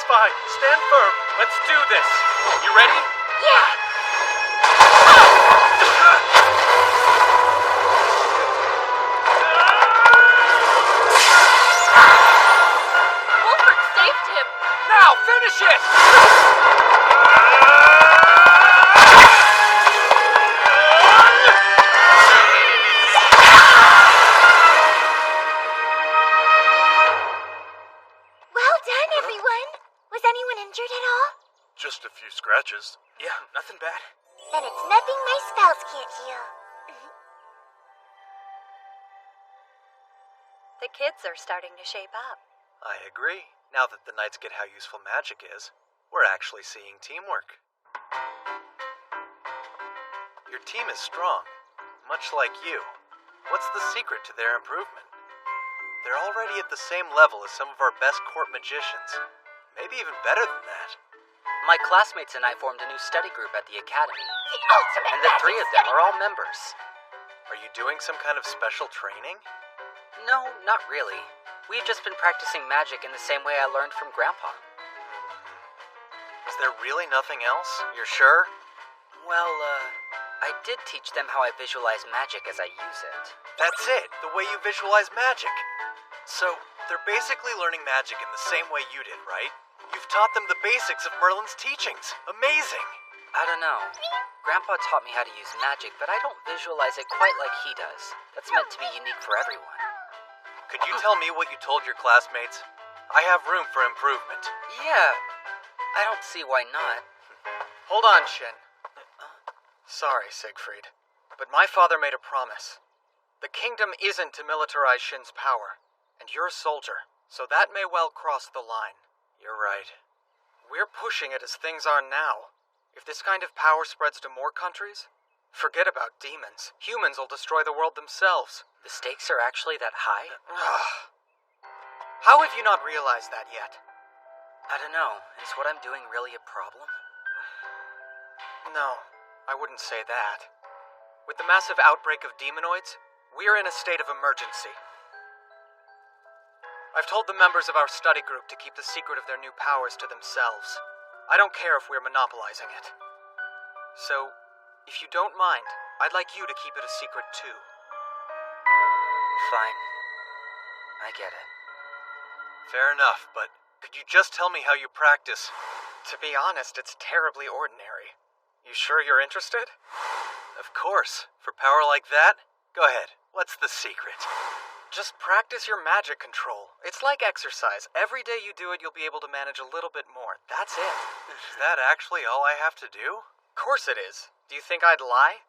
fine. Stand firm. Let's do this. You ready? Yeah! Wolford saved him! Now, finish it! Well done, everyone! Was anyone injured at all? Just a few scratches. Yeah, nothing bad. Then it's nothing my spells can't heal. The kids are starting to shape up. I agree. Now that the knights get how useful magic is, we're actually seeing teamwork. Your team is strong, much like you. What's the secret to their improvement? They're already at the same level as some of our best court magicians. Maybe even better than that. My classmates and I formed a new study group at the academy. The ultimate And the three of them are all members. Are you doing some kind of special training? No, not really. We've just been practicing magic in the same way I learned from Grandpa. Is there really nothing else? You're sure? Well, I did teach them how I visualize magic as I use it. That's it, the way you visualize magic. So, they're basically learning magic in the same way you did, right? You've taught them the basics of Merlin's teachings. Amazing! I don't know. Grandpa taught me how to use magic, but I don't visualize it quite like he does. That's meant to be unique for everyone. Could you tell me what you told your classmates? I have room for improvement. Yeah, I don't see why not. Hold on, Shin. Sorry, Siegfried, but my father made a promise. The kingdom isn't to militarize Shin's power, and you're a soldier, so that may well cross the line. You're right. We're pushing it as things are now. If this kind of power spreads to more countries, forget about demons. Humans will destroy the world themselves. The stakes are actually that high? How have you not realized that yet? I don't know. Is what I'm doing really a problem? No, I wouldn't say that. With the massive outbreak of demonoids, we're in a state of emergency. I've told the members of our study group to keep the secret of their new powers to themselves. I don't care if we're monopolizing it. So, if you don't mind, I'd like you to keep it a secret too. Fine. I get it. Fair enough, but could you just tell me how you practice? To be honest, it's terribly ordinary. You sure you're interested? Of course. For power like that? Go ahead. What's the secret? Just practice your magic control. It's like exercise. Every day you do it, you'll be able to manage a little bit more. That's it. Is that actually all I have to do? Of course it is. Do you think I'd lie?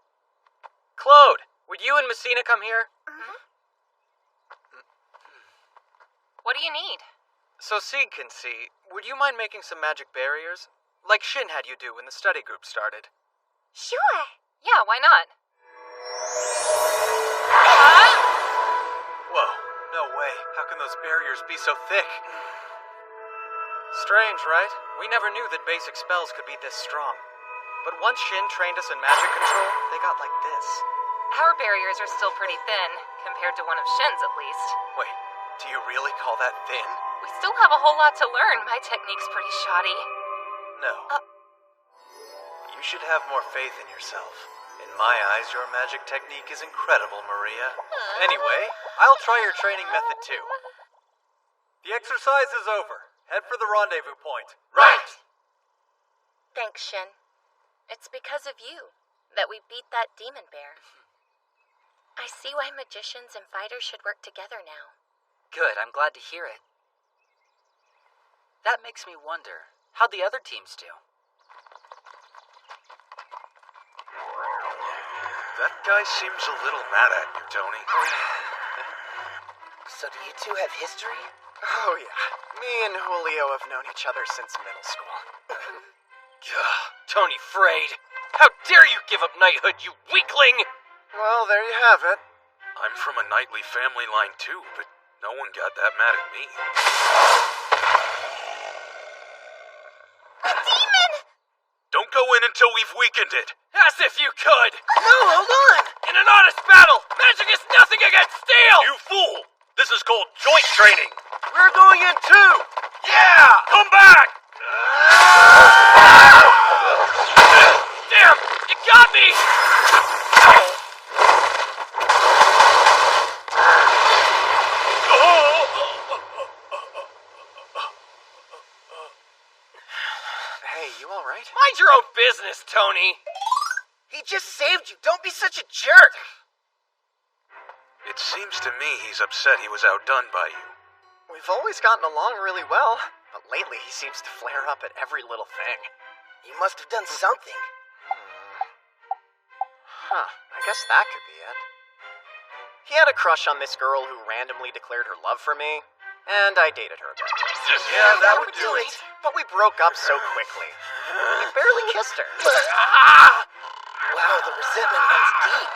Claude, would you and Messina come here? What do you need? So Sieg can see, would you mind making some magic barriers? Like Shin had you do when the study group started. Sure. Yeah, why not? Whoa, no way. How can those barriers be so thick? Strange, right? We never knew that basic spells could be this strong. But once Shin trained us in magic control, they got like this. Our barriers are still pretty thin, compared to one of Shin's at least. Wait, do you really call that thin? We still have a whole lot to learn. My technique's pretty shoddy. No. You should have more faith in yourself. In my eyes, your magic technique is incredible, Maria. Anyway, I'll try your training method too. The exercise is over. Head for the rendezvous point. Right! Thanks, Shin. It's because of you that we beat that demon bear. I see why magicians and fighters should work together now. Good, I'm glad to hear it. That makes me wonder, how'd the other teams do? That guy seems a little mad at you, Tony. So do you two have history? Oh yeah, me and Julio have known each other since middle school. Tony Frayed! How dare you give up knighthood, you weakling! Well, there you have it. I'm from a knightly family line too, but no one got that mad at me. A demon! Don't go in until we've weakened it. As if you could! No, hold on! In an honest battle, magic is nothing against steel! You fool! This is called joint training! We're going in too! Yeah! Come back! got me! Hey, you alright? Mind your own business, Tony! He just saved you. Don't be such a jerk. It seems to me he's upset he was outdone by you. We've always gotten along really well, but lately he seems to flare up at every little thing. You must have done something. I guess that could be it. He had a crush on this girl who randomly declared her love for me, and I dated her a bit. Yeah, that would do it. But we broke up so quickly. I barely kissed her. Wow, the resentment runs deep.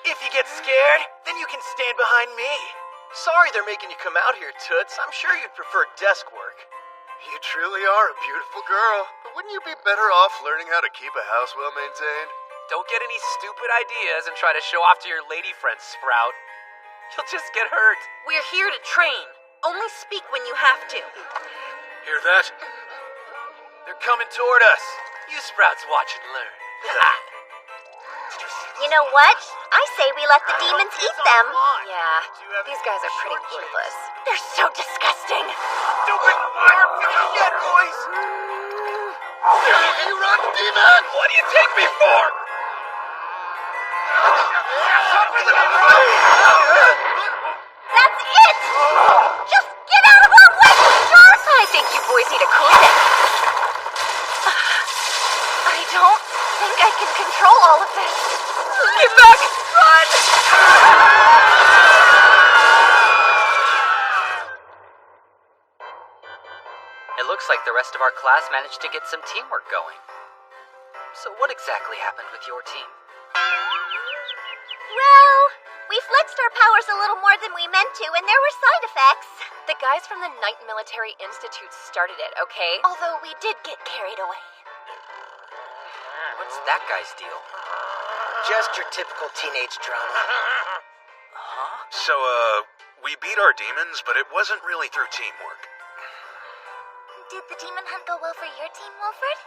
If you get scared, then you can stand behind me. Sorry they're making you come out here, Toots. I'm sure you'd prefer desk work. You truly are a beautiful girl, but wouldn't you be better off learning how to keep a house well maintained? Don't get any stupid ideas and try to show off to your lady friends, Sprout. You'll just get hurt. We're here to train. Only speak when you have to. Hear that? They're coming toward us. You Sprouts watch and learn. You know what? I say we let the demons eat them. Yeah, these guys are pretty worthless. They're so disgusting. Stupid fire yet, boys! You run, demon! What do you take me for? That's it! Just get out of our way, shark! I think you boys need a cool down. I don't think I can control all of this. Get back! Run! It looks like the rest of our class managed to get some teamwork going. So what exactly happened with your team? Well, we flexed our powers a little more than we meant to, and there were side effects. The guys from the Knight Military Institute started it, okay? Although we did get carried away. What's that guy's deal? Just your typical teenage drama. So, we beat our demons, but it wasn't really through teamwork. Did the demon hunt go well for your team, Wilfred?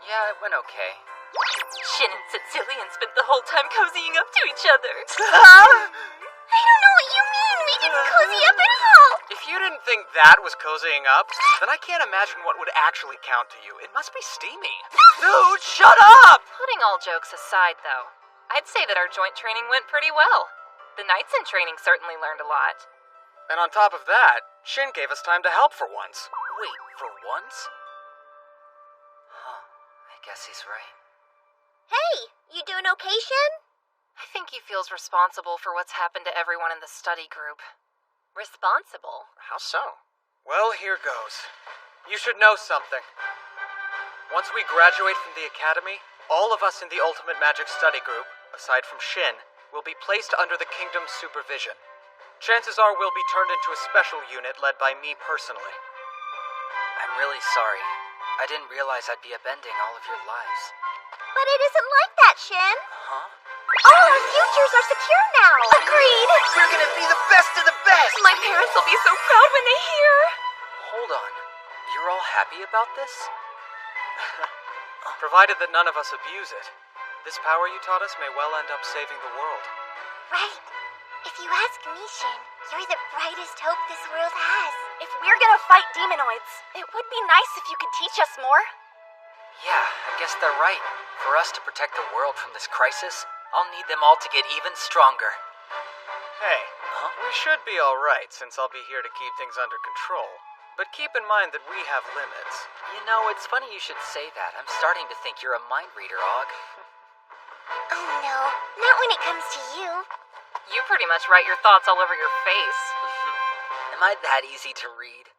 Yeah, it went okay. Shin and Cecilian spent the whole time cozying up to each other. I don't know what you mean. We didn't cozy up at all. If you didn't think that was cozying up, then I can't imagine what would actually count to you. It must be steamy. Dude, shut up! Putting all jokes aside, though, I'd say that our joint training went pretty well. The knights in training certainly learned a lot. And on top of that, Shin gave us time to help for once. Wait, for once? I guess he's right. Hey, you doing okay, Shin? I think he feels responsible for what's happened to everyone in the study group. Responsible? How so? Well, here goes. You should know something. Once we graduate from the academy, all of us in the Ultimate Magic Study Group, aside from Shin, will be placed under the Kingdom's supervision. Chances are we'll be turned into a special unit led by me personally. I'm really sorry. I didn't realize I'd be upending all of your lives. But it isn't like that, Shin. Huh? All our futures are secure now. Agreed! We're gonna be the best of the best! My parents will be so proud when they hear. Hold on. You're all happy about this? Provided that none of us abuse it, this power you taught us may well end up saving the world. Right. If you ask me, Shin, you're the brightest hope this world has. If we're gonna fight demonoids, it would be nice if you could teach us more. Yeah, I guess they're right. For us to protect the world from this crisis, I'll need them all to get even stronger. Hey, we should be alright since I'll be here to keep things under control. But keep in mind that we have limits. You know, it's funny you should say that. I'm starting to think you're a mind reader, Og. Oh no, not when it comes to you. You pretty much write your thoughts all over your face. Am I that easy to read?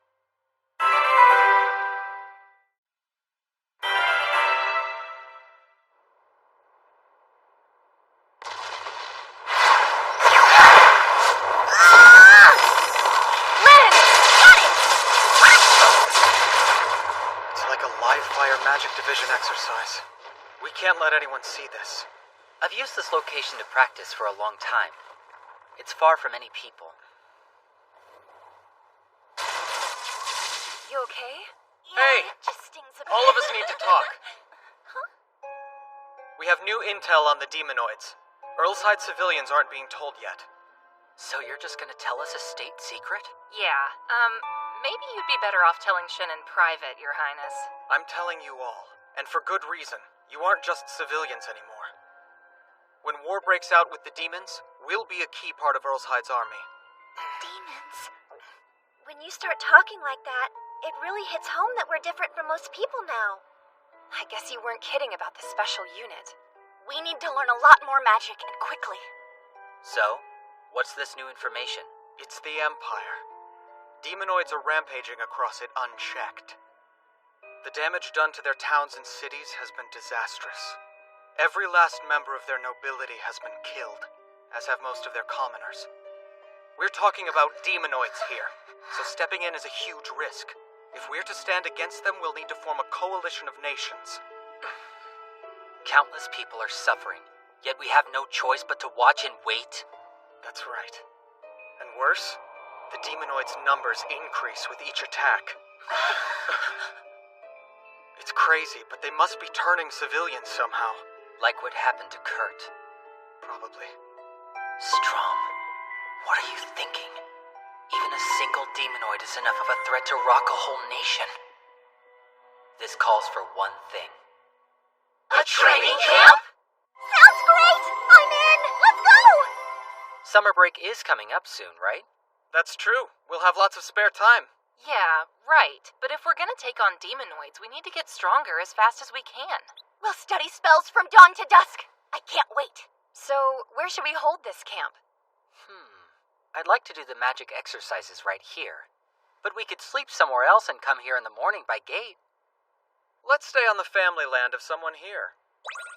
It's like a live fire magic division exercise. We can't let anyone see this. I've used this location to practice for a long time. It's far from any people. You okay? Hey! It just stings a bit. All of us need to talk. We have new intel on the demonoids. Earlside civilians aren't being told yet. So you're just gonna tell us a state secret? Yeah, maybe you'd be better off telling Shin in private, Your Highness. I'm telling you all, and for good reason. You aren't just civilians anymore. When war breaks out with the demons, we'll be a key part of Earlside's army. Demons. When you start talking like that, it really hits home that we're different from most people now. I guess you weren't kidding about the special unit. We need to learn a lot more magic, and quickly. So, what's this new information? It's the Empire. Demonoids are rampaging across it unchecked. The damage done to their towns and cities has been disastrous. Every last member of their nobility has been killed, as have most of their commoners. We're talking about demonoids here, so stepping in is a huge risk. If we're to stand against them, we'll need to form a coalition of nations. Countless people are suffering, yet we have no choice but to watch and wait. That's right. And worse, the demonoids' numbers increase with each attack. It's crazy, but they must be turning civilians somehow. Like what happened to Kurt. Probably. Strom, what are you thinking? Even a single demonoid is enough of a threat to rock a whole nation. This calls for one thing. A training camp? Sounds great! I'm in! Let's go! Summer break is coming up soon, right? That's true. We'll have lots of spare time. Yeah, right. But if we're gonna take on demonoids, we need to get stronger as fast as we can. We'll study spells from dawn to dusk. I can't wait. So, where should we hold this camp? I'd like to do the magic exercises right here. But we could sleep somewhere else and come here in the morning by gate. Let's stay on the family land of someone here.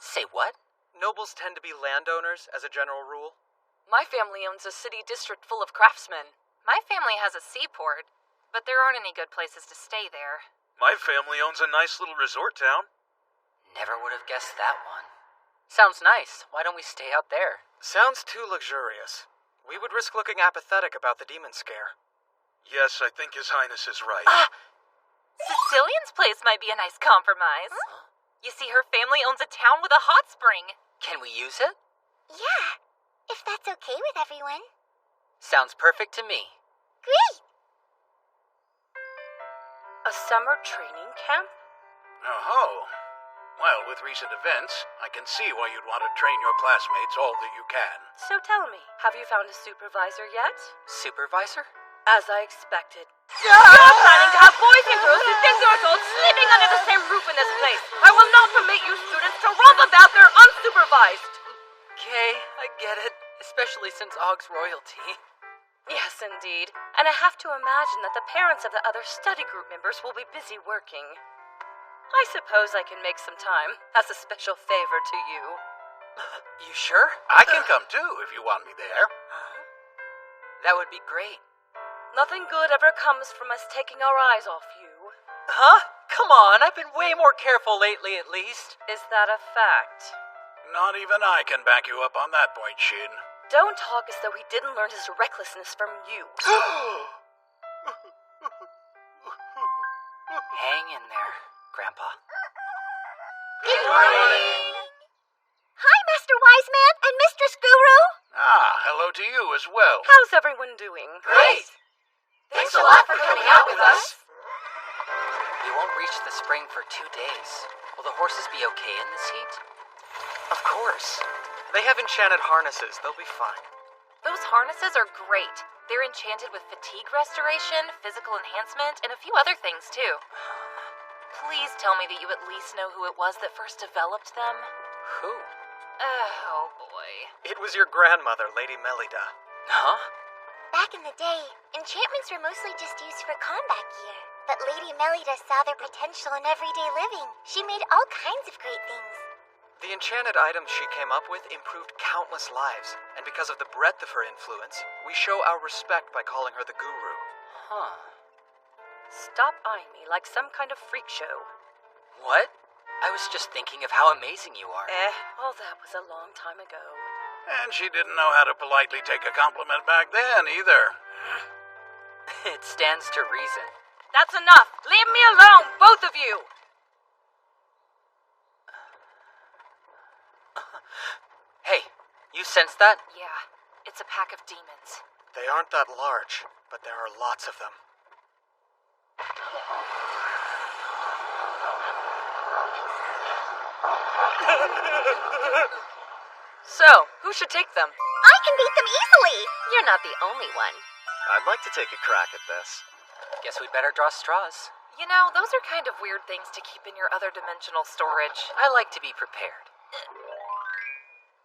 Say what? Nobles tend to be landowners, as a general rule. My family owns a city district full of craftsmen. My family has a seaport, but there aren't any good places to stay there. My family owns a nice little resort town. Never would have guessed that one. Sounds nice. Why don't we stay out there? Sounds too luxurious. We would risk looking apathetic about the demon scare. Yes, I think His Highness is right. Sicilian's place might be a nice compromise. Huh? You see, her family owns a town with a hot spring. Can we use it? Yeah, if that's okay with everyone. Sounds perfect to me. Great! A summer training camp? Oh-ho. Well, with recent events, I can see why you'd want to train your classmates all that you can. So tell me, have you found a supervisor yet? Supervisor? As I expected. You're planning to have boys and girls who think they're adults sleeping under the same roof in this place. I will not permit you students to romp about there unsupervised. Okay, I get it. Especially since Ogg's royalty. Yes, indeed. And I have to imagine that the parents of the other study group members will be busy working. I suppose I can make some time, as a special favor to you. You sure? I can come too, if you want me there. That would be great. Nothing good ever comes from us taking our eyes off you. Huh? Come on, I've been way more careful lately at least. Is that a fact? Not even I can back you up on that point, Shin. Don't talk as though he didn't learn his recklessness from you. Hang in there, Grandpa. Good morning! Hi, Master Wiseman and Mistress Guru! Ah, hello to you as well. How's everyone doing? Great! Thanks a lot for coming out with us. We won't reach the spring for 2 days. Will the horses be okay in this heat? Of course. They have enchanted harnesses. They'll be fine. Those harnesses are great. They're enchanted with fatigue restoration, physical enhancement, and a few other things too. Please tell me that you at least know who it was that first developed them. Who? Oh boy. It was your grandmother, Lady Melida. Huh? Back in the day, enchantments were mostly just used for combat gear. But Lady Melida saw their potential in everyday living. She made all kinds of great things. The enchanted items she came up with improved countless lives, and because of the breadth of her influence, we show our respect by calling her the Guru. Huh. Stop eyeing me like some kind of freak show. What? I was just thinking of how amazing you are. All that was a long time ago. And she didn't know how to politely take a compliment back then, either. It stands to reason. That's enough! Leave me alone, both of you! Hey, you sense that? Yeah, it's a pack of demons. They aren't that large, but there are lots of them. So, who should take them? I can beat them easily. You're not the only one. I'd like to take a crack at this. Guess we'd better draw straws. You know, those are kind of weird things to keep in your other dimensional storage. I like to be prepared.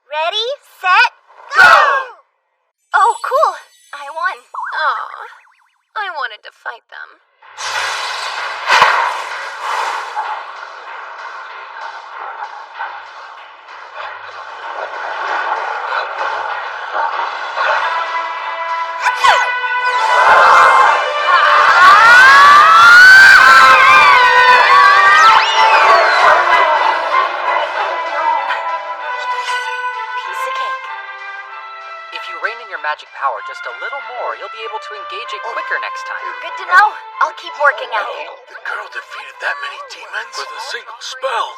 Ready, set, go! Oh, cool. I won. Aw, I wanted to fight them. Piece of cake. If you rein in your magic power just a little more, you'll be able to engage it quicker next time. Good to know. I'll keep working at it. The girl defeated that many demons With a single spell.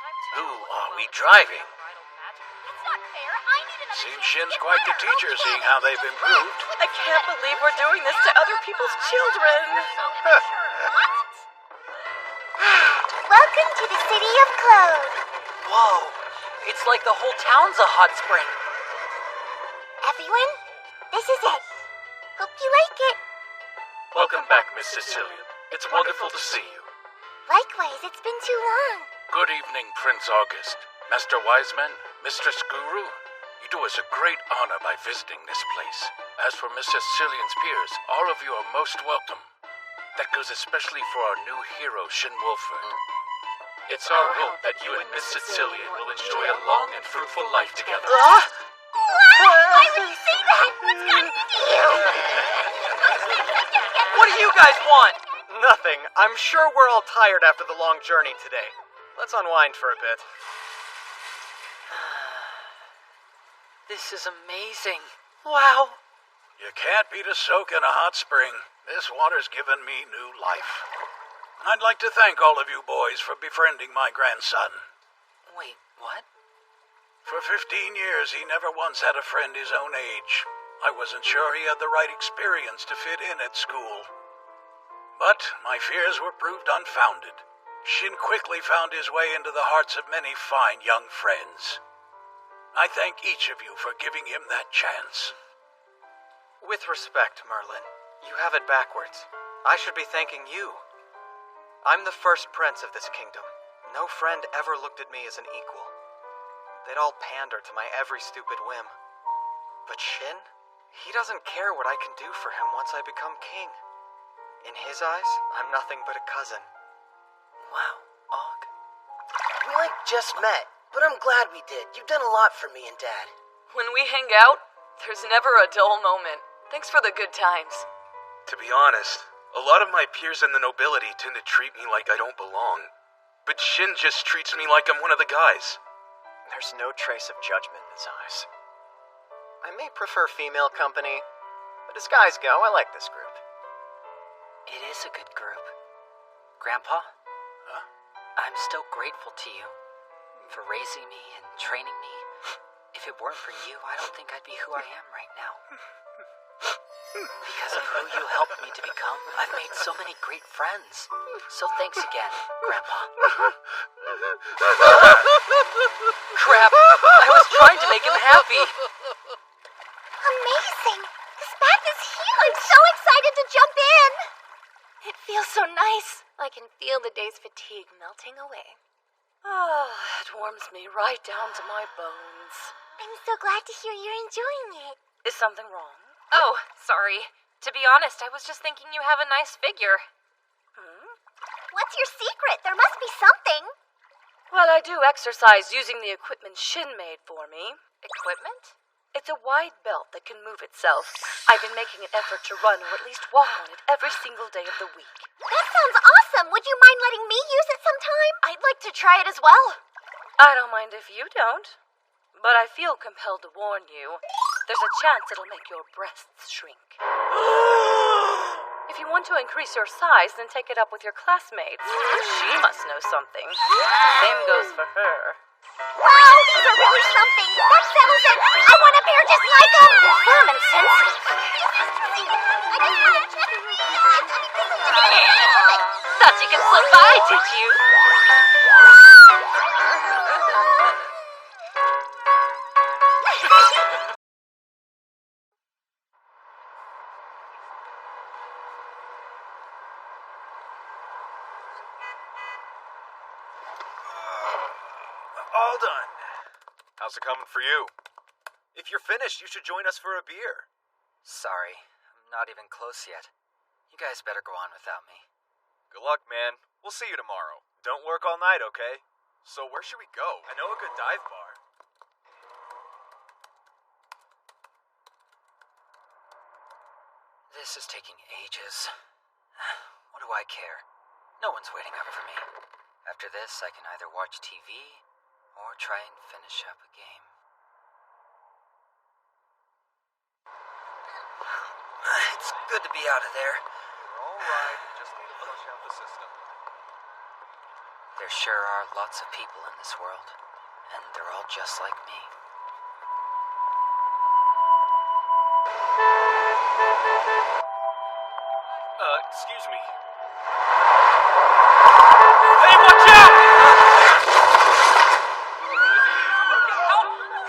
Who are we driving? It's not fair. I need another Seems chance Shin's to get quite the better. teacher, seeing how they've improved. I can't believe we're doing this to other people's children. Welcome to the City of Clothes. Whoa, it's like the whole town's a hot spring. Everyone, this is it. Hope you like it. Welcome back, Miss Sicilian. It's wonderful to see you. Likewise, it's been too long. Good evening, Prince August. Master Wiseman, Mistress Guru. You do us a great honor by visiting this place. As for Miss Sicilian's peers, all of you are most welcome. That goes especially for our new hero, Shin Wolford. It's our hope that you and Miss Sicilian will enjoy a long and fruitful life together. What? Why would you say that? What's gotten into you? What do you guys want? Nothing. I'm sure we're all tired after the long journey today. Let's unwind for a bit. This is amazing. Wow. You can't beat a soak in a hot spring. This water's given me new life. I'd like to thank all of you boys for befriending my grandson. Wait, what? For 15 years, he never once had a friend his own age. I wasn't sure he had the right experience to fit in at school. But my fears were proved unfounded. Shin quickly found his way into the hearts of many fine young friends. I thank each of you for giving him that chance. With respect, Merlin, you have it backwards. I should be thanking you. I'm the first prince of this kingdom. No friend ever looked at me as an equal. They'd all pander to my every stupid whim. But Shin? He doesn't care what I can do for him once I become king. In his eyes, I'm nothing but a cousin. Wow, Og. We just met, but I'm glad we did. You've done a lot for me and Dad. When we hang out, there's never a dull moment. Thanks for the good times. To be honest, a lot of my peers in the nobility tend to treat me like I don't belong. But Shin just treats me like I'm one of the guys. There's no trace of judgment in his eyes. I may prefer female company, but as guys go, I like this group. It is a good group. Grandpa? Huh? I'm still grateful to you for raising me and training me. If it weren't for you, I don't think I'd be who I am right now. Because of who you helped me to become, I've made so many great friends. So thanks again, Grandpa. Crap! I was trying to make him happy. Amazing! This bath is huge! I'm so excited to jump in! It feels so nice. I can feel the day's fatigue melting away. Ah, it warms me right down to my bones. I'm so glad to hear you're enjoying it. Is something wrong? Oh, sorry. To be honest, I was just thinking you have a nice figure. What's your secret? There must be something. Well, I do exercise using the equipment Shin made for me. Equipment? It's a wide belt that can move itself. I've been making an effort to run or at least walk on it every single day of the week. That sounds awesome. Would you mind letting me use it sometime? I'd like to try it as well. I don't mind if you don't. but I feel compelled to warn you. There's a chance it'll make your breasts shrink. If you want to increase your size, then take it up with your classmates. She must know something. Same goes for her. Wow, these are really something. That settles it. I want a pair just like them. You're firm and sensitive. Thought you could slip by, did you? All done. How's it coming for you? If you're finished, you should join us for a beer. Sorry, I'm not even close yet. You guys better go on without me. Good luck, man. We'll see you tomorrow. Don't work all night, okay? So where should we go? I know a good dive bar. This is taking ages. What do I care? No one's waiting up for me. After this, I can either watch TV or try and finish up a game. It's good to be out of there. You're all right. Just need to flush out the system. There sure are lots of people in this world, and they're all just like me. Excuse me. Hey, watch out!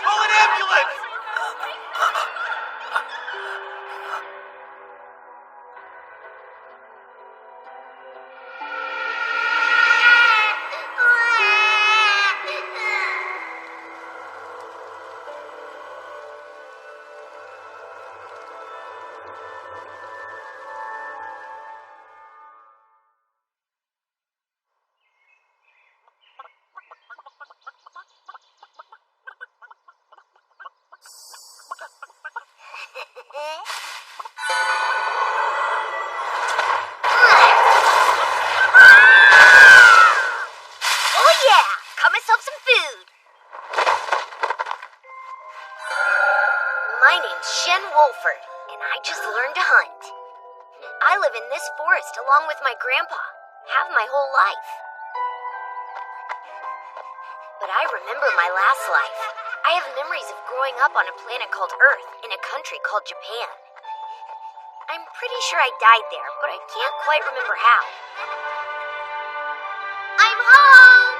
Call an ambulance! Oh yeah, cut myself some food. My name's Shen Wolford, and I just learned to hunt. I live in this forest along with my grandpa, have my whole life. But I remember my last life. I have memories of growing up on a planet called Earth in a country called Japan. I'm pretty sure I died there, but I can't quite remember how. I'm home!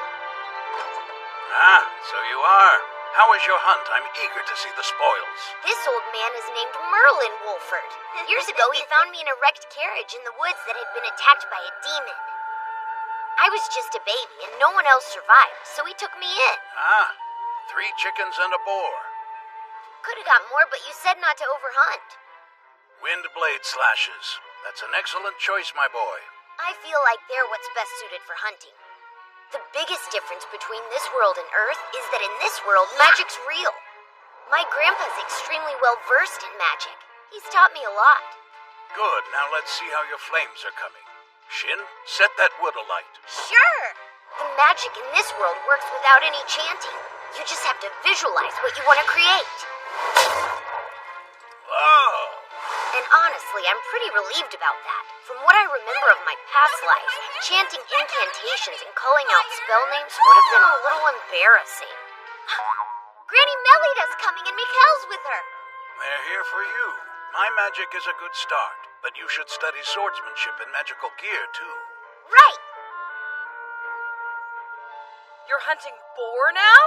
Ah, so you are. How was your hunt? I'm eager to see the spoils. This old man is named Merlin Wolford. Years ago, he found me in a wrecked carriage in the woods that had been attacked by a demon. I was just a baby, and no one else survived, so he took me in. Ah, 3 chickens and a boar. Could have got more, but you said not to overhunt. Wind blade slashes. That's an excellent choice, my boy. I feel like they're what's best suited for hunting. The biggest difference between this world and Earth is that in this world, magic's real. My grandpa's extremely well versed in magic. He's taught me a lot. Good, now let's see how your flames are coming. Shin, set that wood alight. Sure! The magic in this world works without any chanting. You just have to visualize what you want to create. Whoa! And honestly, I'm pretty relieved about that. From what I remember of my past life, chanting incantations and calling out spell names would have been a little embarrassing. Granny Melida's coming and Mikhail's with her. They're here for you. My magic is a good start, but you should study swordsmanship and magical gear, too. Right! You're hunting boar now?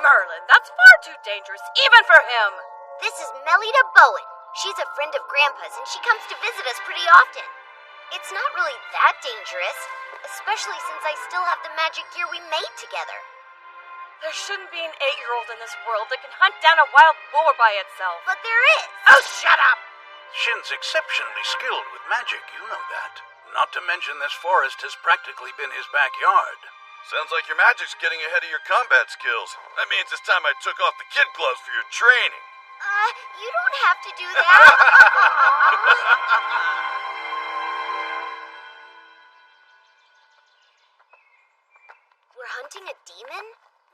Merlin, that's far too dangerous, even for him. This is Melida Bowen. She's a friend of Grandpa's and she comes to visit us pretty often. It's not really that dangerous, especially since I still have the magic gear we made together. There shouldn't be an 8-year-old in this world that can hunt down a wild boar by itself. But there is. Oh, shut up! Shin's exceptionally skilled with magic, you know that. Not to mention this forest has practically been his backyard. Sounds like your magic's getting ahead of your combat skills. That means it's time I took off the kid gloves for your training. You don't have to do that. We're hunting a demon?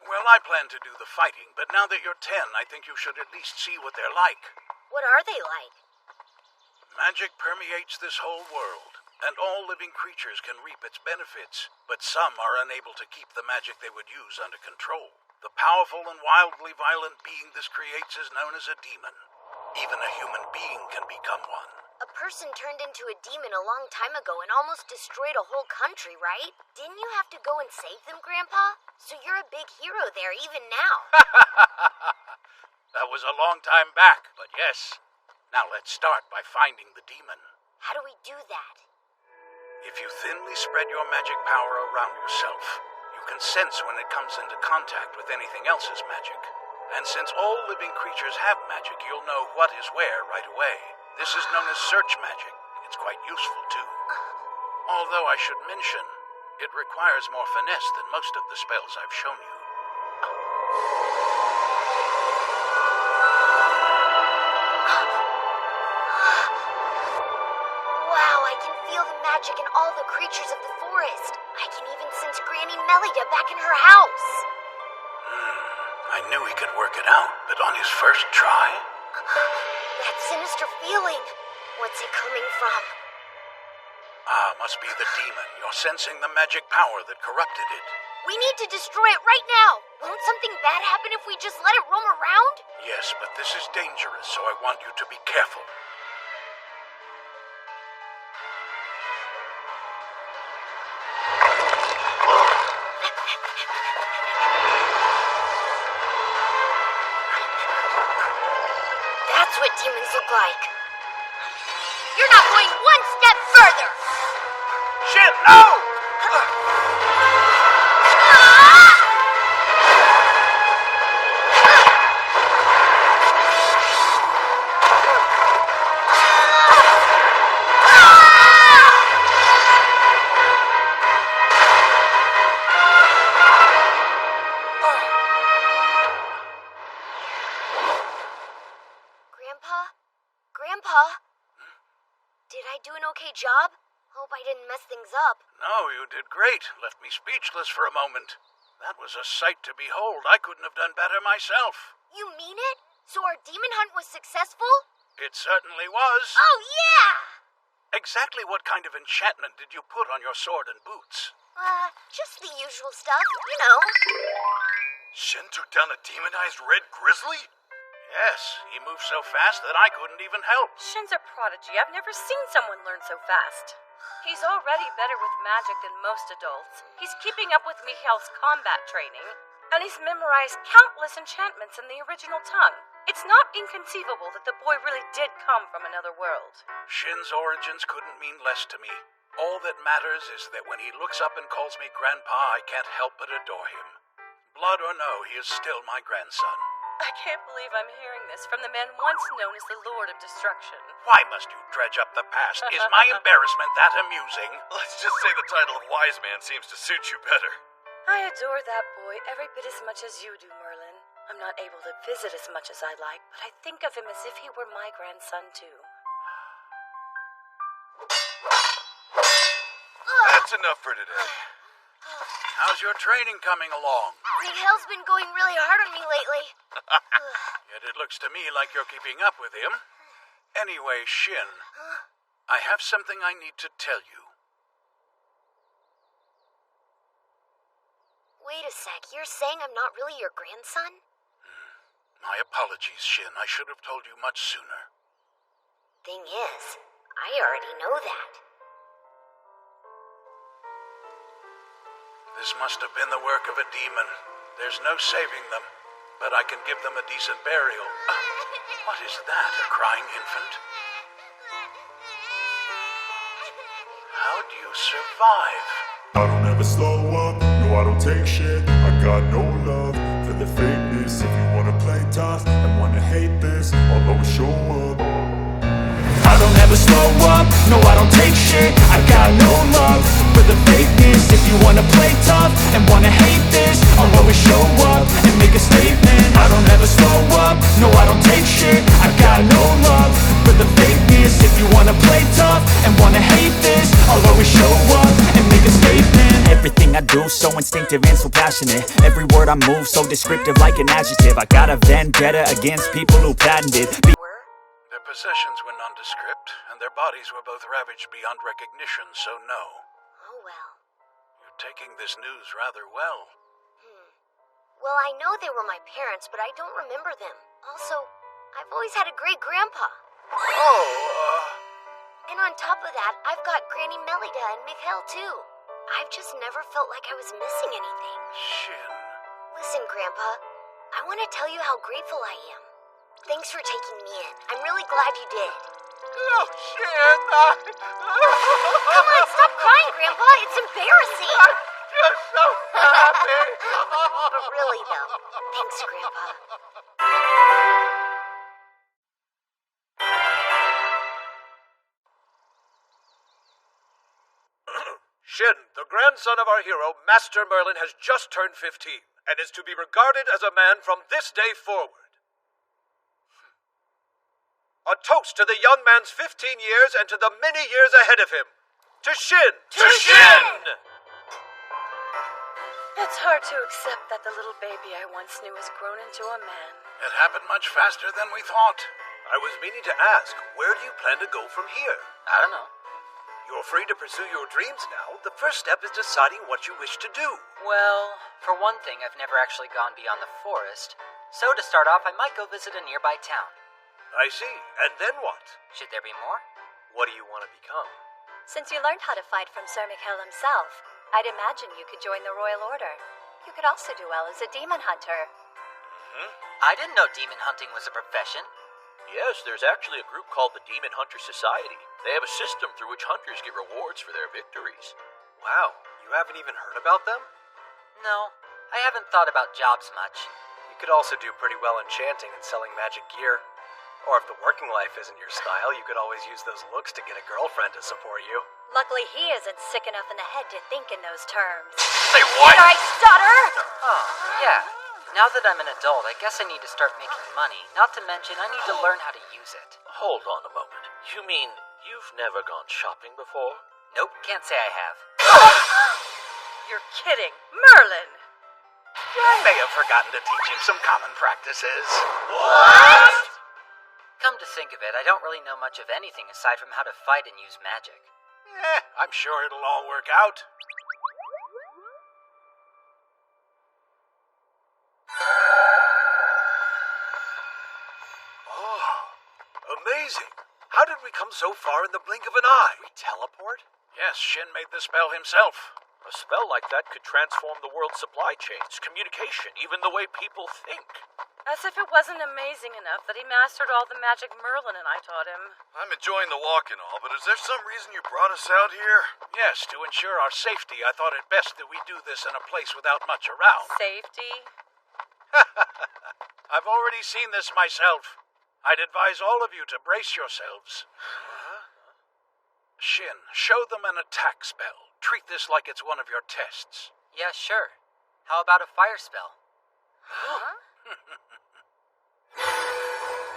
Well, I plan to do the fighting, but now that you're 10, I think you should at least see what they're like. What are they like? Magic permeates this whole world, and all living creatures can reap its benefits, but some are unable to keep the magic they would use under control. The powerful and wildly violent being this creates is known as a demon. Even a human being can become one. A person turned into a demon a long time ago and almost destroyed a whole country, right? Didn't you have to go and save them, Grandpa? So you're a big hero there even now. That was a long time back, but yes. Now let's start by finding the demon. How do we do that? If you thinly spread your magic power around yourself, you can sense when it comes into contact with anything else's magic. And since all living creatures have magic, you'll know what is where right away. This is known as search magic. It's quite useful, too. Although I should mention, it requires more finesse than most of the spells I've shown you. Wow, I can feel the magic in all the creatures of the forest. I can even sense Granny Melida back in her house. I knew he could work it out, but on his first try? That sinister feeling. What's it coming from? Must be the demon. You're sensing the magic power that corrupted it. We need to destroy it right now. Won't something bad happen if we just let it roam around? Yes, but this is dangerous, so I want you to be careful. That's what demons look like. You're not going one step further! Shin, no! Grandpa? Did I do an okay job? Hope I didn't mess things up. No, you did great. Left me speechless for a moment. That was a sight to behold. I couldn't have done better myself. You mean it? So our demon hunt was successful? It certainly was. Oh, yeah! Exactly what kind of enchantment did you put on your sword and boots? Just the usual stuff, you know. Shin took down a demonized red grizzly? Yes, he moved so fast that I couldn't even help. Shin's a prodigy. I've never seen someone learn so fast. He's already better with magic than most adults. He's keeping up with Mikhail's combat training, and he's memorized countless enchantments in the original tongue. It's not inconceivable that the boy really did come from another world. Shin's origins couldn't mean less to me. All that matters is that when he looks up and calls me Grandpa, I can't help but adore him. Blood or no, he is still my grandson. I can't believe I'm hearing this from the man once known as the Lord of Destruction. Why must you dredge up the past? Is my embarrassment that amusing? Let's just say the title of Wise Man seems to suit you better. I adore that boy every bit as much as you do, Merlin. I'm not able to visit as much as I'd like, but I think of him as if he were my grandson, too. That's enough for today. How's your training coming along? Mikhail's been going really hard on me lately. Yet it looks to me like you're keeping up with him. Anyway, Shin, I have something I need to tell you. Wait a sec, you're saying I'm not really your grandson? My apologies, Shin. I should have told you much sooner. Thing is, I already know that. This must have been the work of a demon. There's no saving them, but I can give them a decent burial. What is that, a crying infant? How do you survive? I don't ever slow up, no I don't take shit. I got no love for the fakeness. If you wanna play tough and wanna hate this, I'll always show up. I don't ever slow up, no I don't take shit. I got no love for the fakeness. If you wanna play tough and wanna hate this, I'll always show up and make a statement. I don't ever slow up, no I don't take shit. I got no love for the fakeness. If you wanna play tough and wanna hate this, I'll always show up and make a statement. Everything I do so instinctive and so passionate. passionate. Every word I move so descriptive like an adjective. I got a vendetta against people who patented Their possessions were nondescript, and their bodies were both ravaged beyond recognition, so no. Oh well. You're taking this news rather well. Well, I know they were my parents, but I don't remember them. Also, I've always had a great grandpa. And on top of that, I've got Granny Melida and Mikhail too. I've just never felt like I was missing anything. Shin. Listen, Grandpa, I want to tell you how grateful I am. Thanks for taking me in. I'm really glad you did. Oh, Shin, Come on, stop crying, Grandpa. It's embarrassing. just so happy. But really, though, thanks, Grandpa. Shin, the grandson of our hero, Master Merlin, has just turned 15 and is to be regarded as a man from this day forward. A toast to the young man's 15 years and to the many years ahead of him. To Shin! To Shin! It's hard to accept that the little baby I once knew has grown into a man. It happened much faster than we thought. I was meaning to ask, where do you plan to go from here? I don't know. You're free to pursue your dreams now. The first step is deciding what you wish to do. Well, for one thing, I've never actually gone beyond the forest. So to start off, I might go visit a nearby town. I see. And then what? Should there be more? What do you want to become? Since you learned how to fight from Sir Mikhail himself, I'd imagine you could join the Royal Order. You could also do well as a demon hunter. I didn't know demon hunting was a profession. Yes, there's actually a group called the Demon Hunter Society. They have a system through which hunters get rewards for their victories. Wow, you haven't even heard about them? No, I haven't thought about jobs much. You could also do pretty well enchanting and selling magic gear. Or if the working life isn't your style, you could always use those looks to get a girlfriend to support you. Luckily, he isn't sick enough in the head to think in those terms. Say what? Did I stutter? Oh, yeah. Now that I'm an adult, I guess I need to start making money. Not to mention, I need to learn how to use it. Hold on a moment. You mean you've never gone shopping before? Nope, can't say I have. You're kidding. Merlin! I may have forgotten to teach him some common practices. What? Come to think of it, I don't really know much of anything aside from how to fight and use magic. I'm sure it'll all work out. Amazing! How did we come so far in the blink of an eye? We teleport? Yes, Shin made the spell himself. A spell like that could transform the world's supply chains, communication, even the way people think. As if it wasn't amazing enough that he mastered all the magic Merlin and I taught him. I'm enjoying the walk and all, but is there some reason you brought us out here? Yes, to ensure our safety, I thought it best that we do this in a place without much around. Safety? I've already seen this myself. I'd advise all of you to brace yourselves. Shin, show them an attack spell. Treat this like it's one of your tests. Yeah, sure. How about a fire spell?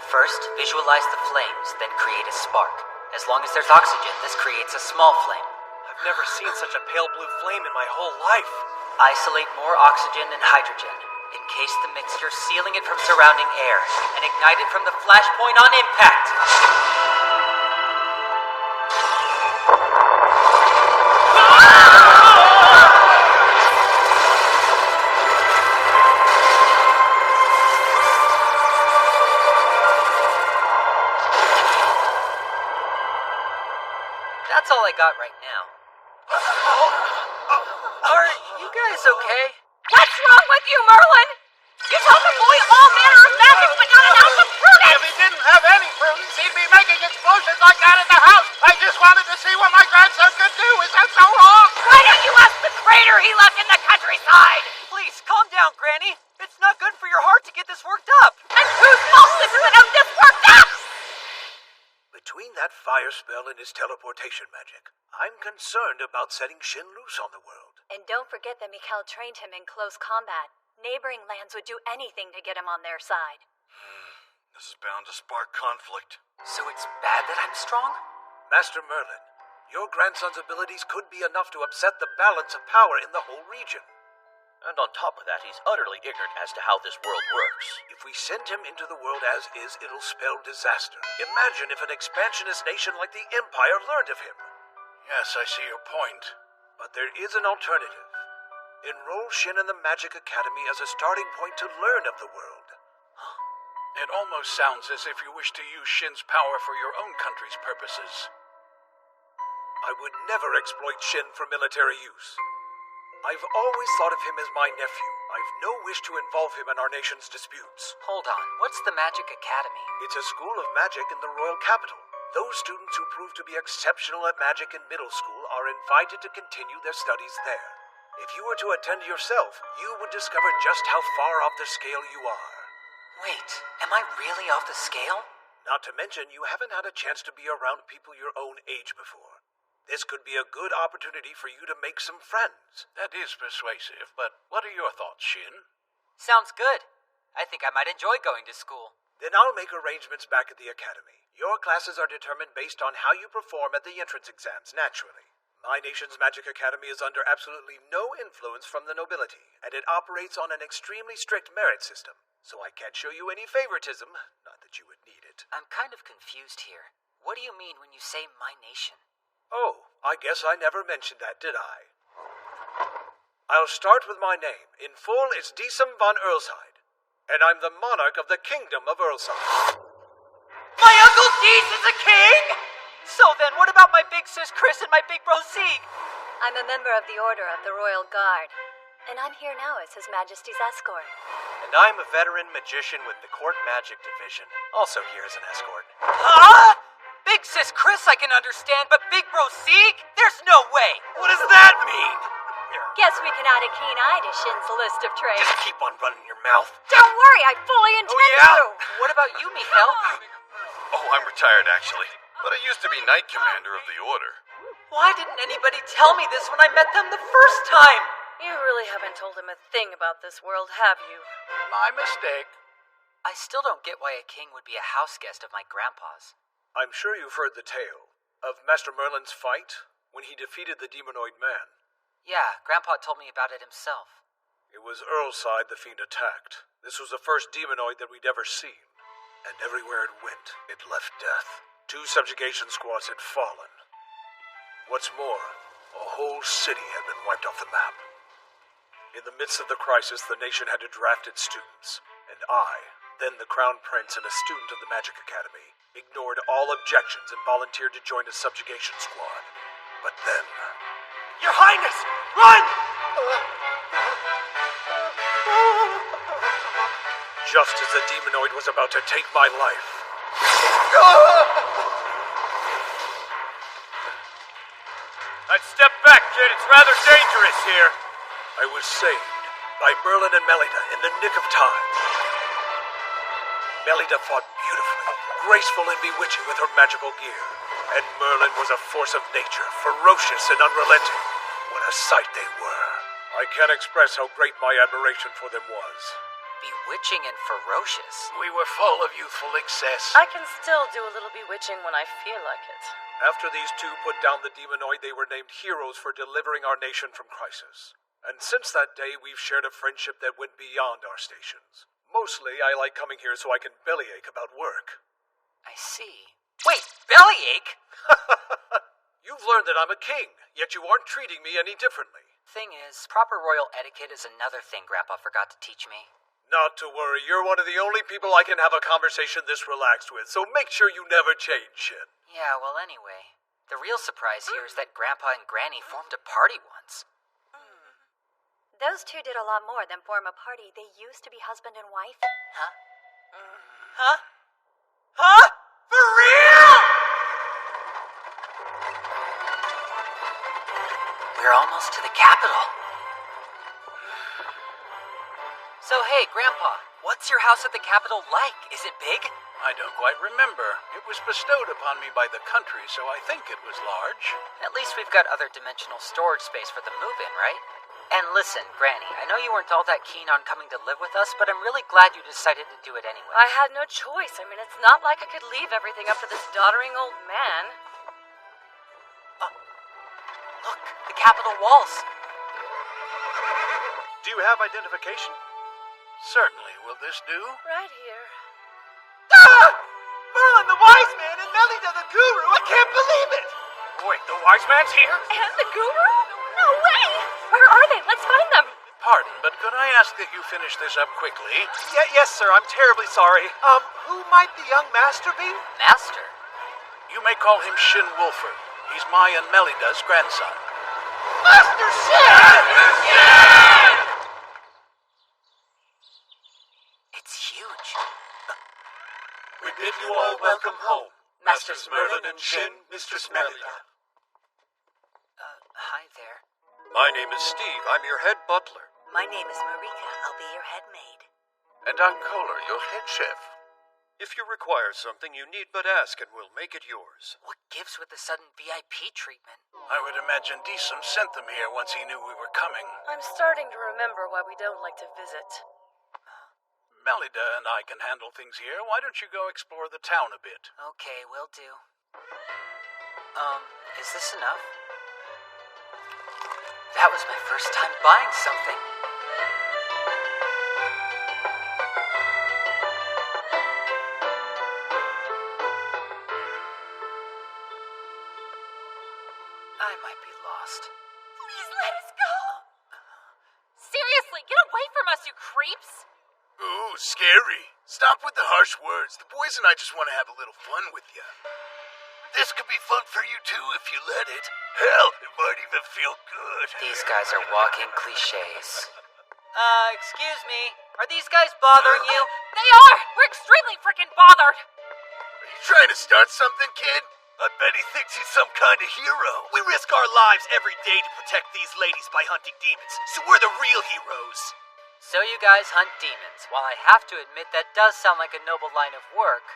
First, visualize the flames, then create a spark. As long as there's oxygen, this creates a small flame. I've never seen such a pale blue flame in my whole life. Isolate more oxygen and hydrogen. Encase the mixture, sealing it from surrounding air, and ignite it from the flashpoint on impact. That's all I got right now. Are you guys okay? What's wrong with you, Merlin? You told the boy all manner of magic, but not an ounce of prudence! If he didn't have any prudence, he'd be making explosions like that in the house. I just wanted to see what my grandson could do. Is that so wrong? Why don't you ask the crater he left in the countryside? Please, calm down, Granny. It's not good for your heart to get this worked up. And whose fault is it that I'm this worked up? Between that fire spell and his teleportation magic, I'm concerned about setting Shin loose on the world. And don't forget that Mikhail trained him in close combat. Neighboring lands would do anything to get him on their side. This is bound to spark conflict. So it's bad that I'm strong? Master Merlin, your grandson's abilities could be enough to upset the balance of power in the whole region. And on top of that, he's utterly ignorant as to how this world works. If we send him into the world as is, it'll spell disaster. Imagine if an expansionist nation like the Empire learned of him. Yes, I see your point. But there is an alternative. Enroll Shin in the Magic Academy as a starting point to learn of the world. It almost sounds as if you wish to use Shin's power for your own country's purposes. I would never exploit Shin for military use. I've always thought of him as my nephew. I've no wish to involve him in our nation's disputes. Hold on, what's the Magic Academy? It's a school of magic in the royal capital. Those students who prove to be exceptional at magic in middle school are invited to continue their studies there. If you were to attend yourself, you would discover just how far off the scale you are. Wait, am I really off the scale? Not to mention, you haven't had a chance to be around people your own age before. This could be a good opportunity for you to make some friends. That is persuasive, but what are your thoughts, Shin? Sounds good. I think I might enjoy going to school. Then I'll make arrangements back at the academy. Your classes are determined based on how you perform at the entrance exams, naturally. My nation's magic academy is under absolutely no influence from the nobility, and it operates on an extremely strict merit system. So I can't show you any favoritism, not that you would need it. I'm kind of confused here. What do you mean when you say my nation? Oh, I guess I never mentioned that, did I? I'll start with my name. In full, it's Diesem von Earlside, and I'm the monarch of the Kingdom of Earlside. My Uncle Dees is a king? So then, what about my big sis Chris and my big bro Sieg? I'm a member of the Order of the Royal Guard, and I'm here now as His Majesty's escort. And I'm a veteran magician with the Court Magic Division, also here as an escort. Huh? Big sis Chris I can understand, but big bro Sieg? There's no way! What does that mean? Guess we can add a keen eye to Shin's list of traits. Just keep on running your mouth. Don't worry, I fully intend to! What about you, Mikhail? Oh, I'm retired, actually. But I used to be Knight Commander of the Order. Why didn't anybody tell me this when I met them the first time? You really haven't told him a thing about this world, have you? My mistake. I still don't get why a king would be a house guest of my grandpa's. I'm sure you've heard the tale of Master Merlin's fight when he defeated the demonoid man. Yeah, Grandpa told me about it himself. It was Earlside the fiend attacked. This was the first demonoid that we'd ever seen. And everywhere it went, it left death. 2 subjugation squads had fallen. What's more, a whole city had been wiped off the map. In the midst of the crisis, the nation had to draft its students. And I, then the Crown Prince and a student of the Magic Academy, ignored all objections and volunteered to join a subjugation squad. But then... Your Highness! Run! Just as the demonoid was about to take my life... I'd step back, kid. It's rather dangerous here. I was saved by Merlin and Melida in the nick of time. Melida fought beautifully, graceful and bewitching with her magical gear. And Merlin was a force of nature, ferocious and unrelenting. What a sight they were. I can't express how great my admiration for them was. Bewitching and ferocious. We were full of youthful excess. I can still do a little bewitching when I feel like it. After these 2 put down the demonoid, they were named heroes for delivering our nation from crisis. And since that day, we've shared a friendship that went beyond our stations. Mostly, I like coming here so I can bellyache about work. I see. Wait, bellyache? You've learned that I'm a king, yet you aren't treating me any differently. Thing is, proper royal etiquette is another thing Grandpa forgot to teach me. Not to worry, you're one of the only people I can have a conversation this relaxed with, so make sure you never change, Shin. Yeah, well, anyway. The real surprise here is that Grandpa and Granny formed a party once. Those 2 did a lot more than form a party. They used to be husband and wife. Huh? Huh? Huh? For real? We're almost to the capital. So hey, Grandpa, what's your house at the capital like? Is it big? I don't quite remember. It was bestowed upon me by the country, so I think it was large. At least we've got other dimensional storage space for the move-in, right? And listen, Granny, I know you weren't all that keen on coming to live with us, but I'm really glad you decided to do it anyway. I had no choice. I mean, it's not like I could leave everything up to this doddering old man. Look, the Capitol walls. Do you have identification? Certainly. Will this do? Right here. Ah! Merlin the Wise Man and Melida the Guru! I can't believe it! Wait, the wise man's here? And the guru? No way! Where are they? Let's find them. Pardon, but could I ask that you finish this up quickly? Yes, sir. I'm terribly sorry. Who might the young master be? Master? You may call him Shin Wolford. He's my and Melida's grandson. Master Shin! It's huge. We bid you all welcome home. Masters Merlin and Shin, Mistress Melida. Hi there. My name is Steve. I'm your head butler. My name is Marika. I'll be your head maid. And I'm Kohler, your head chef. If you require something, you need but ask and we'll make it yours. What gives with the sudden VIP treatment? I would imagine Deesum sent them here once he knew we were coming. I'm starting to remember why we don't like to visit. Melida and I can handle things here. Why don't you go explore the town a bit? Okay, will do. Is this enough? That was my first time buying something. I might be lost. Please let us go! Seriously, get away from us, you creeps! Ooh, scary. Stop with the harsh words. The boys and I just want to have a little fun with you. This could be fun for you too if you let it. Hell, it might even feel good. These guys are walking cliches. Excuse me. Are these guys bothering you? They are! We're extremely freaking bothered! Are you trying to start something, kid? I bet he thinks he's some kind of hero. We risk our lives every day to protect these ladies by hunting demons, so we're the real heroes. So you guys hunt demons. While I have to admit that does sound like a noble line of work.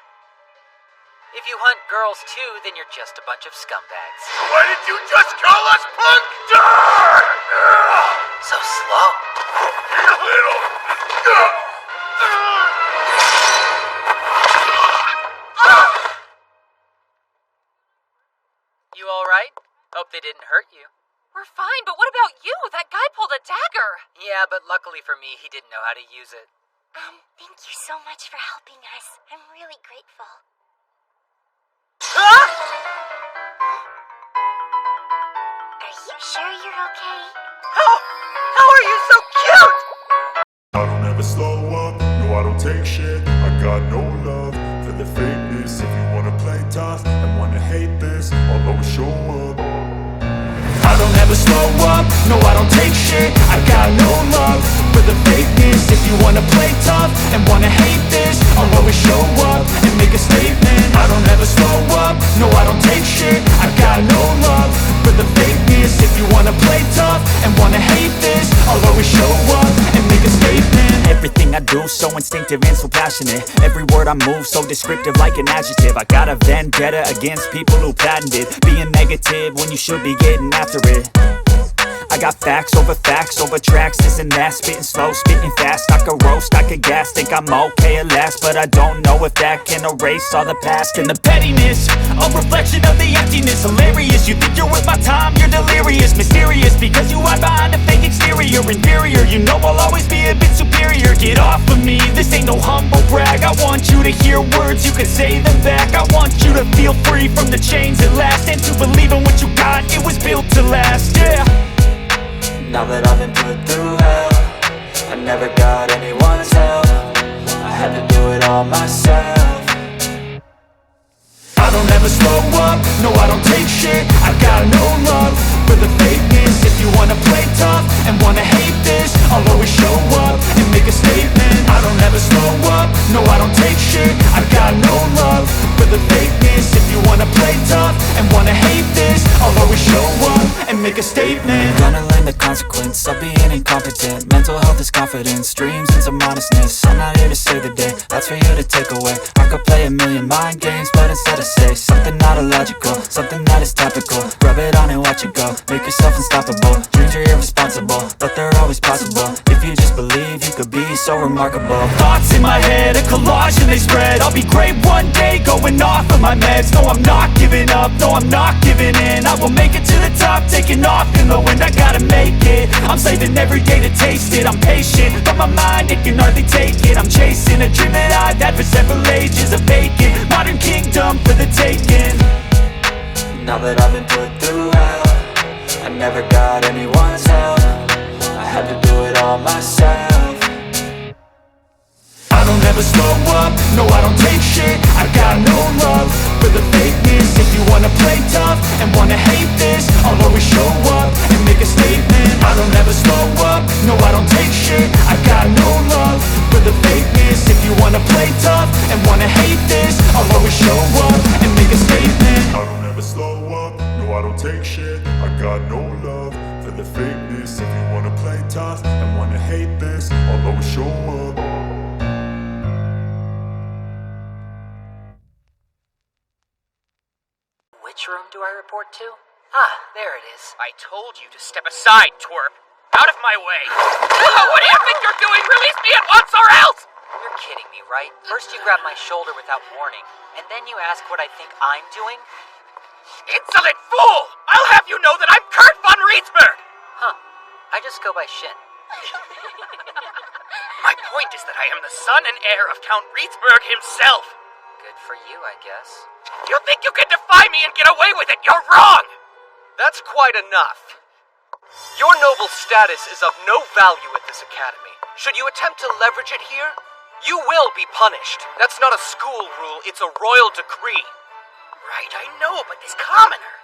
If you hunt girls too, then you're just a bunch of scumbags. Why did you just call us punk? Die! So slow. You alright? Hope they didn't hurt you. We're fine, but what about you? That guy pulled a dagger! Yeah, but luckily for me, he didn't know how to use it. Thank you so much for helping us. I'm really grateful. Are you sure you're okay? How are you so cute? I don't ever slow up, no I don't take shit. I got no love for the fakeness. If you wanna play tough and wanna hate this, I'll always show up. I don't ever slow up, no I don't take shit. I got no love for the fakeness. If you wanna play tough and wanna hate this, I'll always show up and make a statement. I don't ever slow up, no I don't take shit. I got no love for the fakeness. If you wanna play tough and wanna hate this, I'll always show up and make a statement. Everything I do so instinctive and so passionate. Every word I move so descriptive like an adjective. I got a vendetta against people who patented being negative when you should be getting after it. I got facts over tracks, this and that. Spitting slow, spitting fast. I could roast, I could gas. Think I'm okay at last, but I don't know if that can erase all the past. And the pettiness, a reflection of the emptiness. Hilarious, you think you're worth my time, you're delirious. Mysterious, because you hide behind a fake exterior. Inferior, you know I'll always be a bit superior. Get off of me, this ain't no humble brag. I want you to hear words, you can say them back. I want you to feel free from the chains at last, and to believe in what you got, it was built to last, yeah. Now that I've been put through hell, I never got anyone's help. I had to do it all myself. I don't ever slow up, no I don't take shit. I got no love for the fakeness. If you wanna play tough and wanna hate this, I'll always show up and make a statement. I don't ever slow up, no I don't take shit. I got no love for the fakeness. If you wanna play tough and wanna hate this, I'll always show up and make a statement. Gonna learn the consequence of being incompetent. Mental health is confidence, dreams into modestness. I'm not here to save the day, that's for you to take away. I could play a million mind games, but instead I say something not illogical, something that is topical. Rub it on and watch it go, make yourself unstoppable. Dreams are irresponsible, but they're always possible. If you just believe, you could be so remarkable. Thoughts in my head, a collage and they spread. I'll be great one day, going off of my meds. No, I'm not giving up, no, I'm not giving in. I will make it to the top, taking off in the wind. I gotta make it, I'm saving every day to taste it. I'm patient, but my mind, it can hardly take it. I'm chasing a dream that I've had for several ages. A vacant, modern kingdom for the taking. Now that I've been put through hell, I never got anyone's help. I had to do it all myself. I don't ever slow up, no I don't take shit. I got no love for the fakeness. If you wanna play tough and wanna hate this, I'll always show up and make a statement. I don't ever slow up, no I don't take shit. I got no love for the fakeness. If you wanna play tough and wanna hate this, I'll always show up and make a statement. I don't ever slow up, no I don't take shit. I got no love for the fakeness. If you wanna play tough and wanna hate this, I'll always show up. Which room do I report to? Ah, there it is. I told you to step aside, twerp. Out of my way. What do you think you're doing? Release me at once or else! You're kidding me, right? First you grab my shoulder without warning, and then you ask what I think I'm doing? Insolent fool! I'll have you know that I'm Kurt von Rietsberg! Huh. I just go by Shin. My point is that I am the son and heir of Count Rietsberg himself. Good for you, I guess. You think you can defy me and get away with it? You're wrong! That's quite enough. Your noble status is of no value at this academy. Should you attempt to leverage it here, you will be punished. That's not a school rule, it's a royal decree. Right, I know, but this commoner...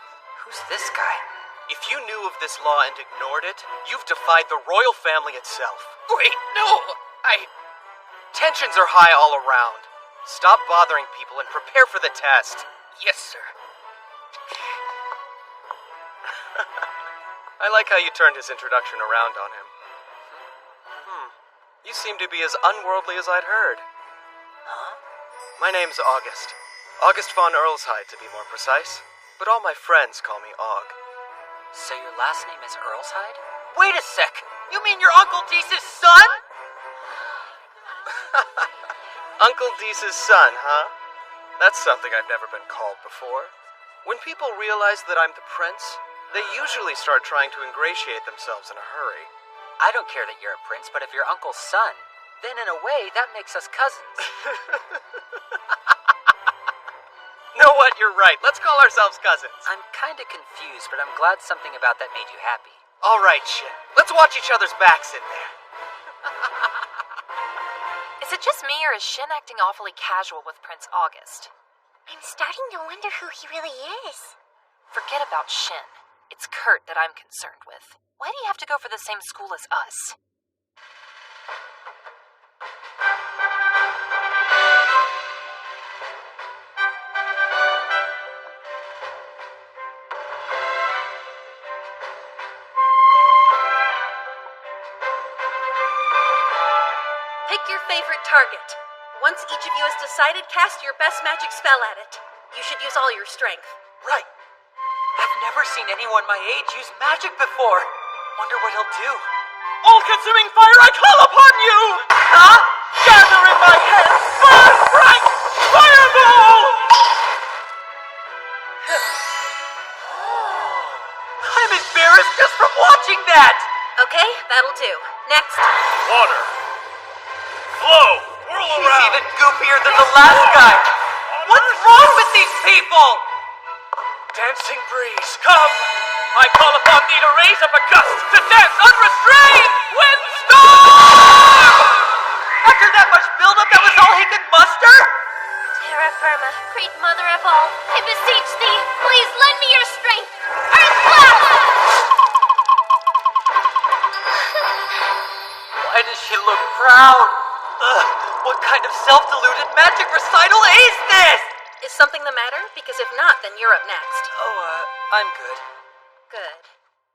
Who's this guy? If you knew of this law and ignored it, you've defied the royal family itself. Wait, no, Tensions are high all around. Stop bothering people and prepare for the test. Yes, sir. I like how you turned his introduction around on him. You seem to be as unworldly as I'd heard. Huh? My name's August. August von Earlshide, to be more precise. But all my friends call me Og. So your last name is Earlshide? Wait a sec! You mean you're Uncle Deese's son? Uncle Deese's son, huh? That's something I've never been called before. When people realize that I'm the prince, they usually start trying to ingratiate themselves in a hurry. I don't care that you're a prince, but if you're Uncle's son, then in a way, that makes us cousins. Know what? You're right. Let's call ourselves cousins. I'm kinda confused, but I'm glad something about that made you happy. All right, Shin. Let's watch each other's backs in there. Is it just me, or is Shin acting awfully casual with Prince August? I'm starting to wonder who he really is. Forget about Shin. It's Kurt that I'm concerned with. Why do you have to go for the same school as us? Pick your favorite target. Once each of you has decided, cast your best magic spell at it. You should use all your strength. Right. I've never seen anyone my age use magic before. Wonder what he'll do. All-consuming fire, I call upon you! Huh? Gather in my hands, burn bright! Fireball! I'm embarrassed just from watching that! Okay, that'll do. Next. Water. Flow. Whirl He's around. even goofier than the last guy. What's wrong with these people? Dancing breeze, come! I call upon thee to raise up a gust to dance unrestrained! Windstorm! After that much buildup, that was all he could muster? Terra Firma, great mother of all, I beseech thee, please lend me your strength. Earth blast! Why does she look proud? Ugh, what kind of self-deluded magic recital is this? Is something the matter? Because if not, then you're up next. Oh, I'm good. Good.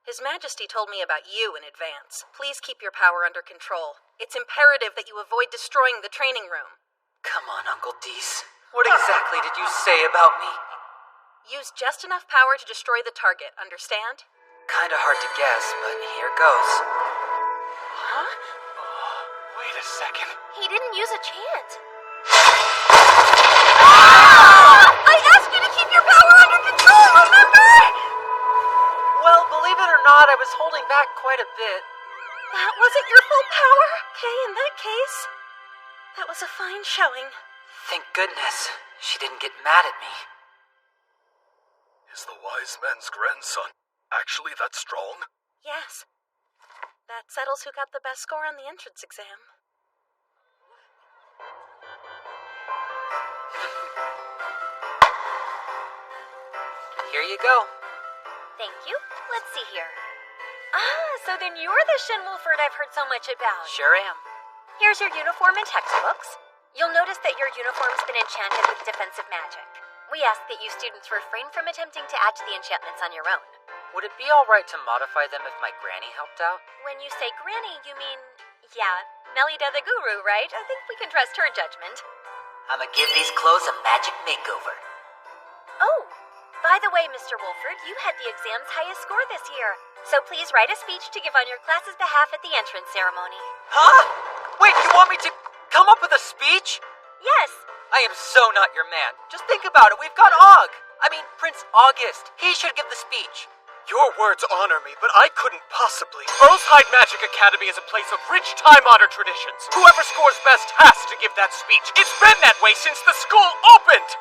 His Majesty told me about you in advance. Please keep your power under control. It's imperative that you avoid destroying the training room. Come on, Uncle Deese. What exactly did you say about me? Use just enough power to destroy the target, understand? Kinda hard to guess, but here goes. Huh? Wait a a second. He didn't use a chant. I asked you to keep your power under control, remember? Well, believe it or not, I was holding back quite a bit. That wasn't your full power. Okay, in that case, that was a fine showing. Thank goodness she didn't get mad at me. Is the wise man's grandson actually that strong? Yes. That settles who got the best score on the entrance exam. Here you go. Thank you. Let's see here. So then you're the Shin Wolford I've heard so much about. Sure am. Here's your uniform and textbooks. You'll notice that your uniform's been enchanted with defensive magic. We ask that you students refrain from attempting to add to the enchantments on your own. Would it be alright to modify them if my granny helped out? When you say granny, you mean, yeah, Melida the Guru, right? I think we can trust her judgment. I'ma give these clothes a magic makeover. Oh, by the way, Mr. Wolford, you had the exam's highest score this year. So please write a speech to give on your class's behalf at the entrance ceremony. Huh? Wait, you want me to come up with a speech? Yes. I am so not your man. Just think about it. We've got Prince August. He should give the speech. Your words honor me, but I couldn't possibly. Earlshide Magic Academy is a place of rich time-honored traditions. Whoever scores best has to give that speech. It's been that way since the school opened!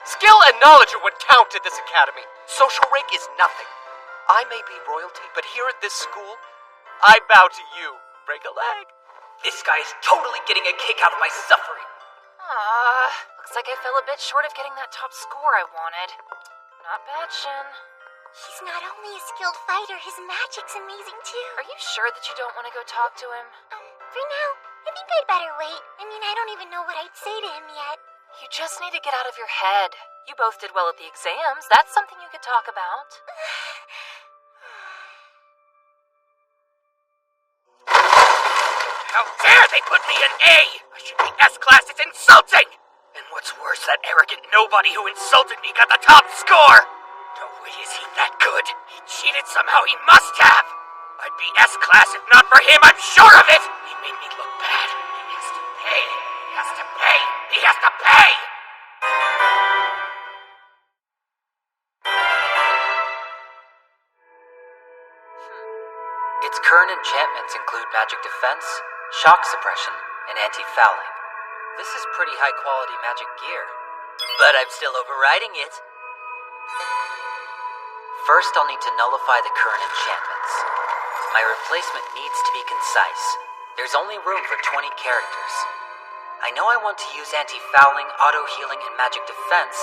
Skill and knowledge are what count at this academy. Social rank is nothing. I may be royalty, but here at this school, I bow to you. Break a leg. This guy is totally getting a kick out of my suffering. Looks like I fell a bit short of getting that top score I wanted. Not bad, Shin. He's not only a skilled fighter, his magic's amazing too. Are you sure that you don't want to go talk to him? For now, I think I'd better wait. I don't even know what I'd say to him yet. You just need to get out of your head. You both did well at the exams. That's something you could talk about. How dare they put me in A! I should be S-class, it's insulting! And what's worse, that arrogant nobody who insulted me got the top score! No way is he that good. He cheated somehow, he must have! I'd be S-class if not for him, I'm sure of it! He made me look bad. He has to pay. He has to pay. He has to pay! Its current enchantments include magic defense, shock suppression, and anti-fouling. This is pretty high-quality magic gear. But I'm still overriding it. First, I'll need to nullify the current enchantments. My replacement needs to be concise. There's only room for 20 characters. I know I want to use anti-fouling, auto-healing, and magic defense,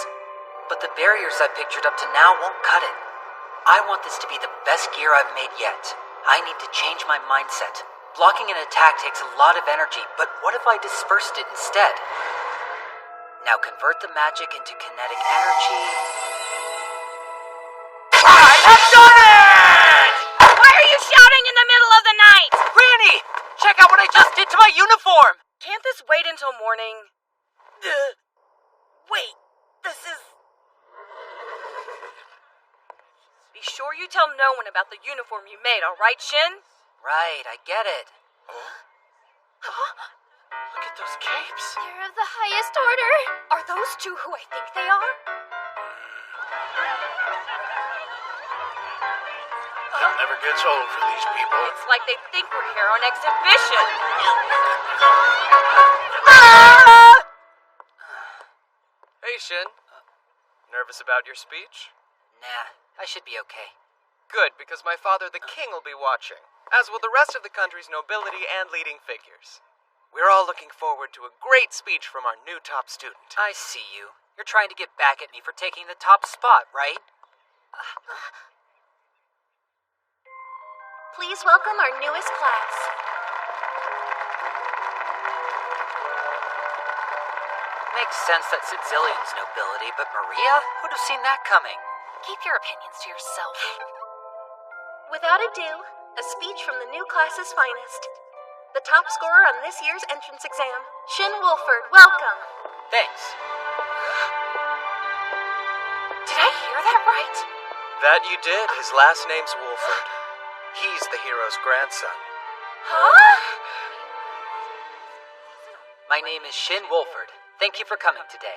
but the barriers I've pictured up to now won't cut it. I want this to be the best gear I've made yet. I need to change my mindset. Blocking an attack takes a lot of energy, but what if I dispersed it instead? Now convert the magic into kinetic energy. I have done it! Why are you shouting in the middle of the night? Granny! Check out what I just did to my uniform! Can't this wait until morning? Wait, this is... Be sure you tell no one about the uniform you made, all right, Shin? Right, I get it. Look at those capes. They're of the highest order. Are those two who I think they are? It never gets old for these people. It's like they think we're here on exhibition. Hey, Shin. Nervous about your speech? Nah, I should be okay. Good, because my father, the king, will be watching, as will the rest of the country's nobility and leading figures. We're all looking forward to a great speech from our new top student. I see you. You're trying to get back at me for taking the top spot, right? Please welcome our newest class. Makes sense that Sicilian's nobility, but Maria? Who'd have seen that coming? Keep your opinions to yourself. Without ado, a speech from the new class's finest. The top scorer on this year's entrance exam, Shin Wolford, welcome. Thanks. Did I hear that right? That you did. His last name's Wolford. He's the hero's grandson. Huh? My name is Shin Wolford. Thank you for coming today.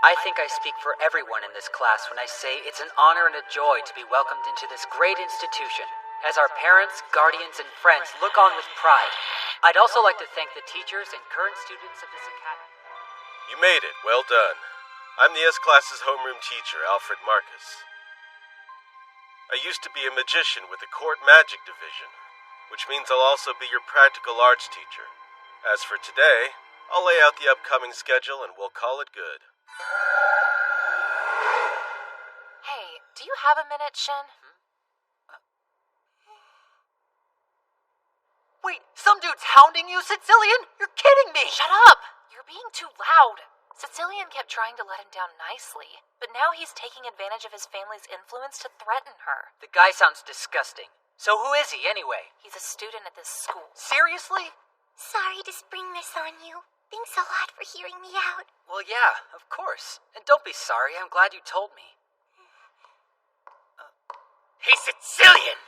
I think I speak for everyone in this class when I say it's an honor and a joy to be welcomed into this great institution, as our parents, guardians, and friends look on with pride. I'd also like to thank the teachers and current students of this academy. You made it. Well done. I'm the S-Class's homeroom teacher, Alfred Marcus. I used to be a magician with the Court Magic Division, which means I'll also be your practical arts teacher. As for today, I'll lay out the upcoming schedule and we'll call it good. Hey, do you have a minute, Shin? Wait, some dude's hounding you, Sicilian? You're kidding me! Shut up! You're being too loud. Sicilian kept trying to let him down nicely, but now he's taking advantage of his family's influence to threaten her. The guy sounds disgusting. So who is he, anyway? He's a student at this school. Seriously? Sorry to spring this on you. Thanks a lot for hearing me out. Well, yeah, of course. And don't be sorry, I'm glad you told me. Hey, Sicilian!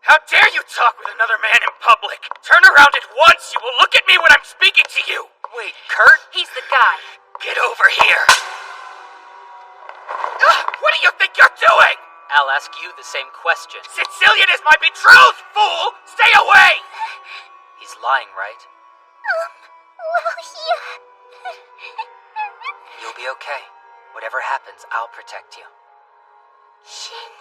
How dare you talk with another man in public? Turn around at once! You will look at me when I'm speaking to you! Wait, Kurt? He's the guy. Get over here! What do you think you're doing? I'll ask you the same question. Sicilian is my betrothed, fool! Stay away! He's lying, right? Well, yeah. You'll be okay. Whatever happens, I'll protect you. Shin.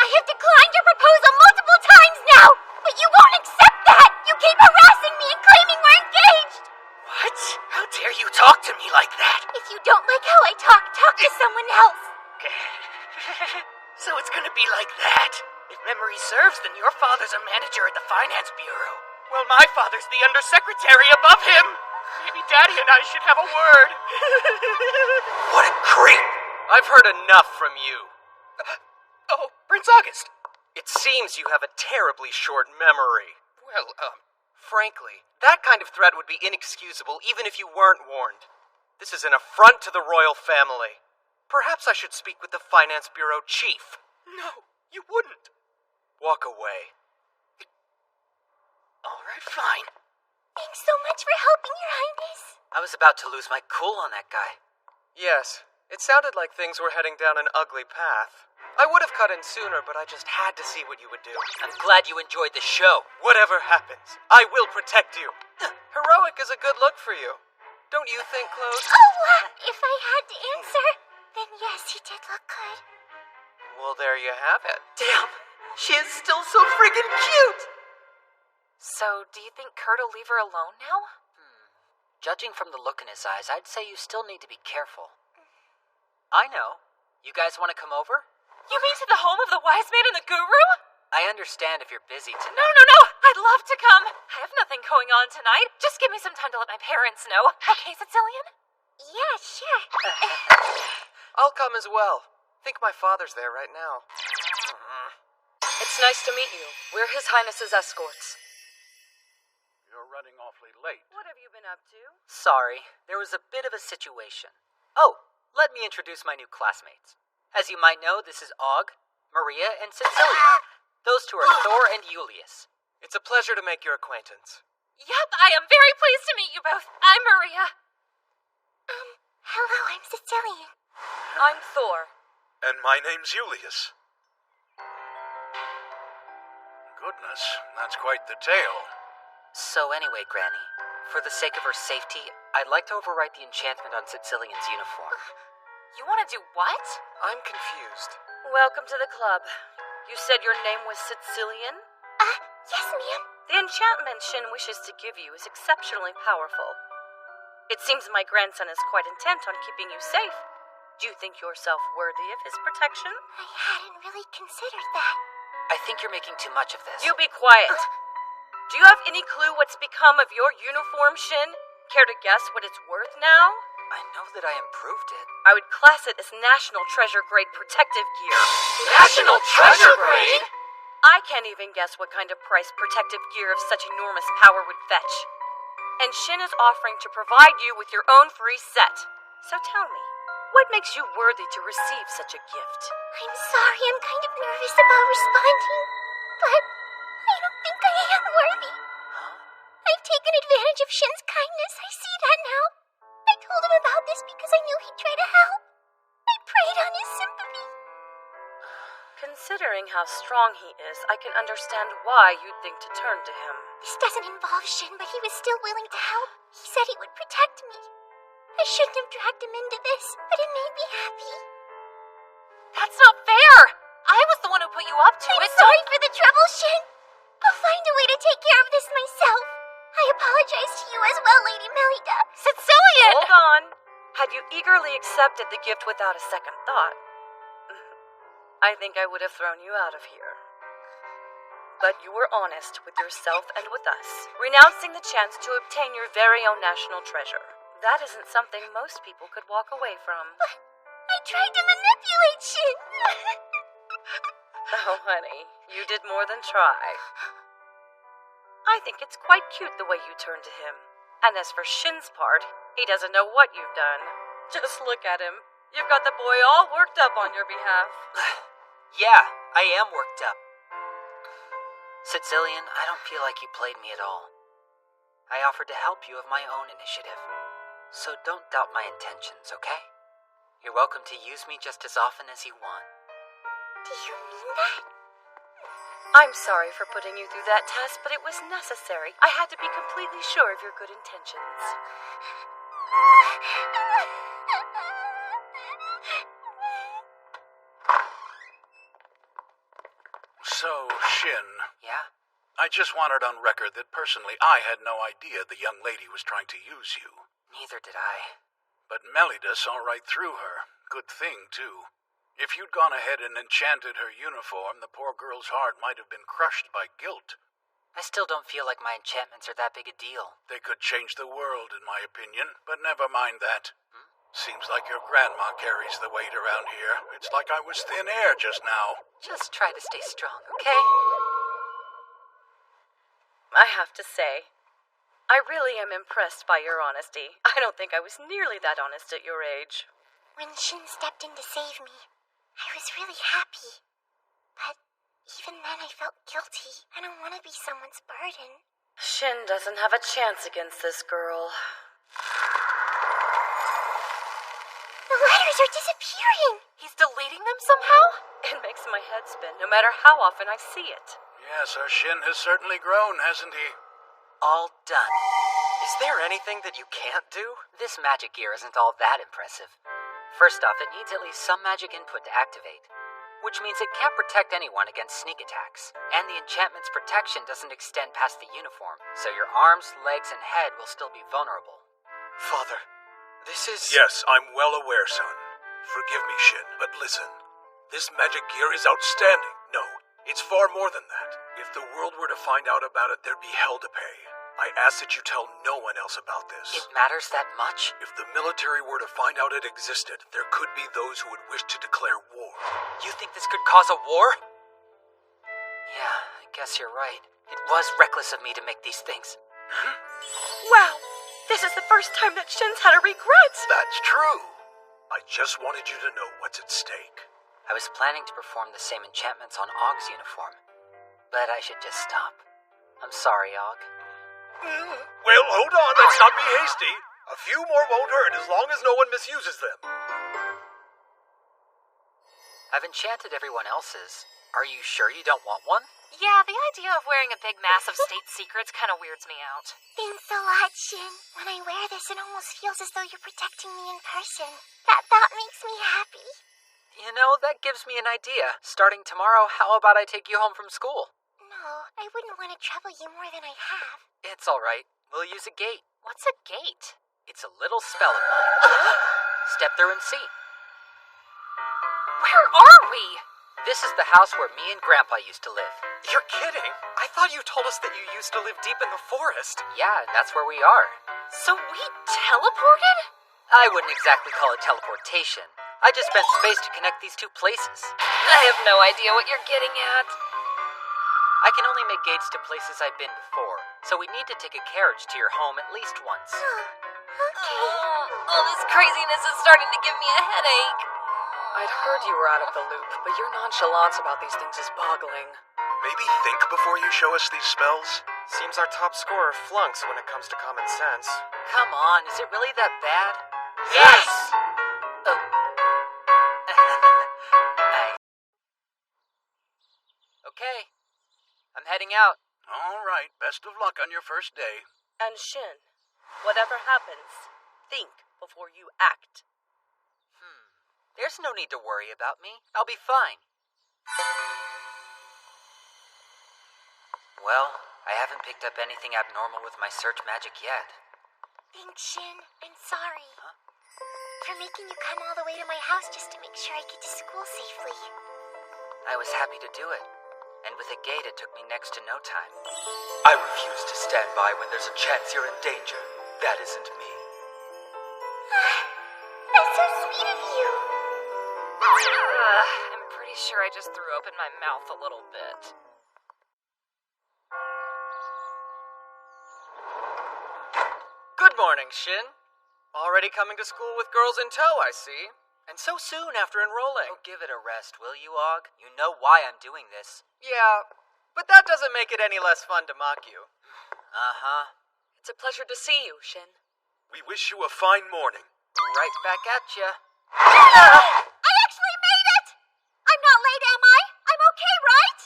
I have declined your proposal multiple times now, but you won't accept that! You keep harassing me and claiming we're engaged! What? How dare you talk to me like that? If you don't like how I talk to someone else. So it's gonna be like that. If memory serves, then your father's a manager at the Finance Bureau. Well, my father's the undersecretary above him. Maybe Daddy and I should have a word. What a creep! I've heard enough from you. Oh, Prince August. It seems you have a terribly short memory. Well, Frankly, that kind of threat would be inexcusable even if you weren't warned. This is an affront to the royal family. Perhaps I should speak with the Finance Bureau chief. No, you wouldn't. Walk away. All right, fine. Thanks so much for helping, Your Highness. I was about to lose my cool on that guy. Yes, it sounded like things were heading down an ugly path. I would have cut in sooner, but I just had to see what you would do. I'm glad you enjoyed the show. Whatever happens, I will protect you. Heroic is a good look for you. Don't you think, Claude? Oh, if I had to answer, then yes, he did look good. Well, there you have it. Damn, she is still so friggin' cute! So, do you think Kurt will leave her alone now? Judging from the look in his eyes, I'd say you still need to be careful. I know. You guys want to come over? You mean to the home of the wise man and the guru? I understand if you're busy tonight. No! I'd love to come. I have nothing going on tonight. Just give me some time to let my parents know. Okay, Sicilian? Yeah, sure. I'll come as well. Think my father's there right now. It's nice to meet you. We're His Highness's escorts. You're running awfully late. What have you been up to? Sorry, there was a bit of a situation. Oh, let me introduce my new classmates. As you might know, this is Og, Maria, and Cecilia. Those two are Thor and Julius. It's a pleasure to make your acquaintance. Yep, I am very pleased to meet you both. I'm Maria. Hello, I'm Sicilian. I'm Thor. And my name's Julius. Goodness, that's quite the tale. So anyway, Granny, for the sake of her safety, I'd like to overwrite the enchantment on Cecilian's uniform. You want to do what? I'm confused. Welcome to the club. You said your name was Sicilian? Yes, ma'am. The enchantment Shin wishes to give you is exceptionally powerful. It seems my grandson is quite intent on keeping you safe. Do you think yourself worthy of his protection? I hadn't really considered that. I think you're making too much of this. You be quiet. Do you have any clue what's become of your uniform, Shin? Care to guess what it's worth now? I know that I improved it. I would class it as National Treasure Grade protective gear. National Treasure Grade? I can't even guess what kind of price protective gear of such enormous power would fetch. And Shin is offering to provide you with your own free set. So tell me, what makes you worthy to receive such a gift? I'm sorry, I'm kind of nervous about responding, but I don't think I am worthy. taken advantage of Shin's kindness. I see that now. I told him about this because I knew he'd try to help. I preyed on his sympathy. Considering how strong he is, I can understand why you'd think to turn to him. This doesn't involve Shin, but he was still willing to help. He said he would protect me. I shouldn't have dragged him into this, but it made me happy. That's not fair! I was the one who put you up to it. I'm sorry for the trouble, Shin. I'll find a way to take care of this myself. I apologize to you as well, Lady Melida. Sicilian! Hold on. Had you eagerly accepted the gift without a second thought, I think I would have thrown you out of here. But you were honest with yourself and with us, renouncing the chance to obtain your very own national treasure. That isn't something most people could walk away from. But I tried to manipulate Shin. Oh, honey, you did more than try. I think it's quite cute the way you turned to him. And as for Shin's part, he doesn't know what you've done. Just look at him. You've got the boy all worked up on your behalf. Yeah, I am worked up. Sicilian, I don't feel like you played me at all. I offered to help you of my own initiative. So don't doubt my intentions, okay? You're welcome to use me just as often as you want. Do you mean that? I'm sorry for putting you through that test, but it was necessary. I had to be completely sure of your good intentions. So, Shin, Yeah? I just wanted on record that personally I had no idea the young lady was trying to use you. Neither did I. But Melida saw right through her. Good thing, too. If you'd gone ahead and enchanted her uniform, the poor girl's heart might have been crushed by guilt. I still don't feel like my enchantments are that big a deal. They could change the world, in my opinion, but never mind that. Seems like your grandma carries the weight around here. It's like I was thin air just now. Just try to stay strong, okay? I have to say, I really am impressed by your honesty. I don't think I was nearly that honest at your age. When Shin stepped in to save me, I was really happy. But even then I felt guilty. I don't want to be someone's burden. Shin doesn't have a chance against this girl. The letters are disappearing. He's deleting them somehow? It makes my head spin, no matter how often I see it. Yes, our Shin has certainly grown, hasn't he? All done. Is there anything that you can't do? This magic gear isn't all that impressive. First off, it needs at least some magic input to activate, which means it can't protect anyone against sneak attacks. And the enchantment's protection doesn't extend past the uniform, so your arms, legs, and head will still be vulnerable. Father, this is... Yes, I'm well aware, son. Forgive me, Shin, but listen. This magic gear is outstanding. No, it's far more than that. If the world were to find out about it, there'd be hell to pay. I ask that you tell no one else about this. It matters that much? If the military were to find out it existed, there could be those who would wish to declare war. You think this could cause a war? Yeah, I guess you're right. It was reckless of me to make these things. Wow, this is the first time that Shin's had a regret. That's true. I just wanted you to know what's at stake. I was planning to perform the same enchantments on Ogg's uniform, but I should just stop. I'm sorry, Ogg. Well, hold on, let's not be hasty. A few more won't hurt as long as no one misuses them. I've enchanted everyone else's. Are you sure you don't want one? Yeah, the idea of wearing a big mass of state secrets kind of weirds me out. Thanks a lot, Shin. When I wear this, it almost feels as though you're protecting me in person. That thought makes me happy. You know, that gives me an idea. Starting tomorrow, how about I take you home from school? No, I wouldn't want to trouble you more than I have. It's all right. We'll use a gate. What's a gate? It's a little spell of mine. Step through and see. Where are we? This is the house where me and Grandpa used to live. You're kidding? I thought you told us that you used to live deep in the forest. Yeah, and that's where we are. So we teleported? I wouldn't exactly call it teleportation. I just spent space to connect these two places. I have no idea what you're getting at. I can only make gates to places I've been before, so we need to take a carriage to your home at least once. Okay. All this craziness is starting to give me a headache. I'd heard you were out of the loop, but your nonchalance about these things is boggling. Maybe think before you show us these spells? Seems our top scorer flunks when it comes to common sense. Come on, is it really that bad? Yes! Oh. Okay. I'm heading out. All right, best of luck on your first day. And Shin, whatever happens, think before you act. There's no need to worry about me. I'll be fine. Well, I haven't picked up anything abnormal with my search magic yet. Thanks, Shin. I'm sorry. For making you come all the way to my house just to make sure I get to school safely. I was happy to do it. And with a gate, it took me next to no time. I refuse to stand by when there's a chance you're in danger. That isn't me. That's so sweet of you. I'm pretty sure I just threw open my mouth a little bit. Good morning, Shin. Already coming to school with girls in tow, I see. And so soon after enrolling. Oh, give it a rest, will you, Og? You know why I'm doing this. Yeah, but that doesn't make it any less fun to mock you. Uh-huh. It's a pleasure to see you, Shin. We wish you a fine morning. Right back at ya. I actually made it! I'm not late, am I? I'm okay, right?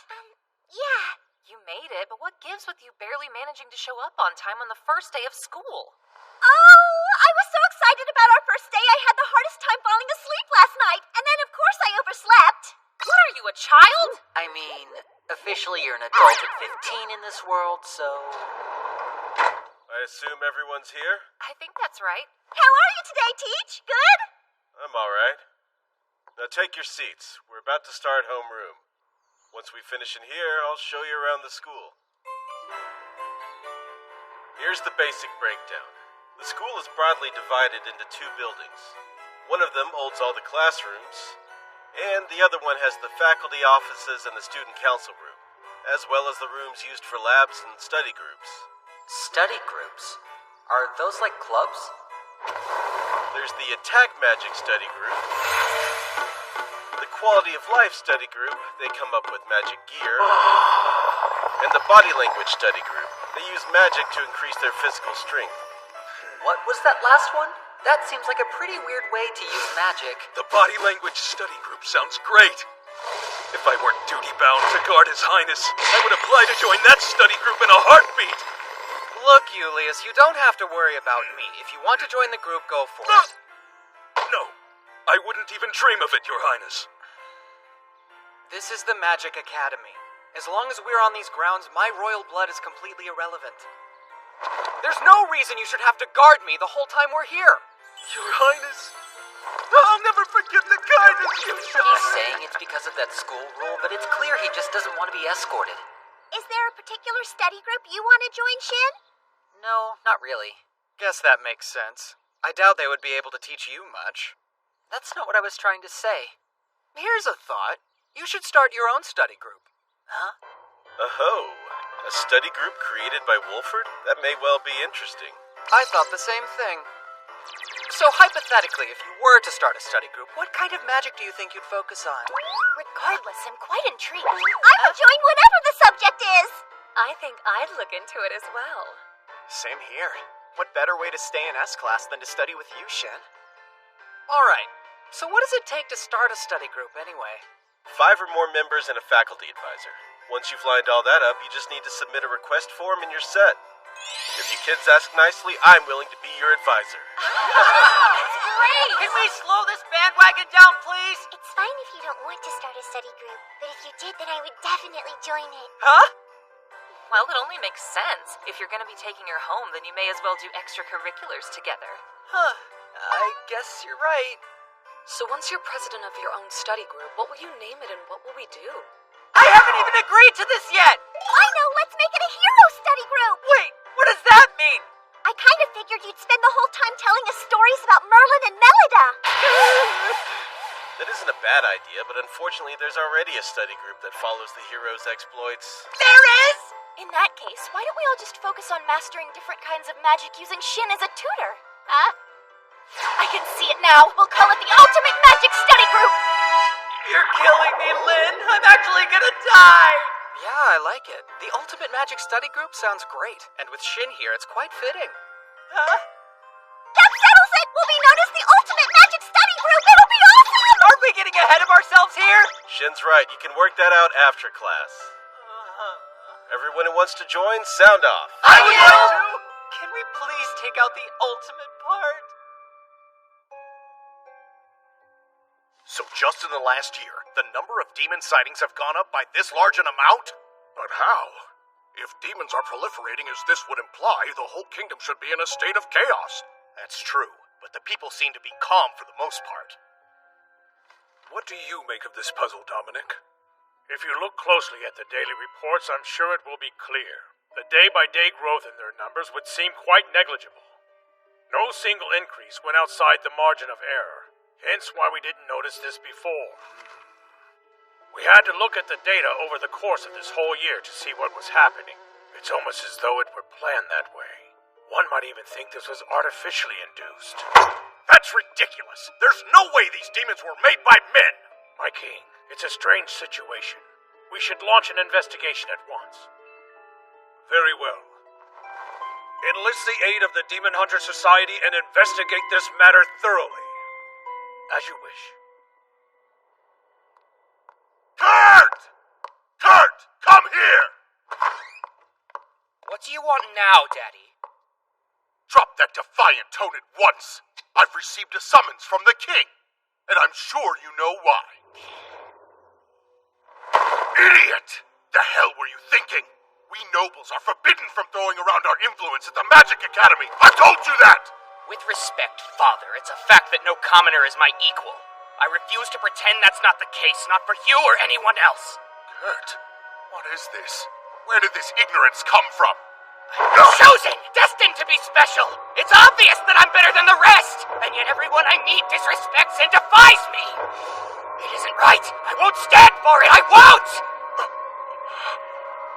Yeah. You made it, but what gives with you barely managing to show up on time on the first day of school? Oh, I was so excited about our first day, I had the hardest time falling asleep last night. And then, of course, I overslept. What are you, a child? I mean, officially you're an adult at 15 in this world, so... I assume everyone's here? I think that's right. How are you today, Teach? Good? I'm alright. Now take your seats. We're about to start homeroom. Once we finish in here, I'll show you around the school. Here's the basic breakdown. The school is broadly divided into two buildings. One of them holds all the classrooms, and the other one has the faculty offices and the student council room, as well as the rooms used for labs and study groups. Study groups? Are those like clubs? There's the Attack Magic Study Group, the Quality of Life Study Group, they come up with magic gear, and the Body Language Study Group. They use magic to increase their physical strength. What was that last one? That seems like a pretty weird way to use magic. The Body Language Study Group sounds great. If I weren't duty-bound to guard His Highness, I would apply to join that study group in a heartbeat. Look, Julius, you don't have to worry about me. If you want to join the group, go for it. No, I wouldn't even dream of it, Your Highness. This is the Magic Academy. As long as we're on these grounds, my royal blood is completely irrelevant. There's no reason you should have to guard me the whole time we're here. Your Highness, I'll never forget the kindness you showed. He's saying it's because of that school rule, but it's clear he just doesn't want to be escorted. Is there a particular study group you want to join, Shin? No, not really. Guess that makes sense. I doubt they would be able to teach you much. That's not what I was trying to say. Here's a thought. You should start your own study group. Huh? Oh, a study group created by Wolford? That may well be interesting. I thought the same thing. So hypothetically, if you were to start a study group, what kind of magic do you think you'd focus on? Regardless, I'm quite intrigued. I would join whatever the subject is. I think I'd look into it as well. Same here. What better way to stay in S-Class than to study with you, Shen? Alright, so what does it take to start a study group anyway? 5 or more members and a faculty advisor. Once you've lined all that up, you just need to submit a request form and you're set. If you kids ask nicely, I'm willing to be your advisor. That's great! Can we slow this bandwagon down, please? It's fine if you don't want to start a study group, but if you did, then I would definitely join it. Huh? Well, it only makes sense. If you're going to be taking her home, then you may as well do extracurriculars together. Huh. I guess you're right. So once you're president of your own study group, what will you name it and what will we do? I haven't even agreed to this yet! I know, let's make it a hero study group! Wait, what does that mean? I kind of figured you'd spend the whole time telling us stories about Merlin and Melida. That isn't a bad idea, but unfortunately there's already a study group that follows the hero's exploits. There is? In that case, why don't we all just focus on mastering different kinds of magic using Shin as a tutor? I can see it now. We'll call it the Ultimate Magic Study Group. You're killing me, Lynn. I'm actually gonna die. Yeah, I like it. The Ultimate Magic Study Group sounds great. And with Shin here, it's quite fitting. Huh? That settles it! We'll be known as the Ultimate Magic Study Group! It'll be awesome! Aren't we getting ahead of ourselves here? Shin's right. You can work that out after class. Everyone who wants to join, sound off. I would like to! Can we please take out the ultimate part? So just in the last year, the number of demon sightings have gone up by this large an amount? But how? If demons are proliferating as this would imply, the whole kingdom should be in a state of chaos. That's true, but the people seem to be calm for the most part. What do you make of this puzzle, Dominic? If you look closely at the daily reports, I'm sure it will be clear. The day-by-day growth in their numbers would seem quite negligible. No single increase went outside the margin of error, hence why we didn't notice this before. We had to look at the data over the course of this whole year to see what was happening. It's almost as though it were planned that way. One might even think this was artificially induced. That's ridiculous! There's no way these demons were made by men! My king, it's a strange situation. We should launch an investigation at once. Very well. Enlist the aid of the Demon Hunter Society and investigate this matter thoroughly. As you wish. Kurt! Kurt, come here! What do you want now, Daddy? Drop that defiant tone at once. I've received a summons from the king, and I'm sure you know why. Idiot! The hell were you thinking? We nobles are forbidden from throwing around our influence at the Magic Academy. I told you that! With respect, Father, it's a fact that no commoner is my equal. I refuse to pretend that's not the case, not for you or anyone else. Kurt, what is this? Where did this ignorance come from? I'm chosen! Destined to be special! It's obvious that I'm better than the rest! And yet everyone I meet disrespects and defies me! It isn't right! I won't stand for it! I won't!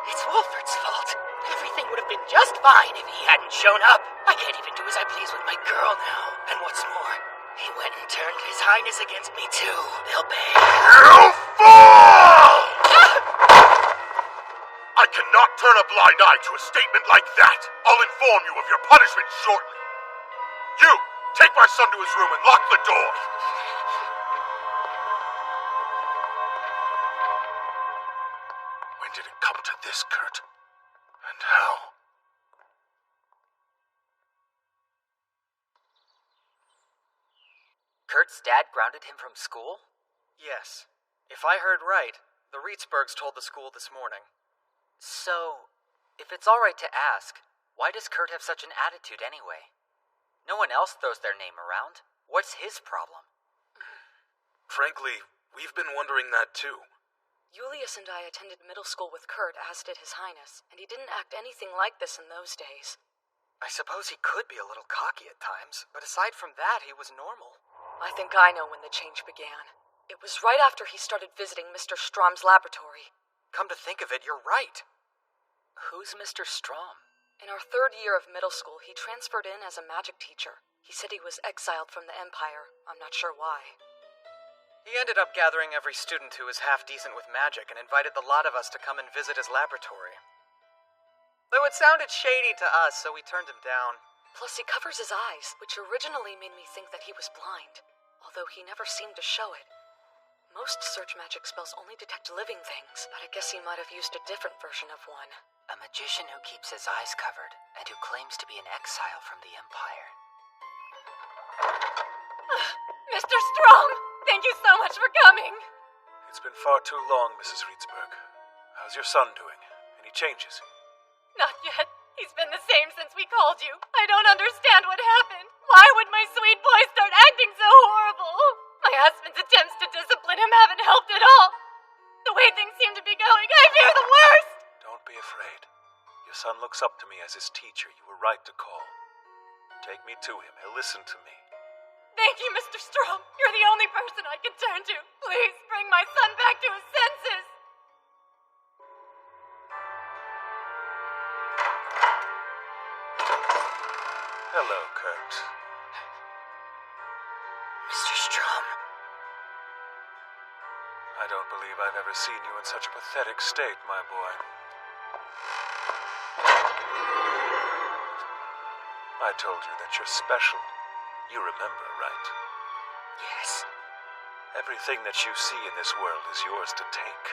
It's Wolfert's fault. Everything would have been just fine if he hadn't shown up. I can't even do as I please with my girl now. And what's more, he went and turned his highness against me too. They'll pay. You fool! I cannot turn a blind eye to a statement like that. I'll inform you of your punishment shortly. You, take my son to his room and lock the door. When did it come to this, Kurt? And how? Kurt's dad grounded him from school? Yes. If I heard right, the Reetzbergs told the school this morning. So, if it's alright to ask, why does Kurt have such an attitude anyway? No one else throws their name around. What's his problem? Frankly, we've been wondering that too. Julius and I attended middle school with Kurt, as did His Highness, and he didn't act anything like this in those days. I suppose he could be a little cocky at times, but aside from that, he was normal. I think I know when the change began. It was right after he started visiting Mr. Strom's laboratory. Come to think of it, you're right. Who's Mr. Strom? In our 3rd year of middle school, he transferred in as a magic teacher. He said he was exiled from the Empire. I'm not sure why. He ended up gathering every student who was half decent with magic and invited the lot of us to come and visit his laboratory. Though it sounded shady to us, so we turned him down. Plus, he covers his eyes, which originally made me think that he was blind, although he never seemed to show it. Most search magic spells only detect living things, but I guess he might have used a different version of one. A magician who keeps his eyes covered and who claims to be in exile from the Empire. Mr. Strom! Thank you so much for coming! It's been far too long, Mrs. Reetzberg. How's your son doing? Any changes? Not yet. He's been the same since we called you. I don't understand what happened. Why would my sweet boy start acting so horrible? My husband's attempts to discipline him haven't helped at all. The way things seem to be going, I fear the worst! Don't be afraid. Your son looks up to me as his teacher. You were right to call. Take me to him. He'll listen to me. Thank you, Mr. Strom. You're the only person I can turn to. Please bring my son back to his senses. Hello, Kurt. Mr. Strom. I don't believe I've ever seen you in such a pathetic state, my boy. I told you that you're special. You remember, right? Yes. Everything that you see in this world is yours to take.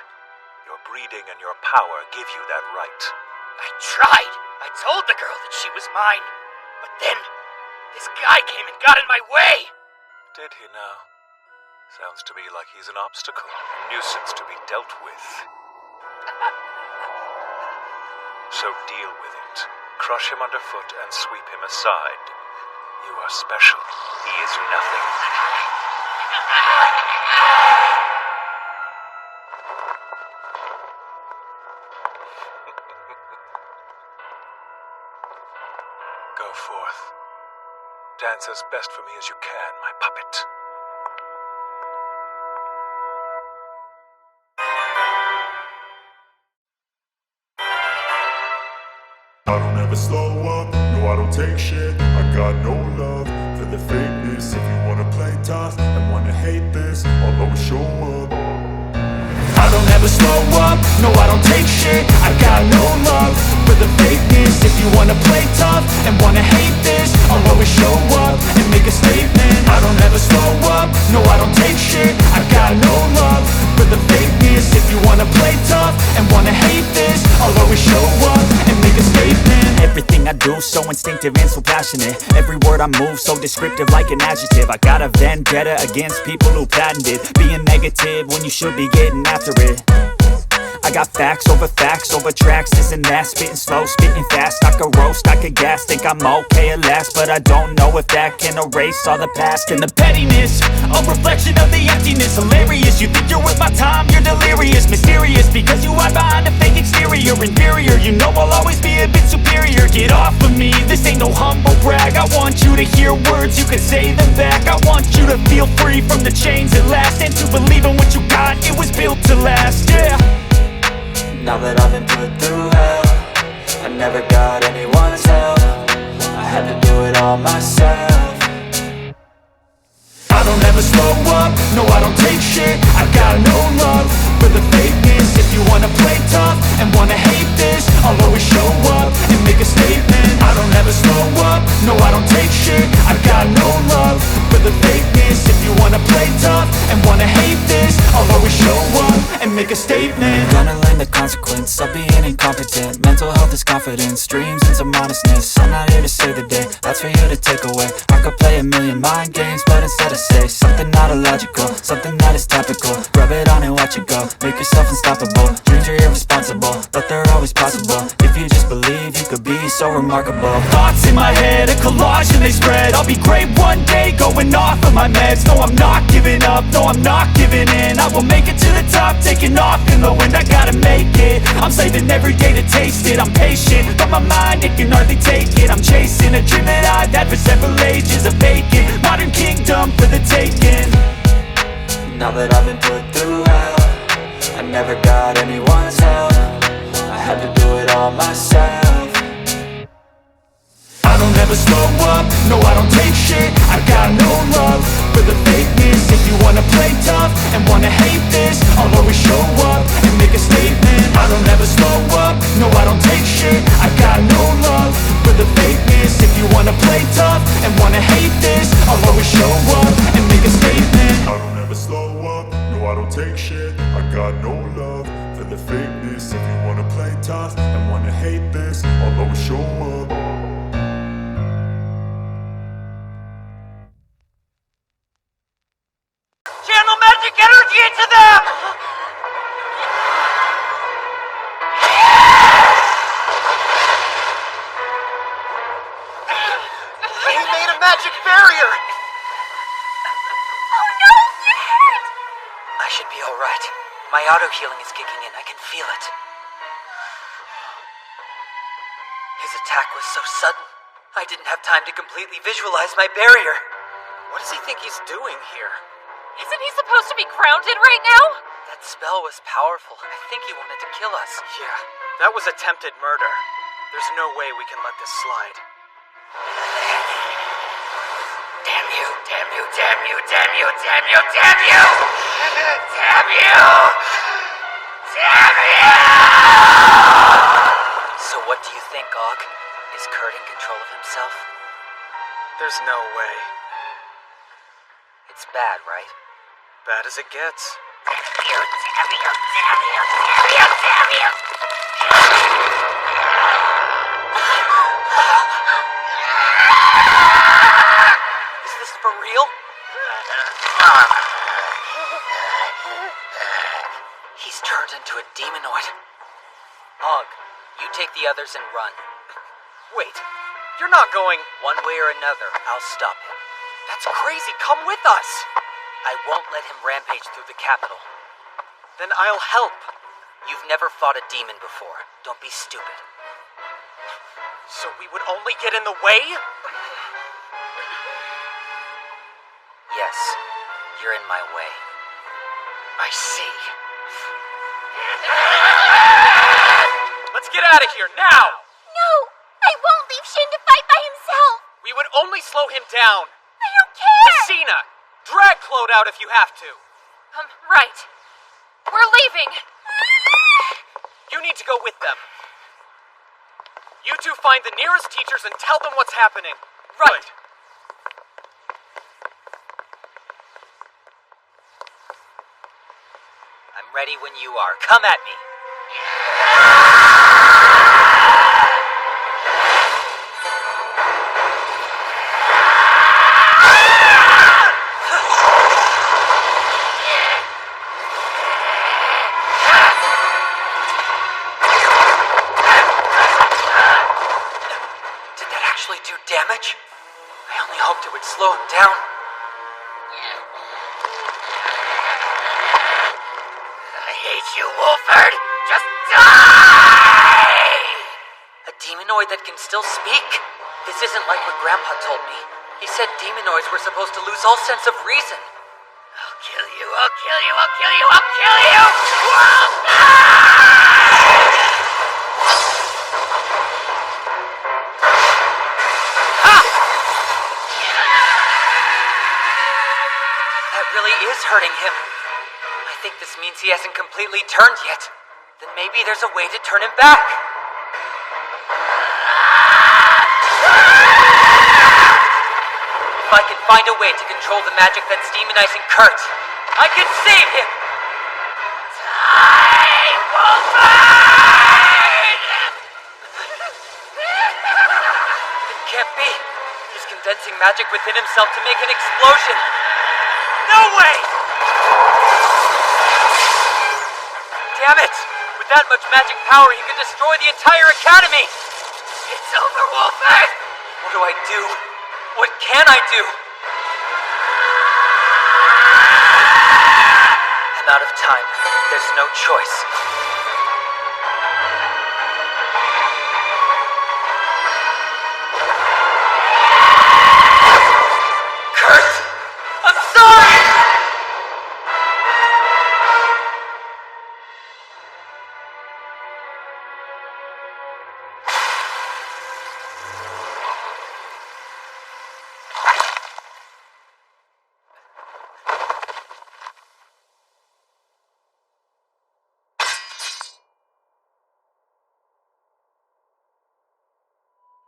Your breeding and your power give you that right. I tried. I told the girl that she was mine. But then, this guy came and got in my way. Did he now? Sounds to me like he's an obstacle, a nuisance to be dealt with. So deal with it. Crush him underfoot and sweep him aside. You are special. He is nothing. Go forth. Dance as best for me as you can, my puppet. I don't ever slow up, no I don't take shit. I got no love for the fakeness. If you wanna play tough and wanna hate this, I'll always show up. I don't ever slow up, no I don't take shit. I got no love for the fakeness. If you wanna play tough and wanna hate this, I'll always show up and make a statement. I don't ever slow up, no I don't take shit. I got no love for the fakeness. If you wanna play tough and wanna hate this, I'll always show up and make a statement. Everything I do so instinctive and so passionate. Every word I move so descriptive like an adjective. I got a vendetta against people who patented being negative when you should be getting after it. I got facts over tracks, this and that. Spitting slow, spitting fast. I could roast, I could gas. Think I'm okay at last, but I don't know if that can erase all the past. And the pettiness, a reflection of the emptiness. Hilarious, you think you're worth my time, you're delirious. Mysterious, because you hide behind a fake exterior. Inferior, you know I'll always be a bit superior. Get off of me, this ain't no humble brag. I want you to hear words, you can say them back. I want you to feel free from the chains at last, and to believe in what you got, it was built to last, yeah. Now that I've been put through hell, I never got anyone's help. I had to do it all myself. I don't ever slow up, no I don't take shit. I got no love for the fakeness. If you wanna play tough and wanna hate this, I'll always show up and make a statement. I don't ever slow up, no I don't take shit. I got no love for the fakeness. If you wanna play tough and wanna hate this, I'll always show up and make a statement. Gonna learn the consequence of being incompetent. Mental health is confidence, dreams into modestness. I'm not here to save the day, that's for you to take away. I could play a million mind games, but instead I say something not illogical, something that is topical. Rub it on and watch it go, make yourself unstoppable. Dreams are irresponsible, but they're always possible. If you just believe, you could be so remarkable. Thoughts in my head, a collage and they spread. I'll be great one day, going off of my meds. No, I'm not giving up, no, I'm not giving in. I will make it to the top, taking off in the wind. I gotta make it, I'm saving every day to taste it. I'm patient, but my mind, it can hardly take it. I'm chasing a dream that I've had for several ages. A vacant, modern kingdom for the taking. Now that I've been put through hell, I never got anyone's help. I had to do it all myself. I don't ever slow up, no I don't take shit. I got no love for the fakeness. If you wanna play tough and wanna hate this, I'll always show up and make a statement. I don't ever slow up, no I don't take shit. I got no love for the fakeness. If you wanna play tough and wanna hate this, I'll always show up and make a statement. I don't ever slow up, no I don't take shit. I got no love for the fakeness. If you wanna play tough and wanna hate this, I'll always show up. Channel magic energy into them! He made a magic barrier! Oh no, you hurt! I should be alright. My auto-healing is kicking in, I can feel it. His attack was so sudden, I didn't have time to completely visualize my barrier. What does he think he's doing here? Isn't he supposed to be grounded right now? That spell was powerful. I think he wanted to kill us. Yeah, that was attempted murder. There's no way we can let this slide. Damn Damn you, damn you, damn you, damn you, damn you, damn you! Damn you! Damn you! So what do you think, Og? Is Kurt in control of himself? There's no way. It's bad, right? Bad as it gets. You, damn you, damn you, damn you, damn you! Is this for real? He's turned into a demonoid. Og, you take the others and run. Wait, you're not going... One way or another, I'll stop him. That's crazy. Come with us. I won't let him rampage through the capital. Then I'll help. You've never fought a demon before. Don't be stupid. So we would only get in the way? Yes, you're in my way. I see. Let's get out of here, now! No! I won't leave Shin to fight by himself! We would only slow him down. I don't care! Messina! Drag Claude out if you have to. Right. We're leaving! You need to go with them. You two find the nearest teachers and tell them what's happening. Right. I'm ready when you are. Come at me. Did that actually do damage? I only hoped it would slow him down. I hate you, Wolford! Just die! A demonoid that can still speak? This isn't like what Grandpa told me. He said demonoids were supposed to lose all sense of reason. I'll kill you, I'll kill you, I'll kill you, I'll kill you! That really is hurting him. I think this means he hasn't completely turned yet. Then maybe there's a way to turn him back. If I can find a way to control the magic that's demonizing Kurt, I can save him! Die, Wolford! It can't be. He's condensing magic within himself to make an explosion. No way! Damn it! With that much magic power, he could destroy the entire academy! It's over, Wolford! What do I do? What can I do? I'm out of time. There's no choice. Kurt! I'm sorry!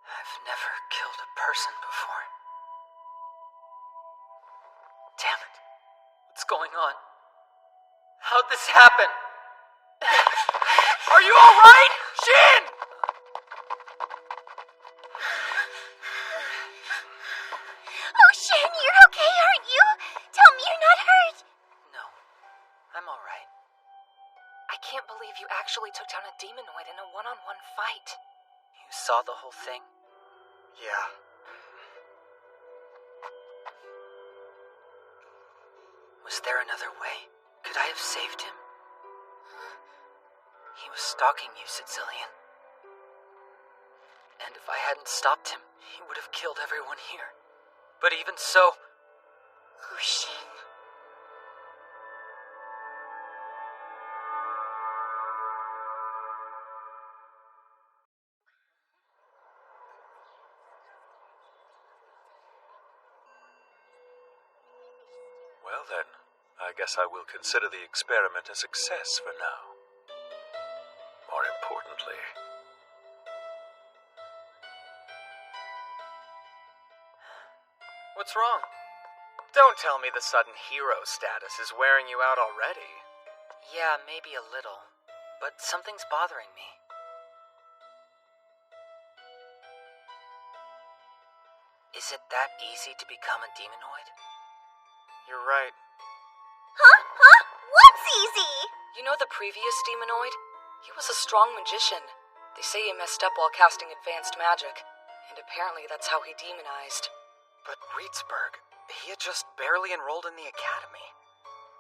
I've never killed a person before. Damn it. What's going on? How'd this happen? Are you alright? Shin! Oh, Shin, you're okay, aren't you? Tell me you're not hurt. No, I'm alright. I can't believe you actually took down a demonoid in a one-on-one fight. You saw the whole thing? Yeah. Was there another way? Could I have saved him? He was stalking you, Sicilian. And if I hadn't stopped him, he would have killed everyone here. But even so... Oh, Shin. Well then, I guess I will consider the experiment a success for now. More importantly... What's wrong? Don't tell me the sudden hero status is wearing you out already. Yeah, maybe a little, but something's bothering me. Is it that easy to become a demonoid? You're right. Huh? What's easy? You know the previous demonoid? He was a strong magician. They say he messed up while casting advanced magic, and apparently that's how he demonized. But Reedsburg, he had just barely enrolled in the academy.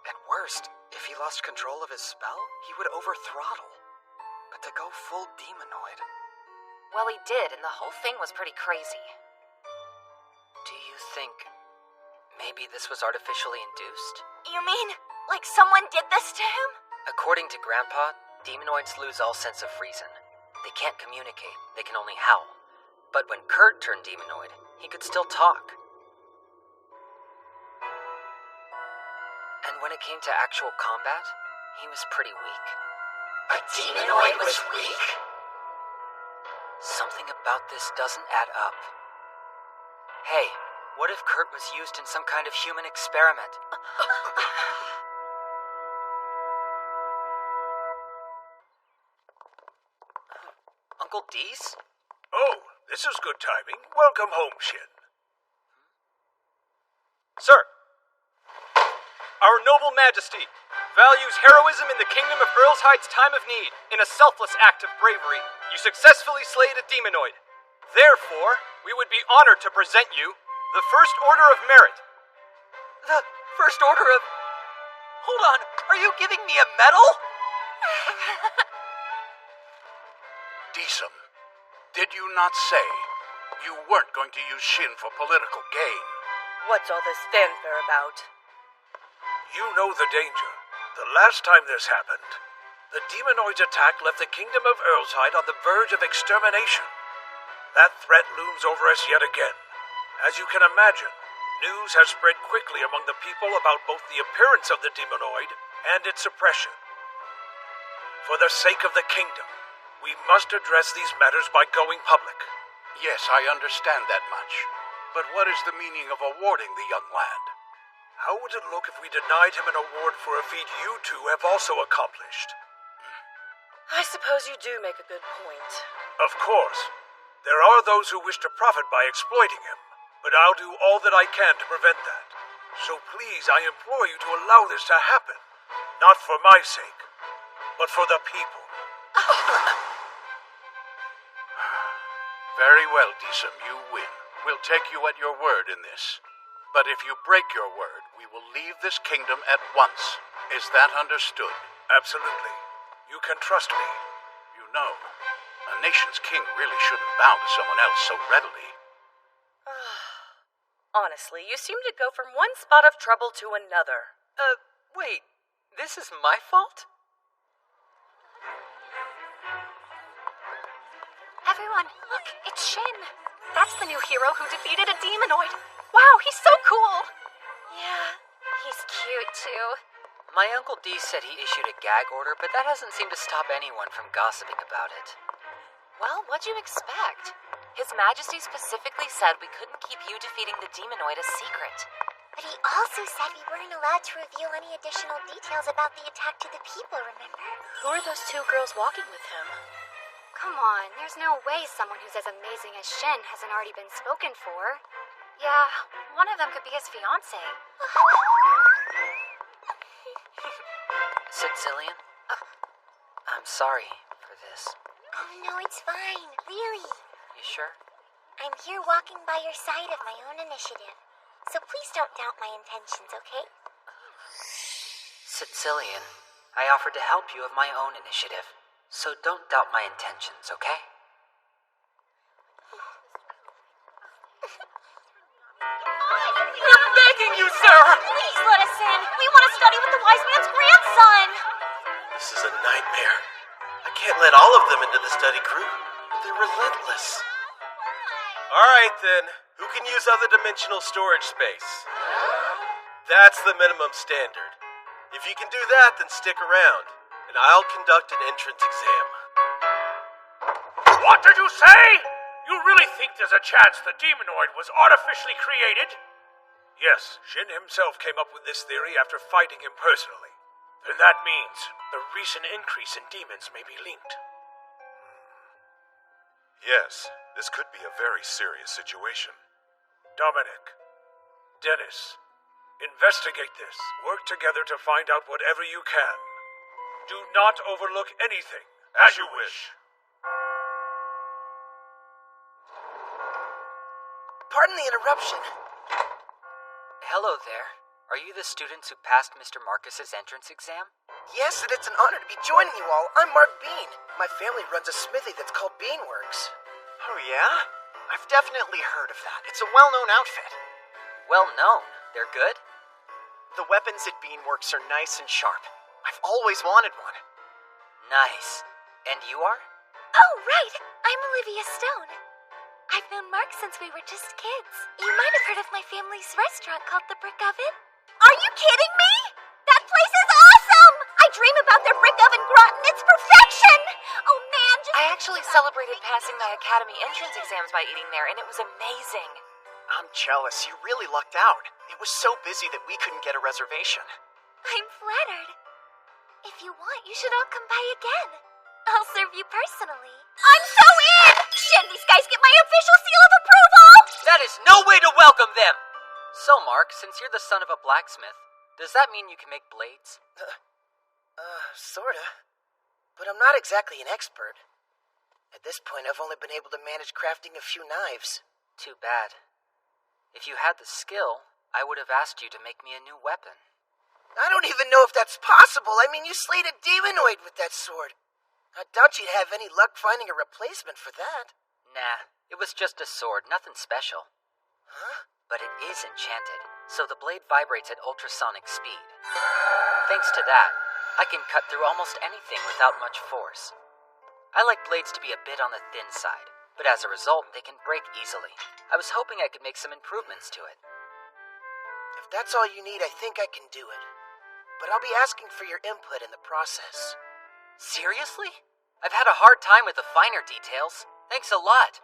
At worst, if he lost control of his spell, he would overthrottle. But to go full demonoid... Well, he did, and the whole thing was pretty crazy. Do you think maybe this was artificially induced? You mean, like someone did this to him? According to Grandpa, demonoids lose all sense of reason. They can't communicate, they can only howl. But when Kurt turned demonoid, he could still talk. And when it came to actual combat, he was pretty weak. A demonoid was weak? Something about this doesn't add up. Hey, what if Kurt was used in some kind of human experiment? Uncle D's? Oh, this is good timing. Welcome home, Shin. Sir! Our noble majesty values heroism in the kingdom of Earlshide's time of need. In a selfless act of bravery, you successfully slayed a demonoid. Therefore, we would be honored to present you the First Order of Merit. The First Order of... Hold on, are you giving me a medal? Deesum, did you not say you weren't going to use Shin for political gain? What's all this fanfare about? You know the danger. The last time this happened, the demonoid's attack left the kingdom of Earlshide on the verge of extermination. That threat looms over us yet again. As you can imagine, news has spread quickly among the people about both the appearance of the demonoid and its suppression. For the sake of the kingdom, we must address these matters by going public. Yes, I understand that much. But what is the meaning of awarding the young lad? How would it look if we denied him an award for a feat you two have also accomplished? I suppose you do make a good point. Of course. There are those who wish to profit by exploiting him, but I'll do all that I can to prevent that. So please, I implore you to allow this to happen. Not for my sake, but for the people. Very well, Deesum, you win. We'll take you at your word in this. But if you break your word, we will leave this kingdom at once. Is that understood? Absolutely. You can trust me. You know, a nation's king really shouldn't bow to someone else so readily. Honestly, you seem to go from one spot of trouble to another. Wait. This is my fault? Everyone, look, it's Shin. That's the new hero who defeated a demonoid. Wow, he's so cool. Yeah, he's cute too. My Uncle D said he issued a gag order, but that hasn't seemed to stop anyone from gossiping about it. Well, what'd you expect? His Majesty specifically said we couldn't keep you defeating the demonoid a secret. But he also said we weren't allowed to reveal any additional details about the attack to the people, remember? Who are those two girls walking with him? Come on, there's no way someone who's as amazing as Shin hasn't already been spoken for. Yeah, one of them could be his fiancé. Sicilian? I'm sorry for this. Oh no, it's fine, really. You sure? I'm here walking by your side of my own initiative. So please don't doubt my intentions, okay? Sicilian, I offered to help you of my own initiative. So don't doubt my intentions, okay? We're begging you, sir! Please let us in. We want to study with the wise man's grandson. This is a nightmare. I can't let all of them into the study group. They're relentless. Alright then, who can use other dimensional storage space? That's the minimum standard. If you can do that, then stick around, and I'll conduct an entrance exam. What did you say? You really think there's a chance the demonoid was artificially created? Yes, Shin himself came up with this theory after fighting him personally. Then that means the recent increase in demons may be linked. Yes, this could be a very serious situation. Dominic, Dennis, investigate this. Work together to find out whatever you can. Do not overlook anything. As you wish. Pardon the interruption. Hello there. Are you the students who passed Mr. Marcus's entrance exam? Yes, and it's an honor to be joining you all. I'm Mark Bean. My family runs a smithy that's called Beanworks. Oh, yeah? I've definitely heard of that. It's a well-known outfit. Well known. They're good? The weapons at Beanworks are nice and sharp. I've always wanted one. Nice. And you are? Oh, right. I'm Olivia Stone. I've known Mark since we were just kids. You might have heard of my family's restaurant called the Brick Oven. Are you kidding me? That place is awesome! I dream about their brick oven gratin. It's perfection! Oh, man, I actually celebrated passing my academy entrance exams by eating there, and it was amazing. I'm jealous. You really lucked out. It was so busy that we couldn't get a reservation. I'm flattered. If you want, you should all come by again. I'll serve you personally. I'm so in! Shin, these guys get my official seal of approval! That is no way to welcome them! So, Mark, since you're the son of a blacksmith, does that mean you can make blades? Sorta. But I'm not exactly an expert. At this point, I've only been able to manage crafting a few knives. Too bad. If you had the skill, I would have asked you to make me a new weapon. I don't even know if that's possible. I mean, you slayed a demonoid with that sword. I doubt you'd have any luck finding a replacement for that. Nah, it was just a sword, nothing special. Huh? But it is enchanted, so the blade vibrates at ultrasonic speed. Thanks to that, I can cut through almost anything without much force. I like blades to be a bit on the thin side, but as a result, they can break easily. I was hoping I could make some improvements to it. If that's all you need, I think I can do it. But I'll be asking for your input in the process. Seriously? I've had a hard time with the finer details. Thanks a lot.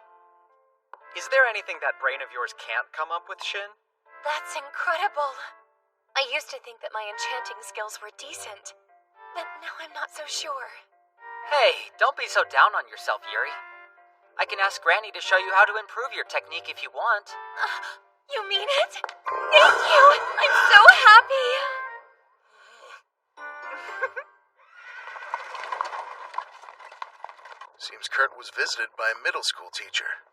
Is there anything that brain of yours can't come up with, Shin? That's incredible. I used to think that my enchanting skills were decent, but now I'm not so sure. Hey, don't be so down on yourself, Yuri. I can ask Granny to show you how to improve your technique if you want. You mean it? Thank you! I'm so happy! Seems Kurt was visited by a middle school teacher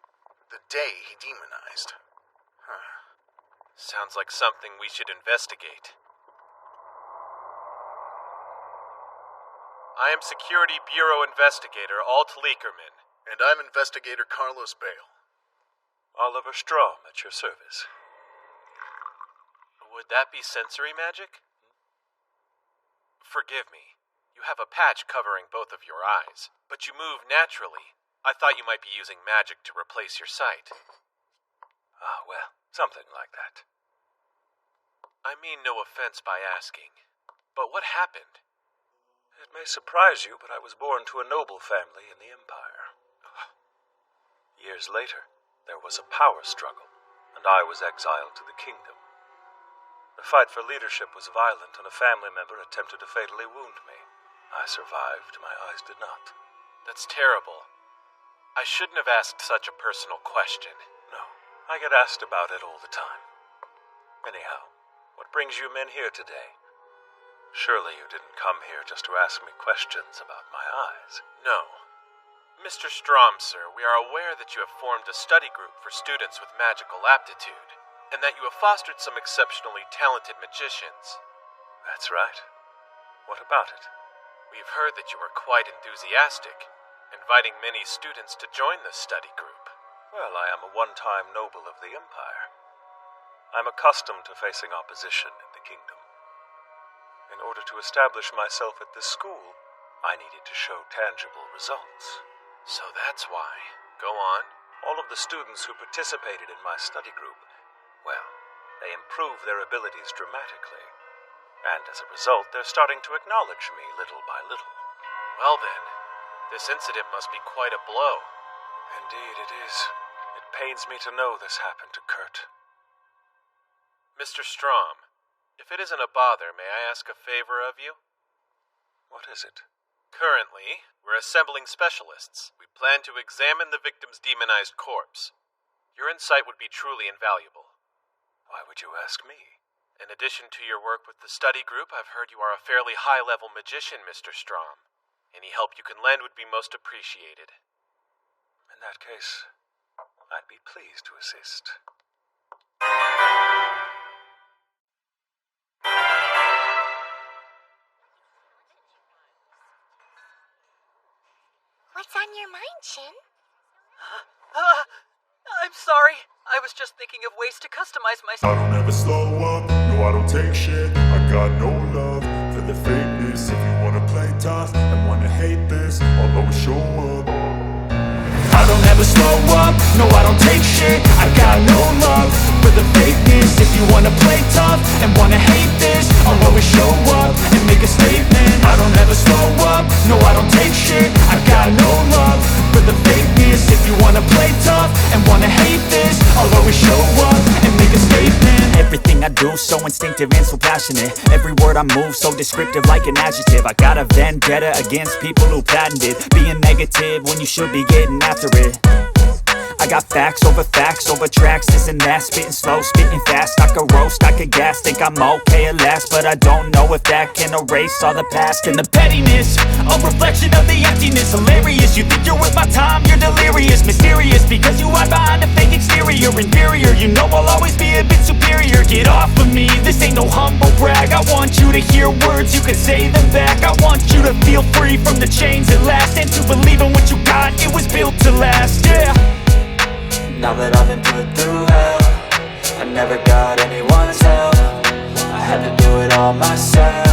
the day he demonized. Sounds like something we should investigate. I am Security Bureau Investigator Alt Leakerman. And I'm Investigator Carlos Bale. Oliver Strom at your service. Would that be sensory magic? Forgive me. You have a patch covering both of your eyes, but you move naturally. I thought you might be using magic to replace your sight. Ah, well, something like that. I mean no offense by asking, but what happened? It may surprise you, but I was born to a noble family in the Empire. Years later, there was a power struggle, and I was exiled to the kingdom. The fight for leadership was violent, and a family member attempted to fatally wound me. I survived, my eyes did not. That's terrible. I shouldn't have asked such a personal question. No, I get asked about it all the time. Anyhow, what brings you men here today? Surely you didn't come here just to ask me questions about my eyes. No. Mr. Strom, sir, we are aware that you have formed a study group for students with magical aptitude, and that you have fostered some exceptionally talented magicians. That's right. What about it? We've heard that you are quite enthusiastic, inviting many students to join this study group. Well, I am a one-time noble of the Empire. I'm accustomed to facing opposition in the kingdom. In order to establish myself at this school, I needed to show tangible results. So that's why. Go on. All of the students who participated in my study group, well, They improve their abilities dramatically. And as a result, they're starting to acknowledge me little by little. Well then, this incident must be quite a blow. Indeed it is. It pains me to know this happened to Kurt. Mr. Strom, if it isn't a bother, may I ask a favor of you? What is it? Currently, we're assembling specialists. We plan to examine the victim's demonized corpse. Your insight would be truly invaluable. Why would you ask me? In addition to your work with the study group, I've heard you are a fairly high-level magician, Mr. Strom. Any help you can lend would be most appreciated. In that case, I'd be pleased to assist. What's on your mind, Shin? I'm sorry. I was just thinking of ways to customize myself. I don't ever slow up, no I don't take shit. I got no love for the fakeness. If you wanna play tough and wanna hate this, I'll always show up. I don't ever slow up, no I don't take shit. I got no love for the fakeness. If you wanna play tough and wanna hate this, I'll always show up and make a statement. I don't ever slow up, no I don't take shit. I got no love for the fakeness. If you wanna play tough and wanna hate this, I'll always show up and make a statement. Everything I do so instinctive and so passionate. Every word I move so descriptive like an adjective. I got a vendetta against people who patented being negative when you should be getting after it. I got facts over tracks, this and that. Spitting slow, spitting fast. I could roast, I could gas. Think I'm okay at last, but I don't know if that can erase all the past. And the pettiness, a reflection of the emptiness. Hilarious, you think you're worth my time, you're delirious. Mysterious, because you hide behind a fake exterior. Inferior, you know I'll always be a bit superior. Get off of me, this ain't no humble brag. I want you to hear words, you can say them back. I want you to feel free from the chains at last, and to believe in what you got, it was built to last, yeah. Now that I've been put through hell, I never got anyone's help. I had to do it all myself.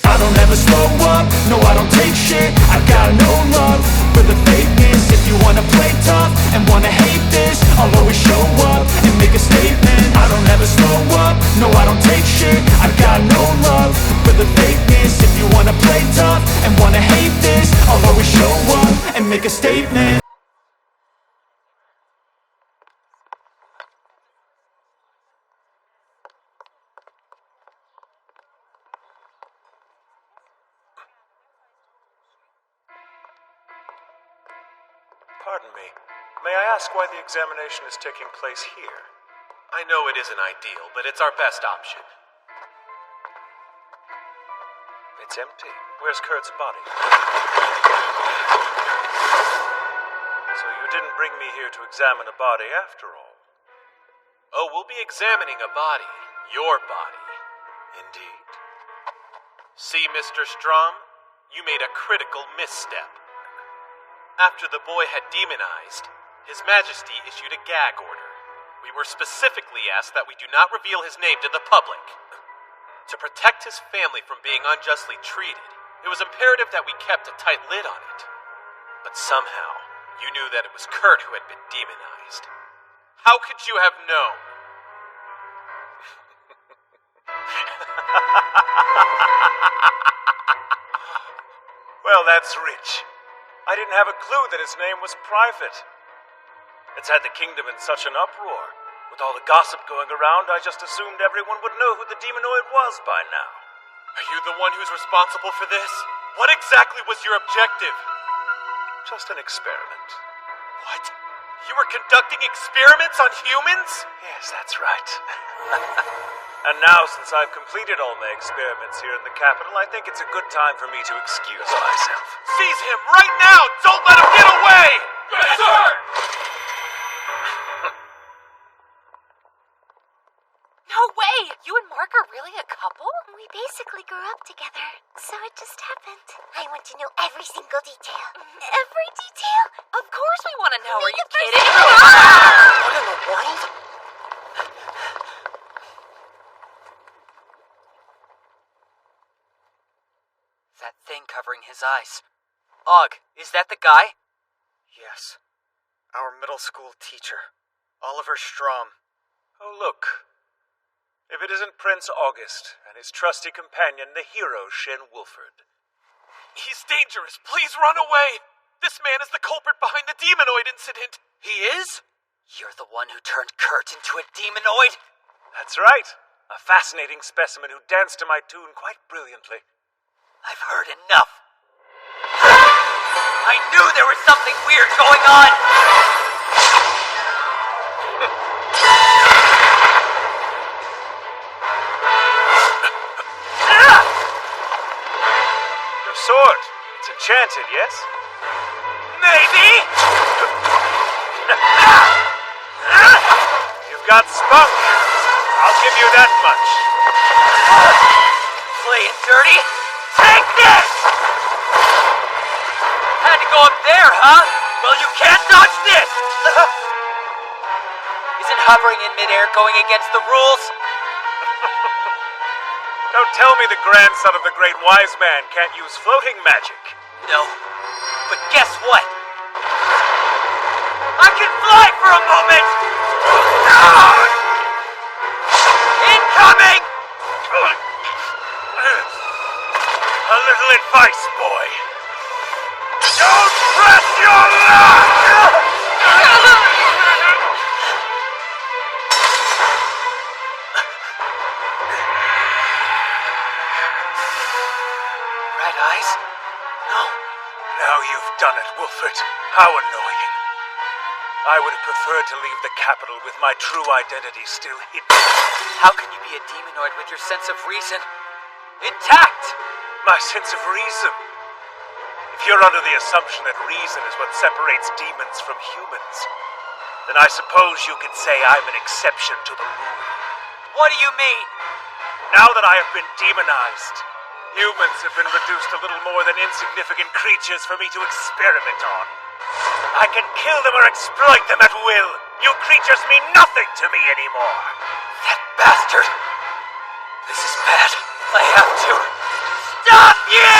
I don't ever slow up, no I don't take shit. I got no love for the fakeness. If you wanna play tough and wanna hate this, I'll always show up and make a statement. I don't ever slow up, no I don't take shit. I got no love for the fakeness. If you wanna play tough and wanna hate this, I'll always show up and make a statement. Pardon me. May I ask why the examination is taking place here? I know it isn't ideal, but it's our best option. It's empty. Where's Kurt's body? So you didn't bring me here to examine a body after all? Oh, we'll be examining a body. Your body. Indeed. See, Mr. Strom? You made a critical misstep. After the boy had demonized, His Majesty issued a gag order. We were specifically asked that we do not reveal his name to the public. To protect his family from being unjustly treated, it was imperative that we kept a tight lid on it. But somehow, you knew that it was Kurt who had been demonized. How could you have known? Well, that's rich. I didn't have a clue that his name was private. It's had the kingdom in such an uproar. With all the gossip going around, I just assumed everyone would know who the demonoid was by now. Are you the one who's responsible for this? What exactly was your objective? Just an experiment. What? You were conducting experiments on humans? Yes, that's right. And now, since I've completed all my experiments here in the capital, I think it's a good time for me to excuse myself. Seize him right now! Don't let him get away! Yes, sir! No way! You and Mark are really a couple? We basically grew up together, so it just happened. I want to know every single detail. Every detail? Of course we want to know. Are you kidding? What in the world? That thing covering his eyes. Og, is that the guy? Yes. Our middle school teacher, Oliver Strom. Oh, look. If it isn't Prince August and his trusty companion, the hero Shen Wolford. He's dangerous. Please run away. This man is the culprit behind the demonoid incident. He is? You're the one who turned Kurt into a demonoid? That's right. A fascinating specimen who danced to my tune quite brilliantly. I've heard enough. I knew there was something weird going on! Your sword. It's enchanted, yes? Maybe? You've got spunk. I'll give you that much. Playing dirty? Take this! Had to go up there, huh? Well, you can't dodge this! Isn't hovering in midair going against the rules? Don't tell me the grandson of the great wise man can't use floating magic. No. But guess what? I can fly for a moment! Incoming! A little advice, boy. Don't press your luck! Red eyes? No. Now you've done it, Wolfert. How annoying. I would have preferred to leave the capital with my true identity still hidden. How can you be a demonoid with your sense of reason intact? My sense of reason? If you're under the assumption that reason is what separates demons from humans, then I suppose you could say I'm an exception to the rule. What do you mean? Now that I have been demonized, humans have been reduced to little more than insignificant creatures for me to experiment on. I can kill them or exploit them at will. You creatures mean nothing to me anymore. That bastard! This is bad. I have to stop you!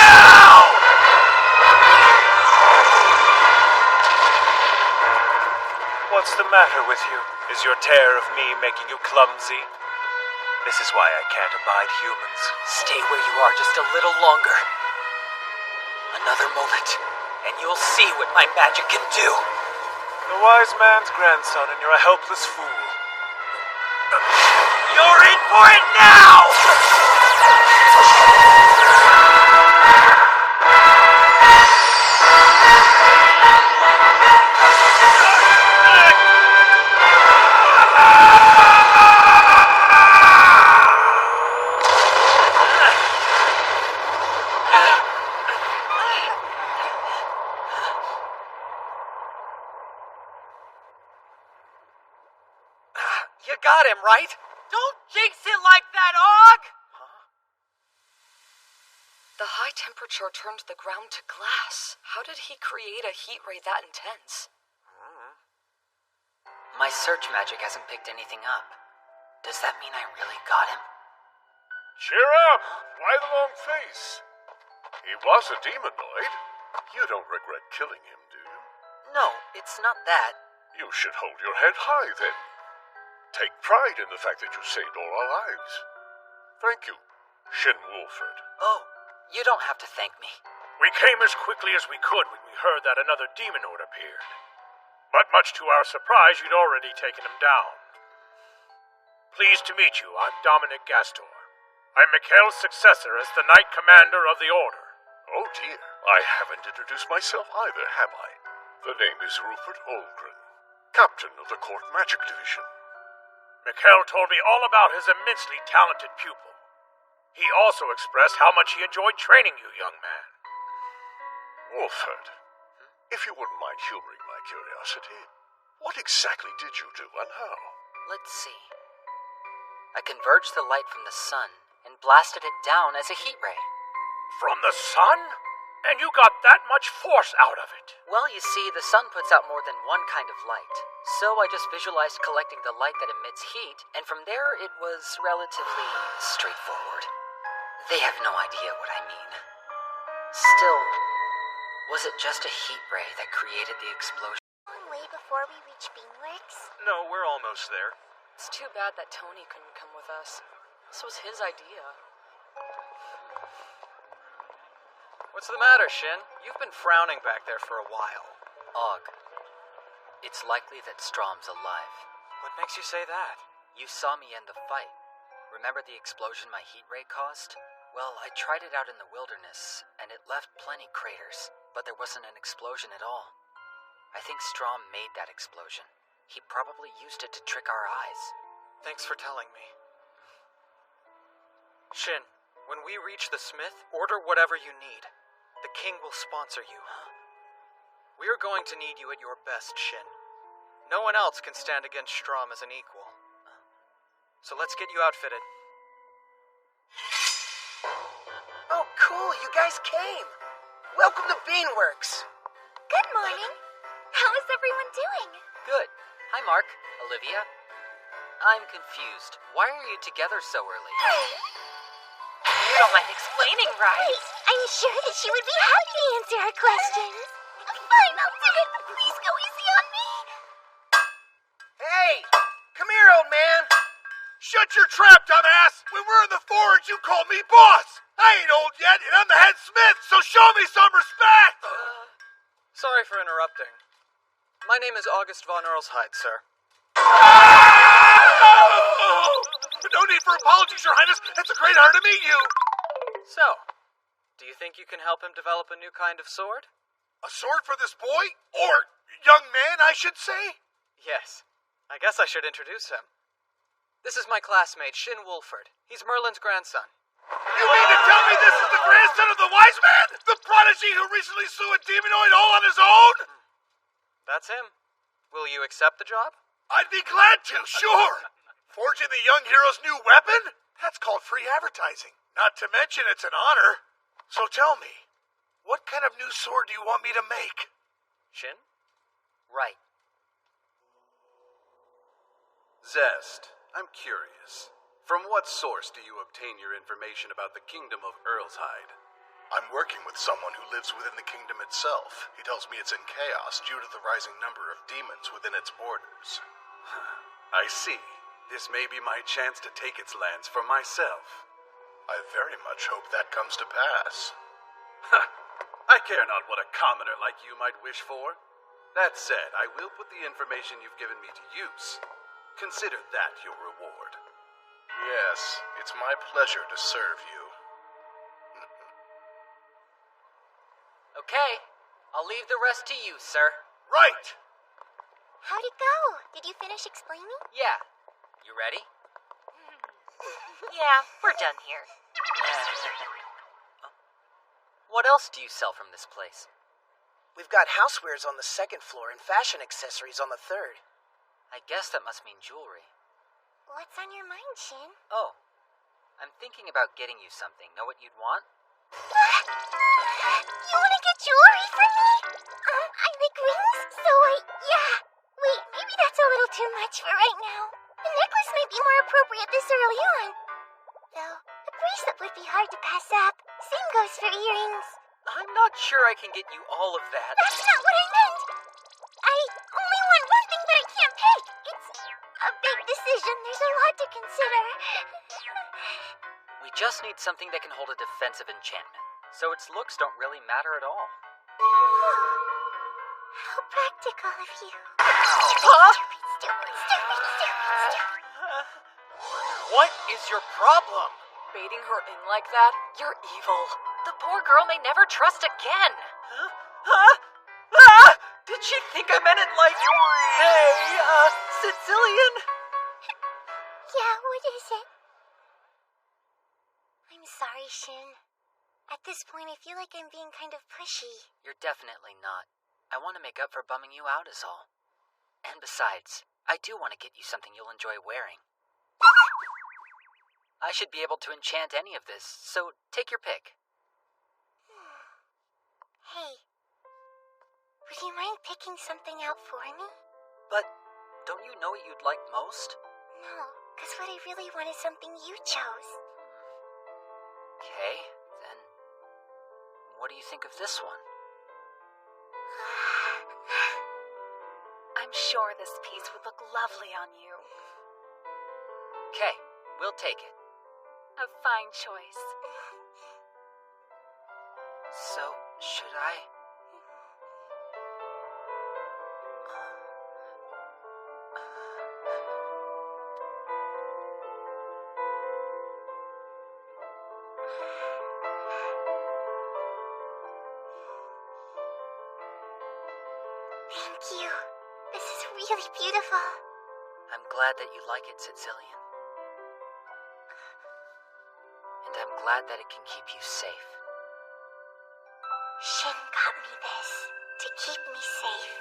What's the matter with you? Is your terror of me making you clumsy? This is why I can't abide humans. Stay where you are just a little longer. Another moment, and you'll see what my magic can do. The wise man's grandson, and you're a helpless fool. You're in for it now! You got him, right? Don't jinx it like that, Og! The high temperature turned the ground to glass. How did he create a heat ray that intense? My search magic hasn't picked anything up. Does that mean I really got him? Cheer up! Why the long face? He was a demonoid. You don't regret killing him, do you? No, it's not that. You should hold your head high, then. Take pride in the fact that you saved all our lives. Thank you, Shen Wolford. Oh, you don't have to thank me. We came as quickly as we could when we heard that another demonoid appeared. But much to our surprise, you'd already taken him down. Pleased to meet you. I'm Dominic Gastor. I'm Mikhail's successor as the Knight Commander of the Order. Oh dear, I haven't introduced myself either, have I? The name is Rupert Olgren, Captain of the Court Magic Division. Mikhail told me all about his immensely talented pupil. He also expressed how much he enjoyed training you, young man. Wolford, if you wouldn't mind humoring my curiosity, what exactly did you do and how? Let's see. I converged the light from the sun and blasted it down as a heat ray. From the sun? And you got that much force out of it? Well, you see, the sun puts out more than one kind of light. So I just visualized collecting the light that emits heat, and from there it was relatively straightforward. They have no idea what I mean. Still, was it just a heat ray that created the explosion? Long way before we reach Beamworks? No, we're almost there. It's too bad that Tony couldn't come with us. This was his idea. What's the matter, Shin? You've been frowning back there for a while. Og, it's likely that Strom's alive. What makes you say that? You saw me end the fight. Remember the explosion my heat ray caused? Well, I tried it out in the wilderness, and it left plenty craters, but there wasn't an explosion at all. I think Strom made that explosion. He probably used it to trick our eyes. Thanks for telling me. Shin, when we reach the smith, order whatever you need. The king will sponsor you. We are going to need you at your best, Shin. No one else can stand against Strom as an equal. So let's get you outfitted. Oh, cool, you guys came. Welcome to Beanworks. Good morning. How is everyone doing? Good. Hi, Mark. Olivia. I'm confused. Why are you together so early? You don't mind explaining, right? I'm sure that she would be happy to answer our questions. Fine, I'll do it, but please go easy on me. Hey, come here, old man. Shut your trap, dumbass! When we're in the forge, you call me boss! I ain't old yet, and I'm the head smith, so show me some respect! Sorry for interrupting. My name is August von Earlshide, sir. No need for apologies, Your Highness. It's a great honor to meet you. So, do you think you can help him develop a new kind of sword? A sword for this boy? Or young man, I should say? Yes. I guess I should introduce him. This is my classmate, Shin Wolford. He's Merlin's grandson. You mean to tell me this is the grandson of the wise man? The prodigy who recently slew a demonoid all on his own? That's him. Will you accept the job? I'd be glad to, sure. Forging the young hero's new weapon? That's called free advertising. Not to mention it's an honor. So tell me, what kind of new sword do you want me to make? Shin? Right. Zest, I'm curious. From what source do you obtain your information about the kingdom of Earlshide? I'm working with someone who lives within the kingdom itself. He tells me it's in chaos due to the rising number of demons within its borders. I see. This may be my chance to take its lands for myself. I very much hope that comes to pass. I care not what a commoner like you might wish for. That said, I will put the information you've given me to use. Consider that your reward. Yes, it's my pleasure to serve you. Okay. I'll leave the rest to you, sir. Right! How'd it go? Did you finish explaining? Yeah. You ready? Yeah, we're done here. What else do you sell from this place? We've got housewares on the second floor and fashion accessories on the third. I guess that must mean jewelry. What's on your mind, Shin? Oh, I'm thinking about getting you something. Know what you'd want? You want to get jewelry for me? I like rings, so yeah. Wait, maybe that's a little too much for right now. The necklace might be more appropriate this early on. Though, the bracelet would be hard to pass up. Same goes for earrings. I'm not sure I can get you all of that. That's not what I meant. I only want one thing, but I can't pick. It's a big decision. There's a lot to consider. We just need something that can hold a defensive enchantment, so its looks don't really matter at all. How practical of you. Huh? Stupid. What is your problem? Baiting her in like that? You're evil. The poor girl may never trust again. Huh? Ah! Did she think I meant it like, hey, Sicilian? Yeah, what is it? I'm sorry, Shin. At this point, I feel like I'm being kind of pushy. You're definitely not. I want to make up for bumming you out is all. And besides, I do want to get you something you'll enjoy wearing. I should be able to enchant any of this, so take your pick. Hey, would you mind picking something out for me? But don't you know what you'd like most? No, because what I really want is something you chose. Okay, then what do you think of this one? I'm sure this piece would look lovely on you. Okay, we'll take it. A fine choice. So, should I? Thank you. This is really beautiful. I'm glad that you like it, Sicilian. And I'm glad that it can keep you safe. Shin got me this to keep me safe.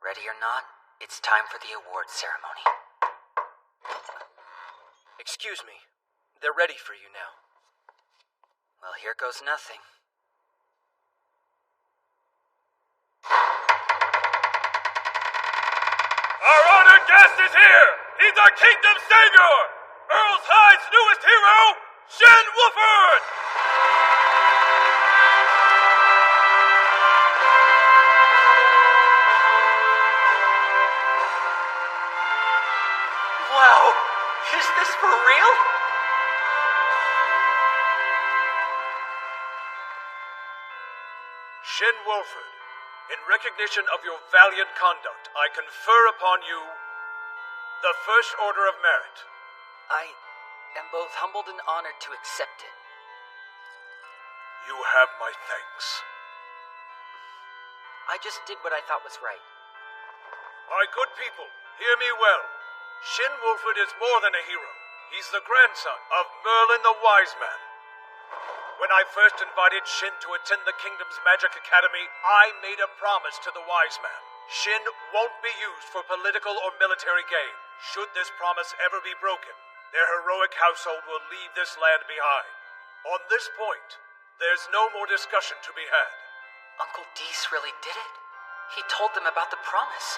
Ready or not, it's time for the awards ceremony. Excuse me. They're ready for you now. Well, here goes nothing. Our honored guest is here! He's our kingdom's savior! Earl's High's newest hero, Shin Wolford! Wow! Is this for real? Shin Wolford, in recognition of your valiant conduct, I confer upon you the First Order of Merit. I am both humbled and honored to accept it. You have my thanks. I just did what I thought was right. My good people, hear me well. Shin Wolford is more than a hero. He's the grandson of Merlin the Wise Man. When I first invited Shin to attend the Kingdom's Magic Academy, I made a promise to the Wise Man. Shin won't be used for political or military gain. Should this promise ever be broken, their heroic household will leave this land behind. On this point, there's no more discussion to be had. Uncle Dees really did it? He told them about the promise.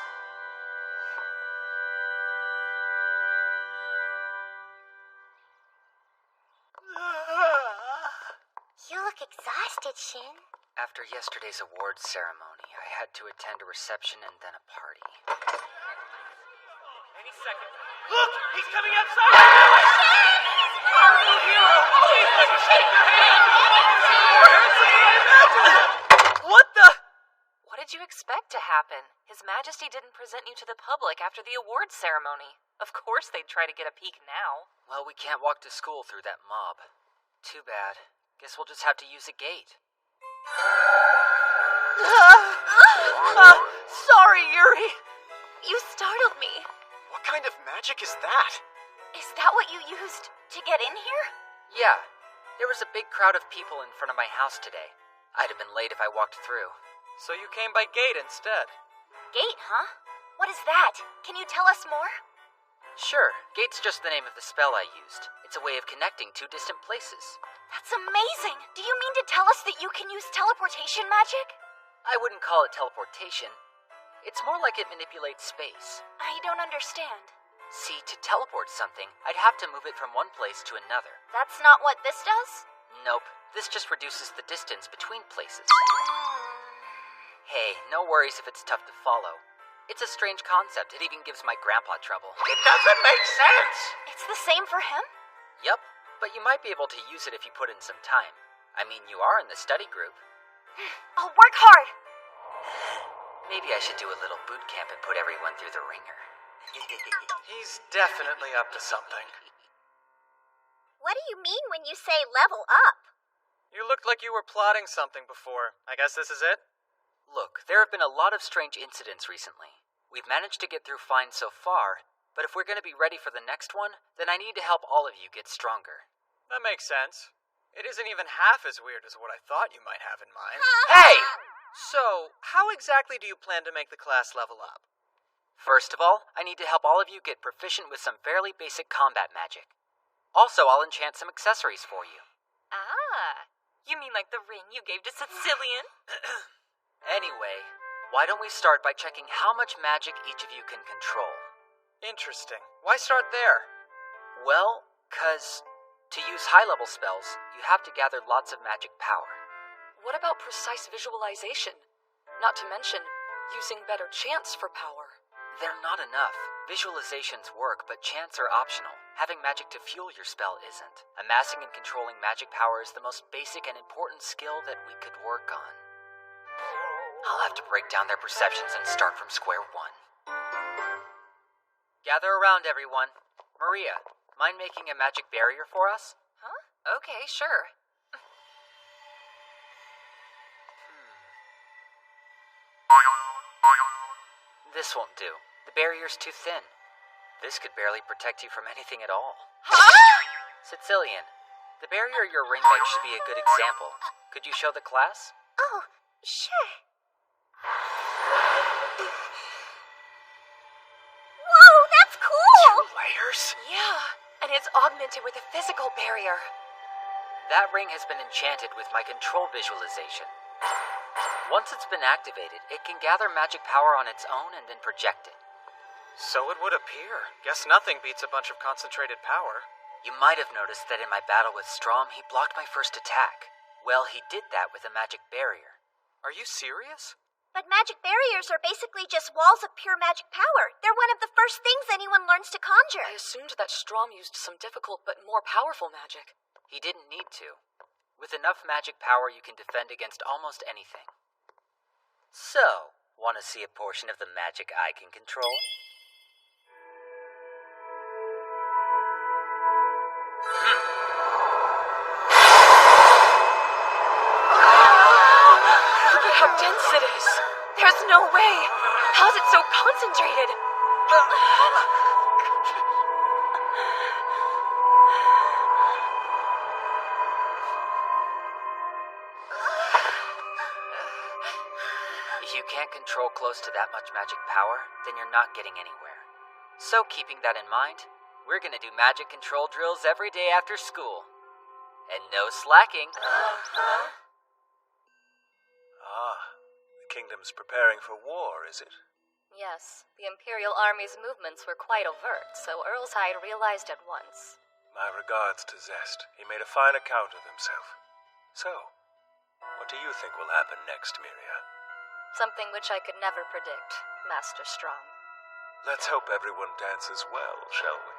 You look exhausted, Shin. After yesterday's awards ceremony, I had to attend a reception and then a party. Any second. Look! He's coming outside! Our new hero! Please, shake your hand! What the? What did you expect to happen? His Majesty didn't present you to the public after the awards ceremony. Of course they'd try to get a peek now. Well, we can't walk to school through that mob. Too bad. Guess we'll just have to use a gate. Sorry, Yuri. You startled me. What kind of magic is that? Is that what you used to get in here? Yeah. There was a big crowd of people in front of my house today. I'd have been late if I walked through. So you came by gate instead. Gate, huh? What is that? Can you tell us more? Sure. Gate's just the name of the spell I used. It's a way of connecting two distant places. That's amazing! Do you mean to tell us that you can use teleportation magic? I wouldn't call it teleportation. It's more like it manipulates space. I don't understand. See, to teleport something, I'd have to move it from one place to another. That's not what this does? Nope. This just reduces the distance between places. Hey, no worries if it's tough to follow. It's a strange concept. It even gives my grandpa trouble. It doesn't make sense! It's the same for him? Yep, but you might be able to use it if you put in some time. I mean, you are in the study group. I'll work hard! Maybe I should do a little boot camp and put everyone through the ringer. He's definitely up to something. What do you mean when you say level up? You looked like you were plotting something before. I guess this is it? Look, there have been a lot of strange incidents recently. We've managed to get through fine so far, but if we're going to be ready for the next one, then I need to help all of you get stronger. That makes sense. It isn't even half as weird as what I thought you might have in mind. Hey! So, how exactly do you plan to make the class level up? First of all, I need to help all of you get proficient with some fairly basic combat magic. Also, I'll enchant some accessories for you. Ah, you mean like the ring you gave to Sicilian? Anyway, why don't we start by checking how much magic each of you can control? Interesting. Why start there? Well, 'cause To use high-level spells, you have to gather lots of magic power. What about precise visualization? Not to mention, using better chants for power. They're not enough. Visualizations work, but chants are optional. Having magic to fuel your spell isn't. Amassing and controlling magic power is the most basic and important skill that we could work on. I'll have to break down their perceptions and start from square one. Gather around, everyone. Maria, mind making a magic barrier for us? Huh? Okay, sure. This won't do. The barrier's too thin. This could barely protect you from anything at all. Huh? Sicilian, the barrier your ring makes should be a good example. Could you show the class? Oh, sure. Whoa, that's cool! 2 layers? Yeah, and it's augmented with a physical barrier. That ring has been enchanted with my control visualization. Once it's been activated, it can gather magic power on its own and then project it. So it would appear. Guess nothing beats a bunch of concentrated power. You might have noticed that in my battle with Strom, he blocked my first attack. Well, he did that with a magic barrier. Are you serious? But magic barriers are basically just walls of pure magic power. They're one of the first things anyone learns to conjure. I assumed that Strom used some difficult but more powerful magic. He didn't need to. With enough magic power, you can defend against almost anything. So, want to see a portion of the magic I can control? Look at how dense it is. There's no way. How's it so concentrated? If you can't control close to that much magic power, then you're not getting anywhere. So keeping that in mind, we're gonna do magic control drills every day after school. And no slacking. The kingdom's preparing for war, is it? Yes, the Imperial Army's movements were quite overt, so Earlshide realized at once. My regards to Zest. He made a fine account of himself. So, what do you think will happen next, Miria? Something which I could never predict, Master Strong. Let's hope everyone dances well, shall we?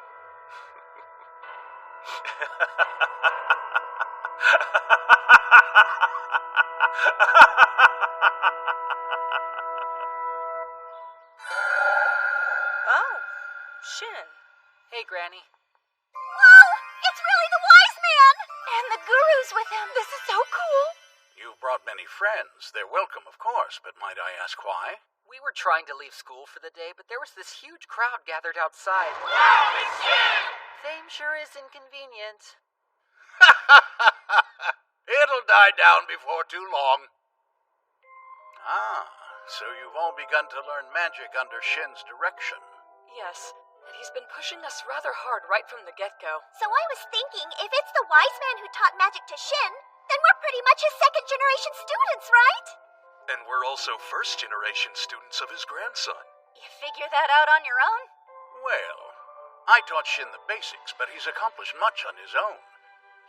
Oh, Shin. Hey, Granny. Whoa! It's really the wise man! And the guru's with him. This is so cool. You've brought many friends. They're welcome, of course, but might I ask why? We were trying to leave school for the day, but there was this huge crowd gathered outside. Fame sure is inconvenient. It'll die down before too long. Ah, so you've all begun to learn magic under Shin's direction. Yes, and he's been pushing us rather hard right from the get-go. So I was thinking, if it's the wise man who taught magic to Shin, then we're pretty much his second-generation students, right? And we're also first-generation students of his grandson. You figure that out on your own? Well, I taught Shin the basics, but he's accomplished much on his own.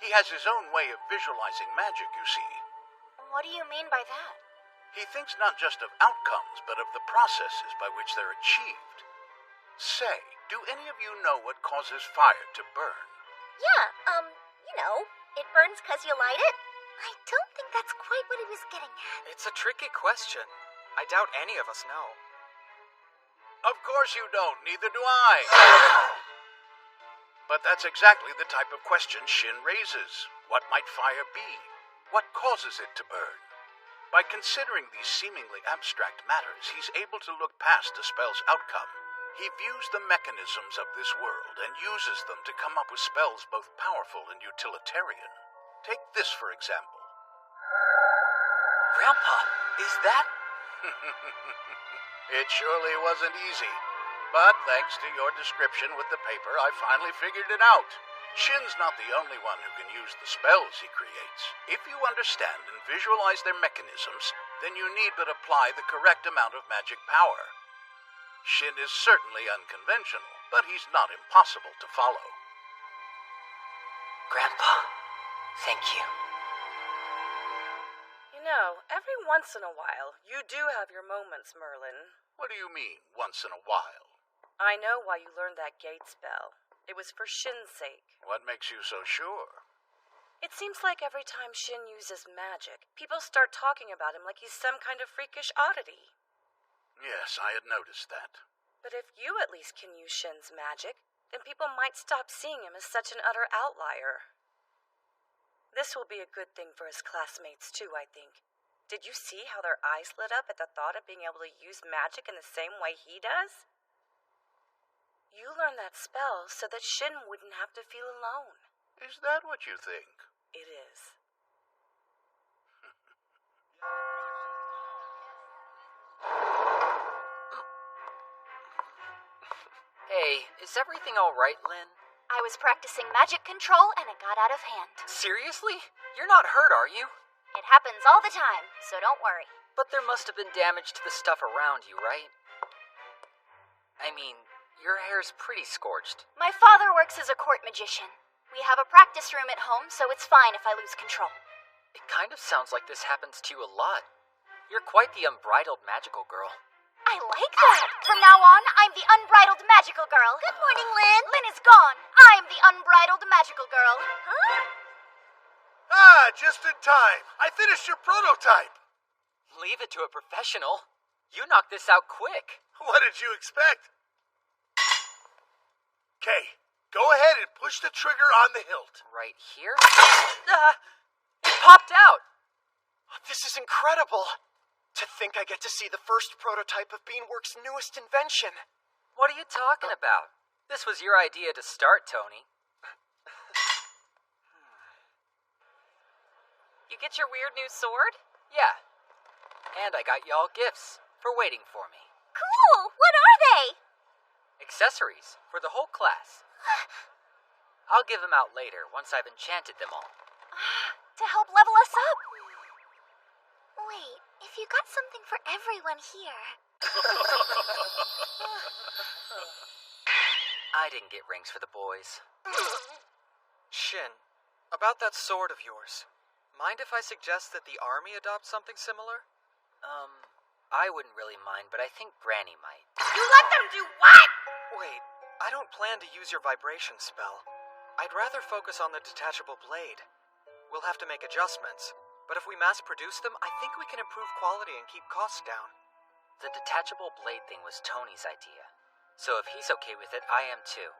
He has his own way of visualizing magic, you see. What do you mean by that? He thinks not just of outcomes, but of the processes by which they're achieved. Say, do any of you know what causes fire to burn? Yeah, it burns 'cause you light it. I don't think that's quite what he was getting at. It's a tricky question. I doubt any of us know. Of course you don't, neither do I. But that's exactly the type of question Shin raises. What might fire be? What causes it to burn? By considering these seemingly abstract matters, he's able to look past a spell's outcome. He views the mechanisms of this world and uses them to come up with spells both powerful and utilitarian. Take this, for example. Grandpa, is that... It surely wasn't easy. But thanks to your description with the paper, I finally figured it out. Shin's not the only one who can use the spells he creates. If you understand and visualize their mechanisms, then you need but apply the correct amount of magic power. Shin is certainly unconventional, but he's not impossible to follow. Grandpa, thank you. You know, every once in a while, you do have your moments, Merlin. What do you mean, once in a while? I know why you learned that gate spell. It was for Shin's sake. What makes you so sure? It seems like every time Shin uses magic, people start talking about him like he's some kind of freakish oddity. Yes, I had noticed that. But if you at least can use Shin's magic, then people might stop seeing him as such an utter outlier. This will be a good thing for his classmates, too, I think. Did you see how their eyes lit up at the thought of being able to use magic in the same way he does? You learned that spell so that Shin wouldn't have to feel alone. Is that what you think? It is. Hey, is everything alright, Lynn? I was practicing magic control and it got out of hand. Seriously? You're not hurt, are you? It happens all the time, so don't worry. But there must have been damage to the stuff around you, right? I mean, your hair's pretty scorched. My father works as a court magician. We have a practice room at home, so it's fine if I lose control. It kind of sounds like this happens to you a lot. You're quite the unbridled magical girl. I like that! From now on, I'm the unbridled magical girl. Good morning, Lynn. Lynn is gone. I'm the unbridled magical girl. Huh? Ah, just in time. I finished your prototype. Leave it to a professional. You knocked this out quick. What did you expect? Okay, go ahead and push the trigger on the hilt. Right here? It popped out! This is incredible. To think I get to see the first prototype of Beanworks' newest invention. What are you talking about? This was your idea to start, Tony. You get your weird new sword? Yeah. And I got y'all gifts for waiting for me. Cool! What are they? Accessories for the whole class. I'll give them out later once I've enchanted them all. To help level us up. Wait, if you got something for everyone here... I didn't get rings for the boys. Shin, about that sword of yours, mind if I suggest that the army adopt something similar? I wouldn't really mind, but I think Granny might. You let them do what? Wait, I don't plan to use your vibration spell. I'd rather focus on the detachable blade. We'll have to make adjustments, but if we mass produce them, I think we can improve quality and keep costs down. The detachable blade thing was Tony's idea. So if he's okay with it, I am too.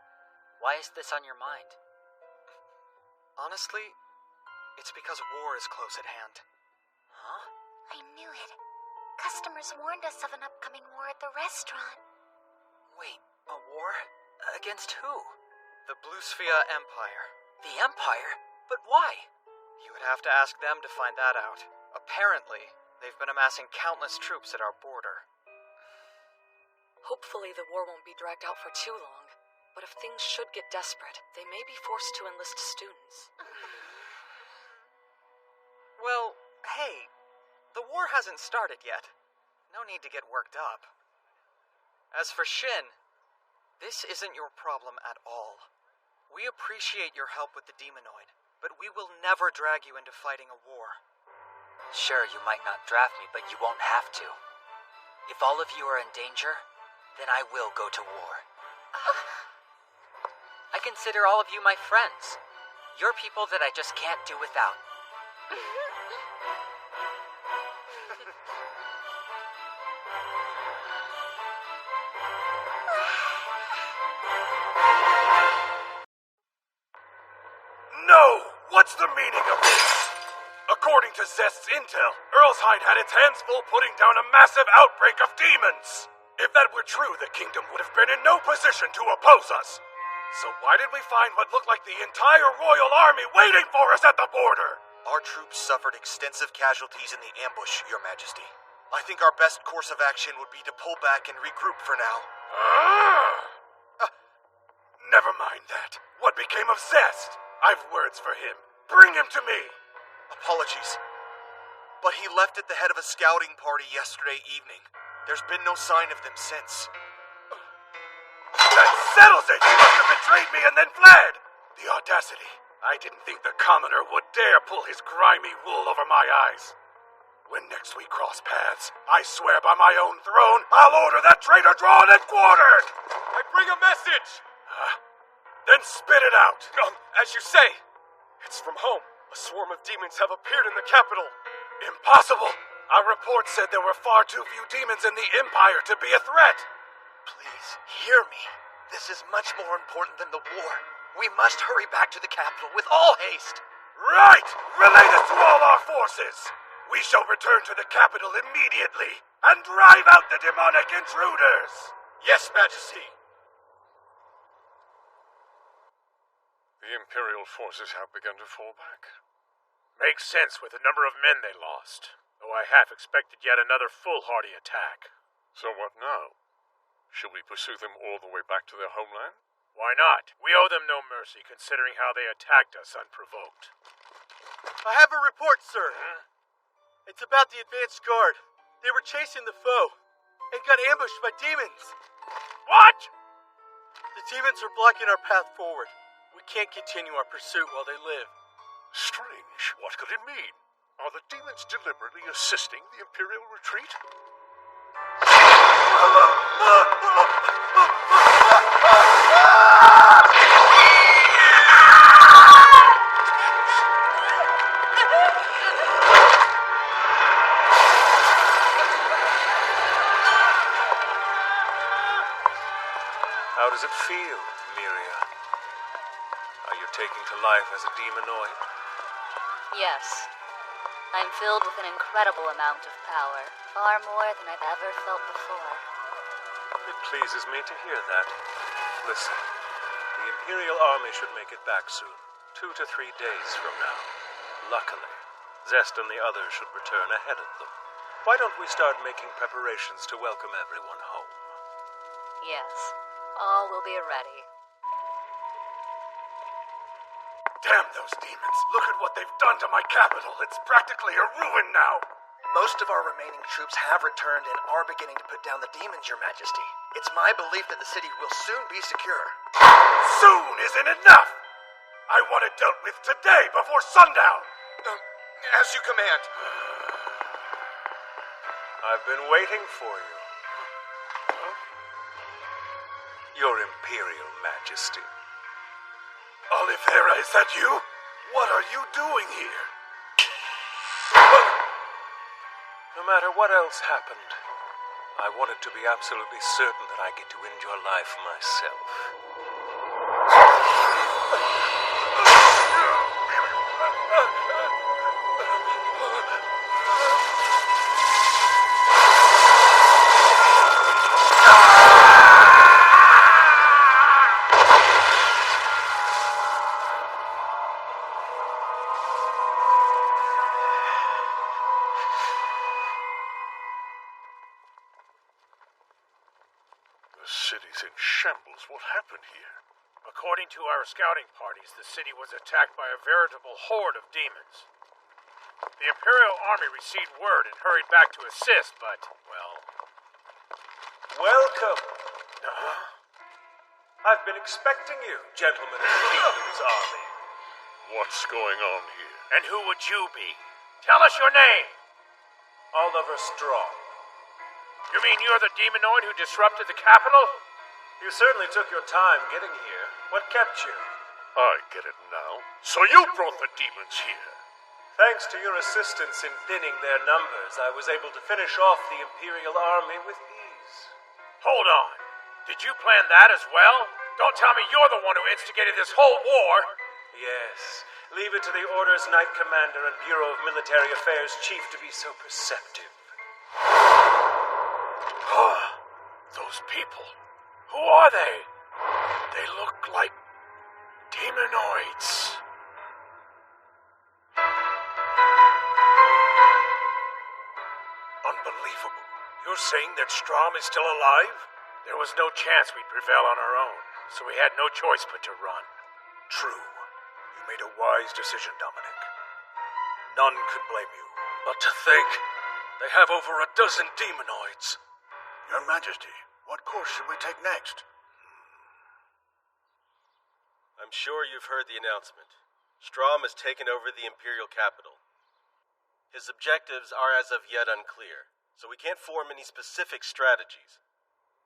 Why is this on your mind? Honestly, it's because war is close at hand. Huh? I knew it. Customers warned us of an upcoming war at the restaurant. Wait, a war? Against who? The Blue Sphere Empire. The Empire? But why? You would have to ask them to find that out. Apparently, they've been amassing countless troops at our border. Hopefully the war won't be dragged out for too long. But if things should get desperate, they may be forced to enlist students. Well, hey, the war hasn't started yet. No need to get worked up. As for Shin, this isn't your problem at all. We appreciate your help with the demonoid, but we will never drag you into fighting a war. Sure, you might not draft me, but you won't have to. If all of you are in danger, then I will go to war. I consider all of you my friends. You're people that I just can't do without. No! What's the meaning of this? According to Zest's intel, Earlshide had its hands full putting down a massive outbreak of demons. If that were true, the kingdom would have been in no position to oppose us. So why did we find what looked like the entire royal army waiting for us at the border? Our troops suffered extensive casualties in the ambush, Your Majesty. I think our best course of action would be to pull back and regroup for now. Never mind that. What became of Zest? I've words for him. Bring him to me. Apologies, but he left at the head of a scouting party yesterday evening. There's been no sign of them since. That settles it! He must have betrayed me and then fled! The audacity. I didn't think the commoner would dare pull his grimy wool over my eyes. When next we cross paths, I swear by my own throne, I'll order that traitor drawn and quartered! I bring a message! Then spit it out! As you say, it's from home. A swarm of demons have appeared in the capital. Impossible! Our report said there were far too few demons in the Empire to be a threat! Please, hear me. This is much more important than the war. We must hurry back to the capital with all haste. Right! Relay this to all our forces! We shall return to the capital immediately and drive out the demonic intruders! Yes, Majesty. The Imperial forces have begun to fall back. Makes sense with the number of men they lost, though I half expected yet another foolhardy attack. So what now? Should we pursue them all the way back to their homeland? Why not? We owe them no mercy, considering how they attacked us unprovoked. I have a report, sir. It's about the advanced guard. They were chasing the foe and got ambushed by demons. What? The demons are blocking our path forward. We can't continue our pursuit while they live. Strange. What could it mean? Are the demons deliberately assisting the Imperial retreat? How does it feel, Miria? Are you taking to life as a demonoid? Yes. I'm filled with an incredible amount of power, far more than I've ever felt before. It pleases me to hear that. Listen, the Imperial army should make it back soon, 2 to 3 days from now. Luckily, Zest and the others should return ahead of them. Why don't we start making preparations to welcome everyone home? Yes, all will be ready. Damn those demons! Look at what they've done to my capital! It's practically a ruin now! Most of our remaining troops have returned and are beginning to put down the demons, Your Majesty. It's my belief that the city will soon be secure. Soon isn't enough! I want it dealt with today before sundown! As you command. I've been waiting for you. Your Imperial Majesty. Oliveira, is that you? What are you doing here? No matter what else happened, I wanted to be absolutely certain that I get to end your life myself. The city's in shambles. What happened here? According to our scouting parties, the city was attacked by a veritable horde of demons. The Imperial army received word and hurried back to assist, but, well... Welcome! I've been expecting you, gentlemen of the Kingdom's army. What's going on here? And who would you be? Tell us your name! Oliver Strong. You mean you're the demonoid who disrupted the capital? You certainly took your time getting here. What kept you? I get it now. So you brought the demons here. Thanks to your assistance in thinning their numbers, I was able to finish off the Imperial army with ease. Hold on. Did you plan that as well? Don't tell me you're the one who instigated this whole war. Yes. Leave it to the Order's Knight Commander and Bureau of Military Affairs Chief to be so perceptive. Those people. Who are they? They look like demonoids. Unbelievable. You're saying that Strom is still alive? There was no chance we'd prevail on our own, so we had no choice but to run. True. You made a wise decision, Dominic. None could blame you. But to think, they have over a dozen demonoids. Your Majesty, what course should we take next? I'm sure you've heard the announcement. Strom has taken over the Imperial capital. His objectives are as of yet unclear, so we can't form any specific strategies.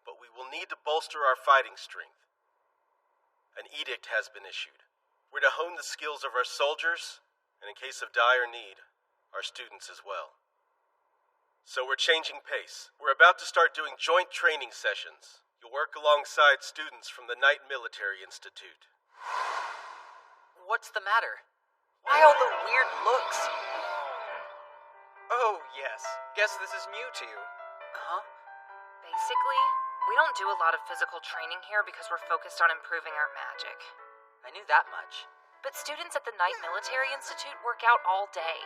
But we will need to bolster our fighting strength. An edict has been issued. We're to hone the skills of our soldiers, and in case of dire need, our students as well. So we're changing pace. We're about to start doing joint training sessions. You'll work alongside students from the Knight Military Institute. What's the matter? Why all the weird looks? Oh, yes. Guess this is new to you. Huh? Basically, we don't do a lot of physical training here because we're focused on improving our magic. I knew that much. But students at the Knight Military Institute work out all day.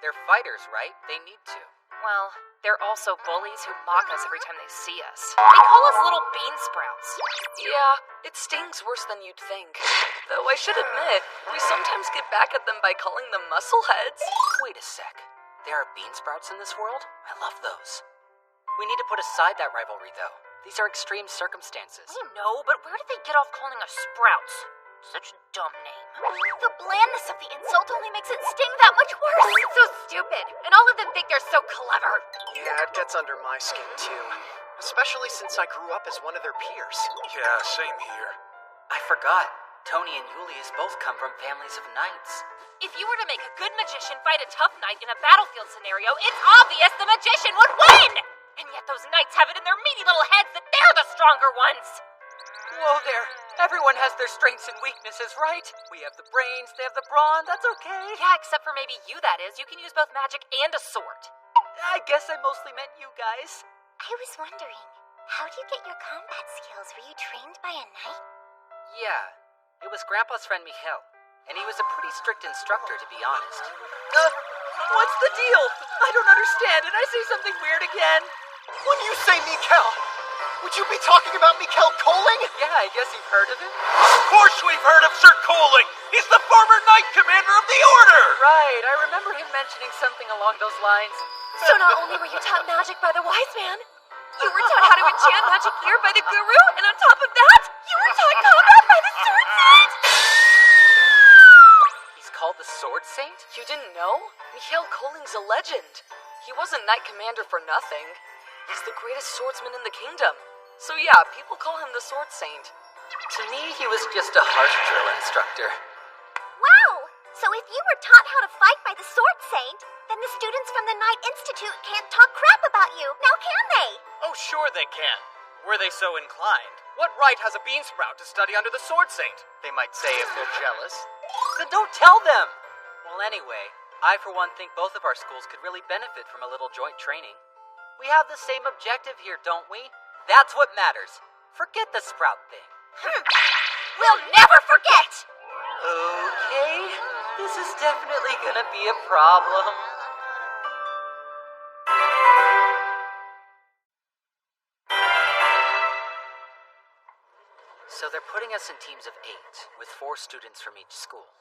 They're fighters, right? They need to. Well, they're also bullies who mock us every time they see us. They call us little bean sprouts. Yeah, it stings worse than you'd think. Though I should admit, we sometimes get back at them by calling them muscleheads. Wait a sec. There are bean sprouts in this world? I love those. We need to put aside that rivalry, though. These are extreme circumstances. I know, but where did they get off calling us sprouts? Such a dumb name. The blandness of the insult only makes it sting that much worse. It's so stupid, and all of them think they're so clever. Yeah, it gets under my skin, too. Especially since I grew up as one of their peers. Yeah, same here. I forgot. Tony and Julius both come from families of knights. If you were to make a good magician fight a tough knight in a battlefield scenario, it's obvious the magician would win! And yet those knights have it in their meaty little heads that they're the stronger ones. Whoa there. Everyone has their strengths and weaknesses, right? We have the brains, they have the brawn, that's okay. Yeah, except for maybe you, that is. You can use both magic and a sword. I guess I mostly meant you guys. I was wondering, how do you get your combat skills? Were you trained by a knight? Yeah, it was Grandpa's friend Mikhail. And he was a pretty strict instructor, to be honest. What's the deal? I don't understand. Did I say something weird again? When you say Mikhail, would you be talking about Mikhail Koling? Yeah, I guess you've heard of him. Of course we've heard of Sir Koling! He's the former Knight Commander of the Order! Right, I remember him mentioning something along those lines. So not only were you taught magic by the wise man, you were taught how to enchant magic gear by the guru, and on top of that, you were taught combat by the sword saint! He's called the Sword Saint? You didn't know? Mikhail Koling's a legend. He wasn't Knight Commander for nothing. He's the greatest swordsman in the kingdom. So yeah, people call him the Sword Saint. To me, he was just a harsh drill instructor. Wow! So if you were taught how to fight by the sword saint, then the students from the Knight Institute can't talk crap about you, now can they? Oh, sure they can. Were they so inclined? What right has a bean sprout to study under the sword saint? They might say if they're jealous. Then don't tell them! Well, anyway, I for one think both of our schools could really benefit from a little joint training. We have the same objective here, don't we? That's what matters. Forget the sprout thing. We'll never forget! Okay, this is definitely gonna be a problem. So they're putting us in teams of 8, with 4 students from each school.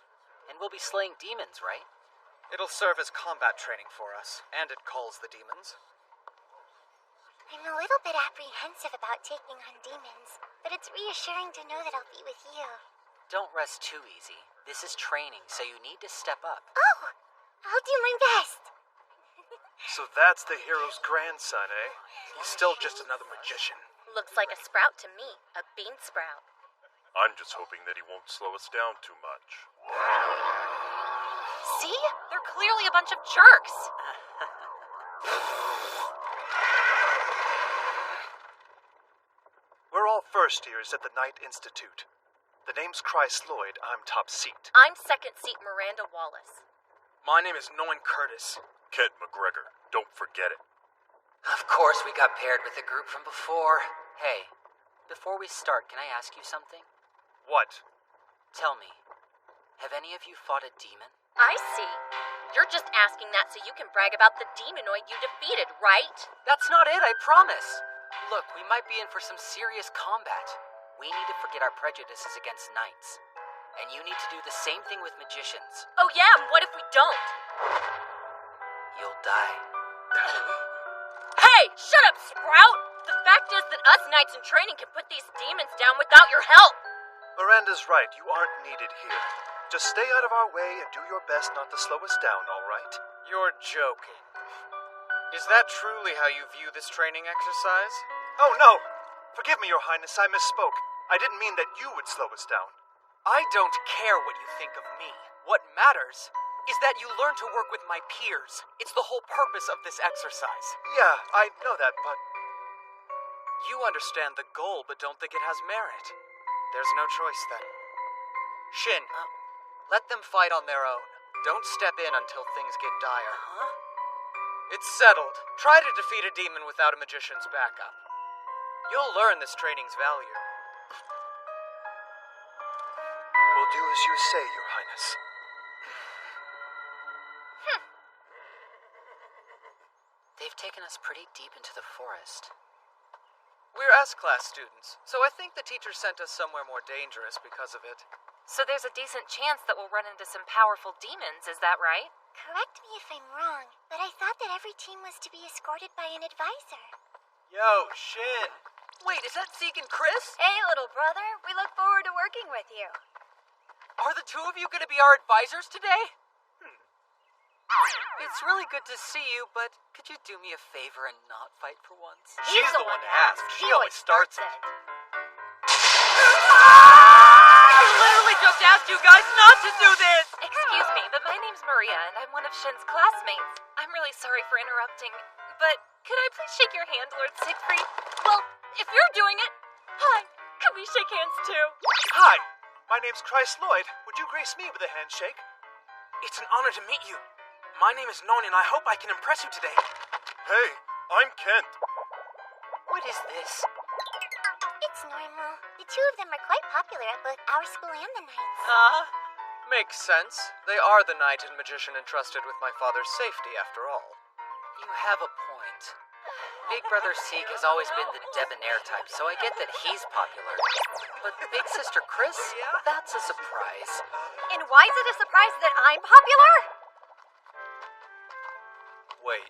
And we'll be slaying demons, right? It'll serve as combat training for us, and it calls the demons. I'm a little bit apprehensive about taking on demons, but it's reassuring to know that I'll be with you. Don't rest too easy. This is training, so you need to step up. Oh, I'll do my best. So that's the hero's grandson, eh? He's still just another magician. Looks like a sprout to me. A bean sprout. I'm just hoping that he won't slow us down too much. See? They're clearly a bunch of jerks. We're all first years at the Knight Institute. The name's Christ Lloyd. I'm top seat. I'm second seat Miranda Wallace. My name is Noin Curtis. Kent McGregor, don't forget it. Of course, we got paired with the group from before. Hey, before we start, can I ask you something? What? Tell me, have any of you fought a demon? I see. You're just asking that so you can brag about the demonoid you defeated, right? That's not it, I promise. Look, we might be in for some serious combat. We need to forget our prejudices against knights. And you need to do the same thing with magicians. Oh yeah, and what if we don't? You'll die. Hey, shut up, Sprout! The fact is that us knights in training can put these demons down without your help. Miranda's right. You aren't needed here. Just stay out of our way and do your best not to slow us down, all right? You're joking. Is that truly how you view this training exercise? Oh, no! Forgive me, Your Highness, I misspoke. I didn't mean that you would slow us down. I don't care what you think of me. What matters is that you learn to work with my peers. It's the whole purpose of this exercise. Yeah, I know that, but... You understand the goal, but don't think it has merit. There's no choice then. Shin, let them fight on their own. Don't step in until things get dire. Huh? It's settled. Try to defeat a demon without a magician's backup. You'll learn this training's value. We'll do as you say, Your Highness. They've taken us pretty deep into the forest. We're S-class students, so I think the teacher sent us somewhere more dangerous because of it. So there's a decent chance that we'll run into some powerful demons, is that right? Correct me if I'm wrong, but I thought that every team was to be escorted by an advisor. Yo, Shin! Wait, is that Zeke and Chris? Hey, little brother. We look forward to working with you. Are the two of you going to be our advisors today? It's really good to see you, but could you do me a favor and not fight for once? He's the one to ask. She always starts it. I literally just asked you guys not to do this! Excuse me, but my name's Maria, and I'm one of Shin's classmates. I'm really sorry for interrupting, but could I please shake your hand, Lord Siegfried? Well, if you're doing it, hi, could we shake hands too? Hi, my name's Christ Lloyd. Would you grace me with a handshake? It's an honor to meet you. My name is Non, and I hope I can impress you today. Hey, I'm Kent. What is this? It's normal. The two of them are quite popular at both our school and the Knights. Huh? Makes sense. They are the knight and magician entrusted with my father's safety, after all. You have a point. Big Brother Seek has always been the debonair type, so I get that he's popular. But Big Sister Chris? That's a surprise. And why is it a surprise that I'm popular? Wait,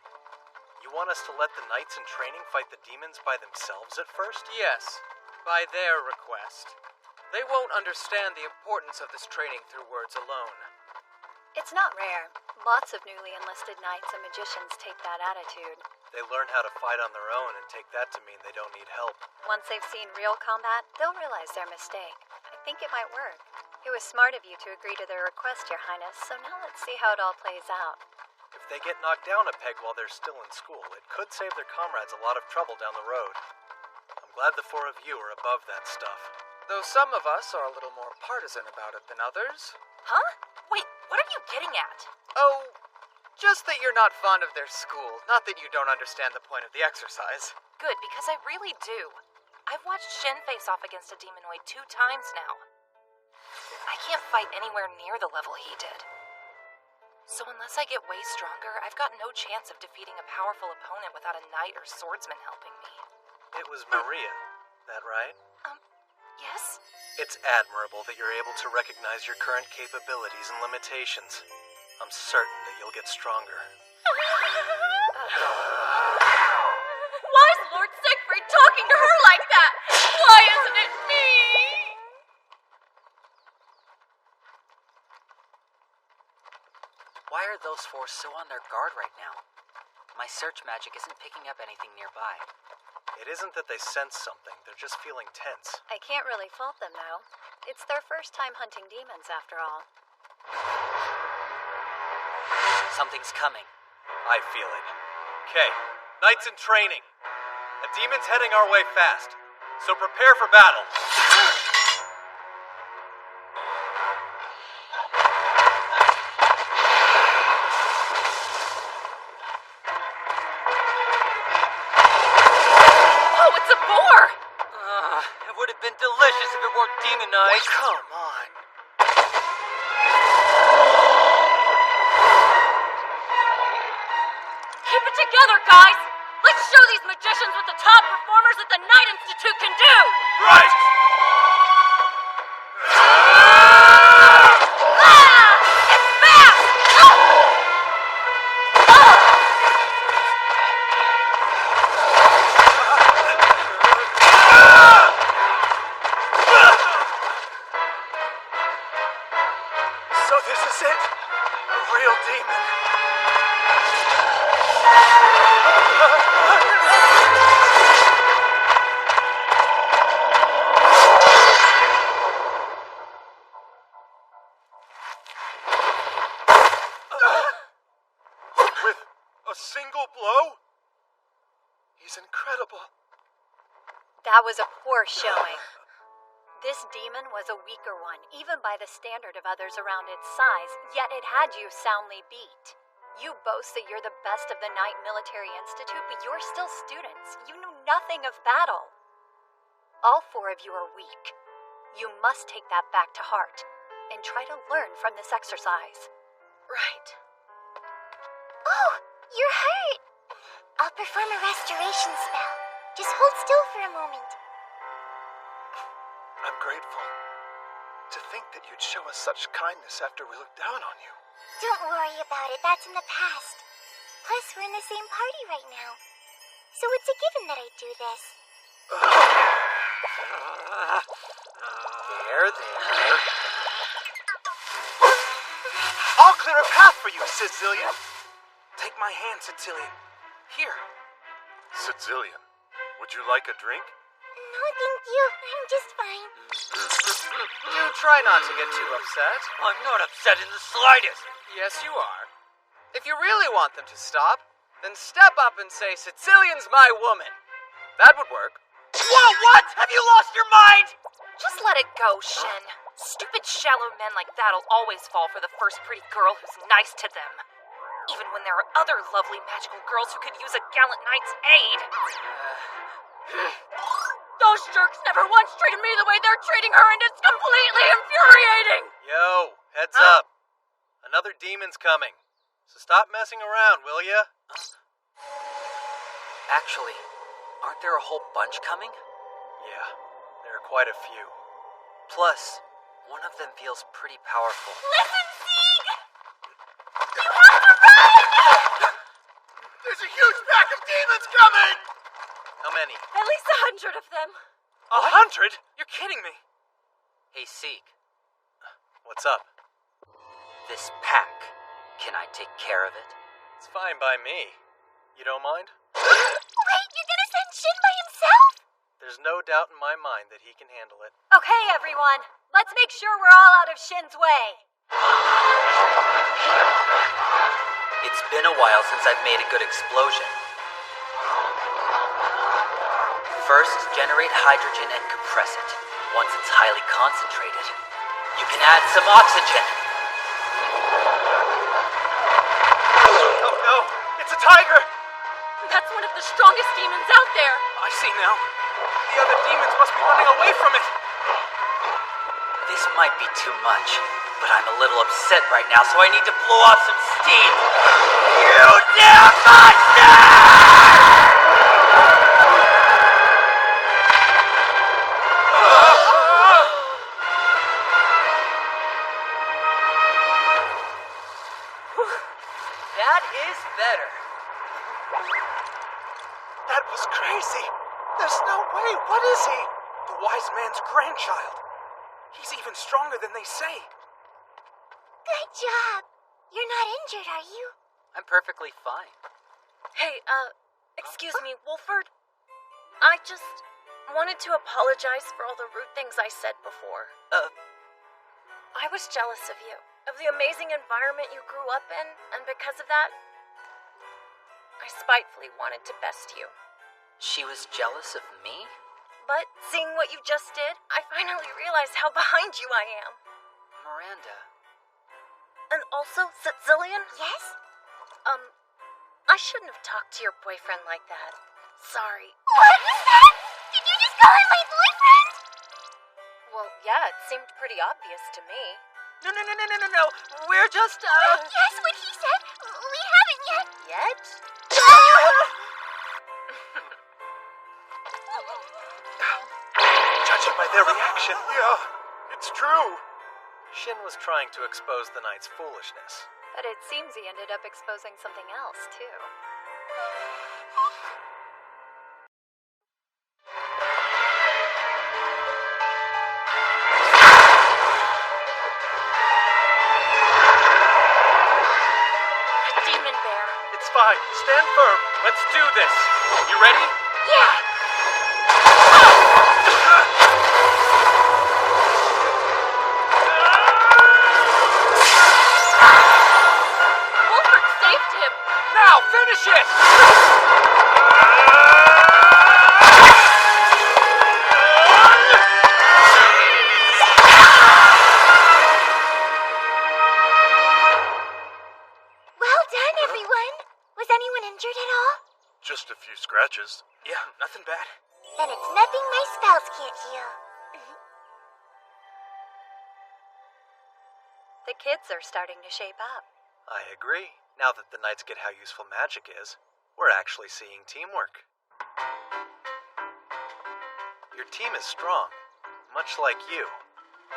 you want us to let the knights in training fight the demons by themselves at first? Yes, by their request. They won't understand the importance of this training through words alone. It's not rare. Lots of newly enlisted knights and magicians take that attitude. They learn how to fight on their own and take that to mean they don't need help. Once they've seen real combat, they'll realize their mistake. I think it might work. It was smart of you to agree to their request, Your Highness, so now let's see how it all plays out. If they get knocked down a peg while they're still in school, it could save their comrades a lot of trouble down the road. I'm glad the four of you are above that stuff. Though some of us are a little more partisan about it than others. Huh? Wait, what are you getting at? Oh, just that you're not fond of their school, not that you don't understand the point of the exercise. Good, because I really do. I've watched Shin face off against a demonoid 2 times now. I can't fight anywhere near the level he did. So unless I get way stronger, I've got no chance of defeating a powerful opponent without a knight or swordsman helping me. It was Maria, that right? Yes? It's admirable that you're able to recognize your current capabilities and limitations. I'm certain that you'll get stronger. Why is Lord Siegfried talking to her like that? Why isn't it me? Why are those four so on their guard right now? My search magic isn't picking up anything nearby. It isn't that they sense something, they're just feeling tense. I can't really fault them, though. It's their first time hunting demons, after all. Something's coming. I feel it. Okay, knights in training. A demon's heading our way fast, so prepare for battle. It would have been delicious if it weren't demonized. Come on. Keep it together, guys! Let's show these magicians what the top performers at the Night Institute can do! Right! It's fast! was incredible. That was a poor showing. This demon was a weaker one, even by the standard of others around its size, yet it had you soundly beat. You boast that you're the best of the Knight Military Institute, but you're still students. You knew nothing of battle. All 4 of you are weak. You must take that back to heart, and try to learn from this exercise. Right. Oh, you're hurt. I'll perform a restoration spell. Just hold still for a moment. I'm grateful. To think that you'd show us such kindness after we looked down on you. Don't worry about it, that's in the past. Plus, we're in the same party right now. So it's a given that I do this. There. I'll clear a path for you, Sicilian. Take my hand, Sicilian. Here. Sicilian, would you like a drink? No, thank you. I'm just fine. Do try not to get too upset. I'm not upset in the slightest. Yes, you are. If you really want them to stop, then step up and say, Sicilian's my woman. That would work. Whoa, what? Have you lost your mind? Just let it go, Shin. Stupid, shallow men like that'll always fall for the first pretty girl who's nice to them. Even when there are other lovely magical girls who could use a gallant knight's aid. Those jerks never once treated me the way they're treating her, and it's completely infuriating! Yo, heads up. Another demon's coming. So stop messing around, will ya? Actually, aren't there a whole bunch coming? Yeah, there are quite a few. Plus, one of them feels pretty powerful. Listen, Sieg! You have to run! There's a huge pack of demons coming! How many? At least 100 of them. 100? You're kidding me. Hey, Seek. What's up? This pack, can I take care of it? It's fine by me. You don't mind? Wait, you're gonna send Shin by himself? There's no doubt in my mind that he can handle it. Okay, everyone. Let's make sure we're all out of Shin's way. It's been a while since I've made a good explosion. First, generate hydrogen and compress it. Once it's highly concentrated, you can add some oxygen. Oh no, it's a tiger! That's one of the strongest demons out there. I see now. The other demons must be running away from it. This might be too much, but I'm a little upset right now, so I need to blow off some steam. You damn monster! That is better. That was crazy. There's no way. What is he? The wise man's grandchild. He's even stronger than they say. Good job. You're not injured, are you? I'm perfectly fine. Hey, excuse me, Wolford. I just wanted to apologize for all the rude things I said before. I was jealous of you, of the amazing environment you grew up in, and because of that, I spitefully wanted to best you. She was jealous of me? But seeing what you just did, I finally realized how behind you I am. Miranda. And also, Sicilian? Yes? I shouldn't have talked to your boyfriend like that. Sorry. What was that? Did you just call him my boyfriend? Well, yeah, it seemed pretty obvious to me. No. We're just, Yes, what he said. We haven't yet. Yet? Judging by their reaction. Yeah, it's true. Shin was trying to expose the knight's foolishness. But it seems he ended up exposing something else, too. A demon bear. It's fine. Stand firm. Let's do this. You ready? Yeah. Wolford saved him. Now, finish it! Yeah, nothing bad. Then it's nothing my spells can't heal. The kids are starting to shape up. I agree. Now that the knights get how useful magic is, we're actually seeing teamwork. Your team is strong, much like you.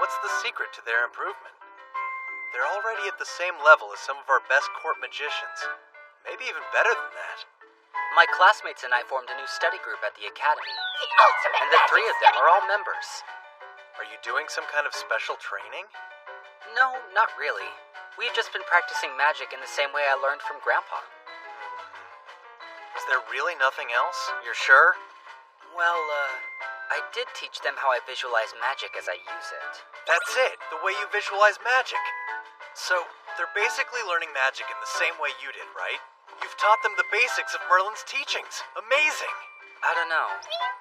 What's the secret to their improvement? They're already at the same level as some of our best court magicians. Maybe even better than that. My classmates and I formed a new study group at the academy. The ultimate And the three of them are all members. Are you doing some kind of special training? No, not really. We've just been practicing magic in the same way I learned from Grandpa. Is there really nothing else? You're sure? Well, I did teach them how I visualize magic as I use it. That's it, the way you visualize magic. So, they're basically learning magic in the same way you did, right? You've taught them the basics of Merlin's teachings. Amazing! I don't know.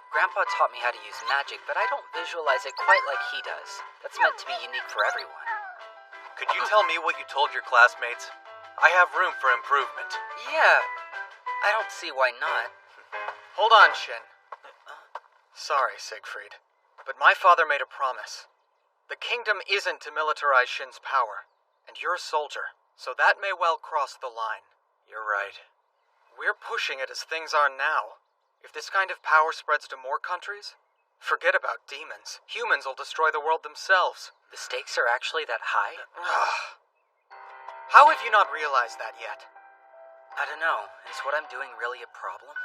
Grandpa taught me how to use magic, but I don't visualize it quite like he does. That's meant to be unique for everyone. Could you tell me what you told your classmates? I have room for improvement. Yeah, I don't see why not. Hold on, Shin. Sorry, Siegfried, but my father made a promise. The kingdom isn't to militarize Shin's power, and you're a soldier, so that may well cross the line. You're right. We're pushing it as things are now. If this kind of power spreads to more countries, forget about demons. Humans will destroy the world themselves. The stakes are actually that high? How have you not realized that yet? I don't know. Is what I'm doing really a problem?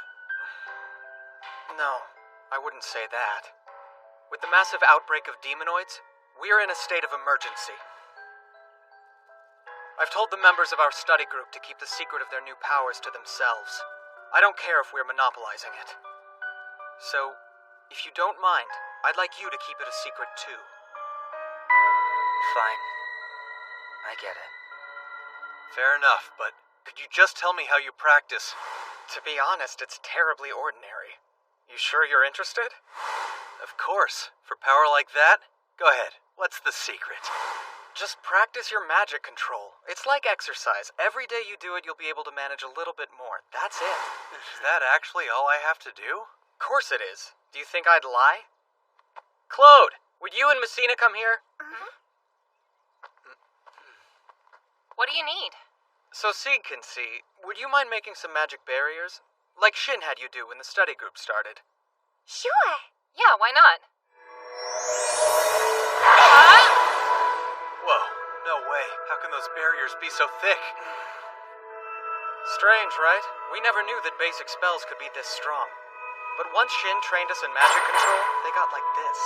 No, I wouldn't say that. With the massive outbreak of demonoids, we're in a state of emergency. I've told the members of our study group to keep the secret of their new powers to themselves. I don't care if we're monopolizing it. So, if you don't mind, I'd like you to keep it a secret too. Fine. I get it. Fair enough, but could you just tell me how you practice? To be honest, it's terribly ordinary. You sure you're interested? Of course. For power like that? Go ahead. What's the secret? Just practice your magic control. It's like exercise. Every day you do it, you'll be able to manage a little bit more. That's it. Is that actually all I have to do? Of course it is. Do you think I'd lie? Claude, would you and Messina come here? What do you need? So Sieg can see, would you mind making some magic barriers? Like Shin had you do when the study group started. Sure. Yeah, why not? Whoa, no way. How can those barriers be so thick? Strange, right? We never knew that basic spells could be this strong. But once Shin trained us in magic control, they got like this.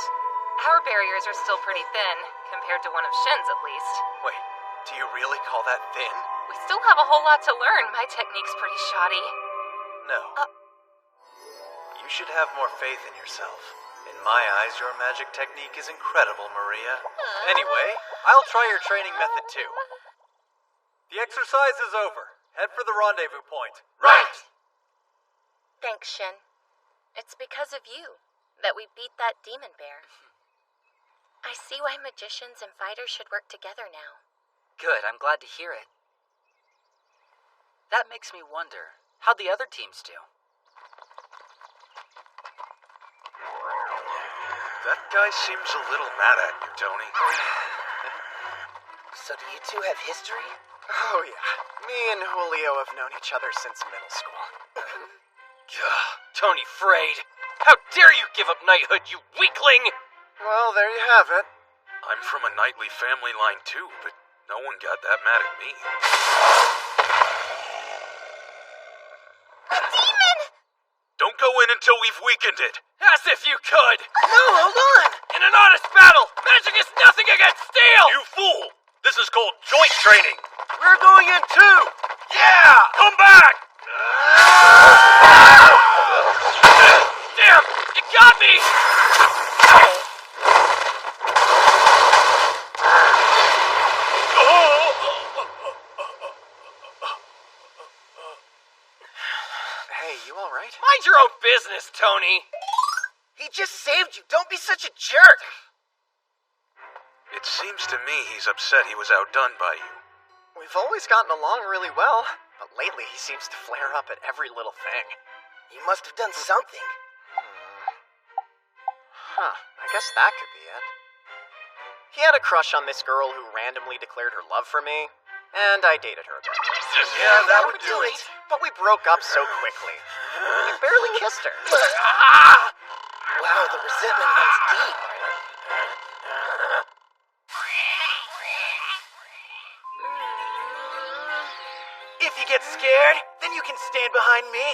Our barriers are still pretty thin, compared to one of Shin's at least. Wait, do you really call that thin? We still have a whole lot to learn. My technique's pretty shoddy. No. You should have more faith in yourself. In my eyes, your magic technique is incredible, Maria. Anyway, I'll try your training method too. The exercise is over. Head for the rendezvous point. Right! Thanks, Shin. It's because of you that we beat that demon bear. I see why magicians and fighters should work together now. Good, I'm glad to hear it. That makes me wonder, how'd the other teams do? That guy seems a little mad at you, Tony. So do you two have history? Oh, yeah. Me and Julio have known each other since middle school. Tony Frayed! How dare you give up knighthood, you weakling! Well, there you have it. I'm from a knightly family line too, but no one got that mad at me. A demon! Don't go in until we've weakened it. As if you could! No, hold on! In an honest battle, magic is nothing against steel! You fool! This is called joint training. We're going in too! Yeah! Come back! Damn! You got me! Hey, you alright? Mind your own business, Tony! He just saved you. Don't be such a jerk! It seems to me he's upset he was outdone by you. We've always gotten along really well, but lately he seems to flare up at every little thing. You must have done something. Huh, I guess that could be it. He had a crush on this girl who randomly declared her love for me, and I dated her a bit. Yeah, that would do it. But we broke up so quickly. I barely kissed her. Wow, the resentment runs deep. If you get scared, then you can stand behind me.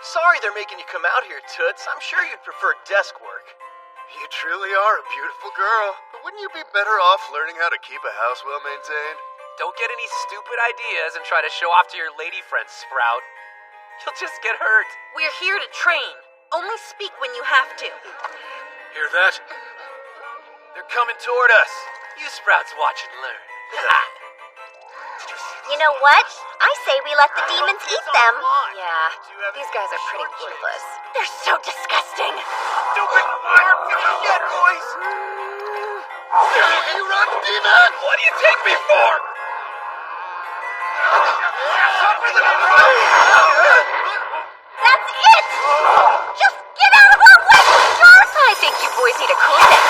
Sorry they're making you come out here, Toots. I'm sure you'd prefer desk work. You truly are a beautiful girl, but wouldn't you be better off learning how to keep a house well maintained? Don't get any stupid ideas and try to show off to your lady friends, Sprout. You'll just get hurt. We're here to train. Only speak when you have to. Hear that? They're coming toward us. You Sprouts watch and learn. You know what? I say we let the demons eat them. Yeah, these guys are pretty worthless. They're so disgusting. Stupid fire yet, boys! You run, demon! What do you take me for? That's it! Just get out of our way, jerks! I think you boys need a cool down.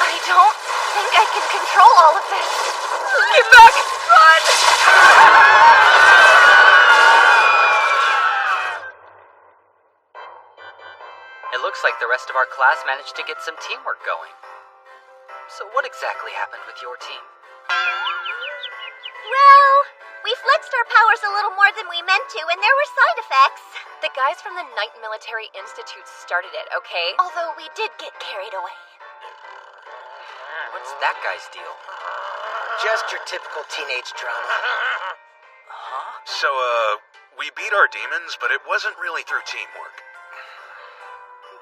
I don't think I can control all of this. Get back! Run! It looks like the rest of our class managed to get some teamwork going. So what exactly happened with your team? Well, we flexed our powers a little more than we meant to, and there were side effects. The guys from the Knight Military Institute started it, okay? Although we did get carried away. What's that guy's deal? Just your typical teenage drama. So, we beat our demons, but it wasn't really through teamwork.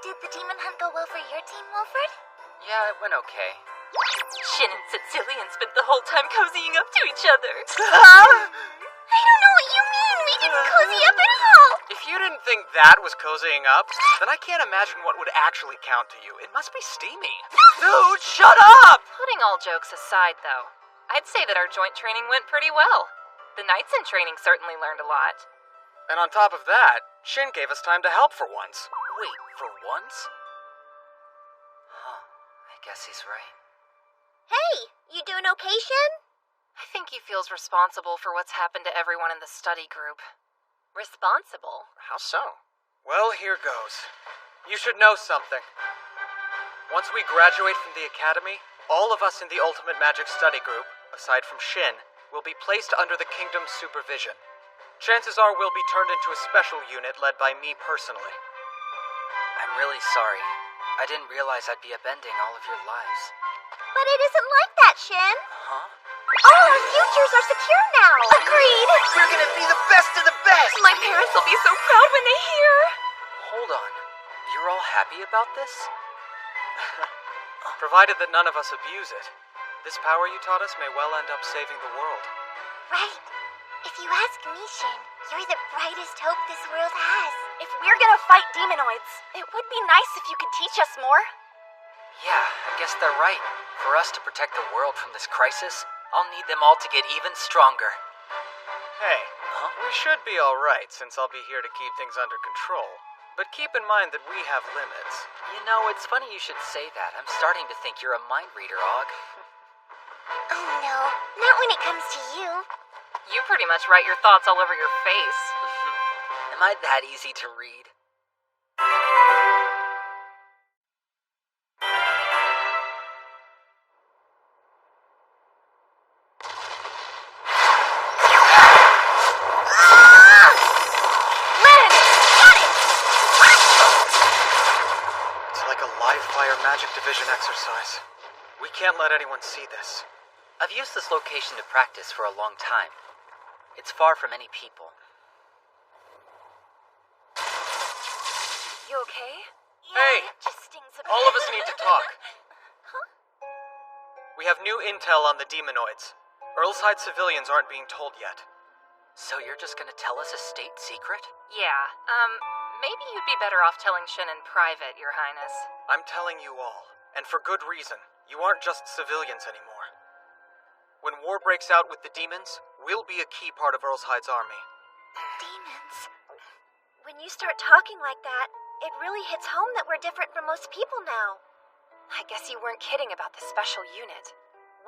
Did the demon hunt go well for your team, Wilfred? Yeah, it went okay. Shin and Sicilian spent the whole time cozying up to each other. I don't know what you mean. We didn't cozy up at all. If you didn't think that was cozying up, then I can't imagine what would actually count to you. It must be steamy. Dude, shut up! Putting all jokes aside, though, I'd say that our joint training went pretty well. The knights in training certainly learned a lot. And on top of that, Shin gave us time to help for once. Wait, for once? Huh, I guess he's right. Hey, you doing okay, Shin? I think he feels responsible for what's happened to everyone in the study group. Responsible? How so? Well, here goes. You should know something. Once we graduate from the academy, all of us in the Ultimate Magic Study Group, aside from Shin, will be placed under the Kingdom's supervision. Chances are we'll be turned into a special unit led by me personally. I'm really sorry. I didn't realize I'd be upending all of your lives. But it isn't like that, Shin. Huh? All our futures are secure now. Agreed. We're gonna be the best of the best. My parents will be so proud when they hear. Hold on. You're all happy about this? Provided that none of us abuse it. This power you taught us may well end up saving the world. Right. If you ask me, Shin, you're the brightest hope this world has. If we're gonna fight demonoids, it would be nice if you could teach us more. Yeah, I guess they're right. For us to protect the world from this crisis, I'll need them all to get even stronger. Hey, we should be alright since I'll be here to keep things under control. But keep in mind that we have limits. You know, it's funny you should say that. I'm starting to think you're a mind reader, Og. Oh no, not when it comes to you. You pretty much write your thoughts all over your face. Am I that easy to read? Magic division exercise. We can't let anyone see this. I've used this location to practice for a long time. It's far from any people. You okay? Hey! Just stings a bit. All of us need to talk. We have new intel on the demonoids. Earlside civilians aren't being told yet. So you're just gonna tell us a state secret? Yeah, maybe you'd be better off telling Shin in private, Your Highness. I'm telling you all, and for good reason. You aren't just civilians anymore. When war breaks out with the demons, we'll be a key part of Earlside's army. Demons? When you start talking like that, it really hits home that we're different from most people now. I guess you weren't kidding about the special unit.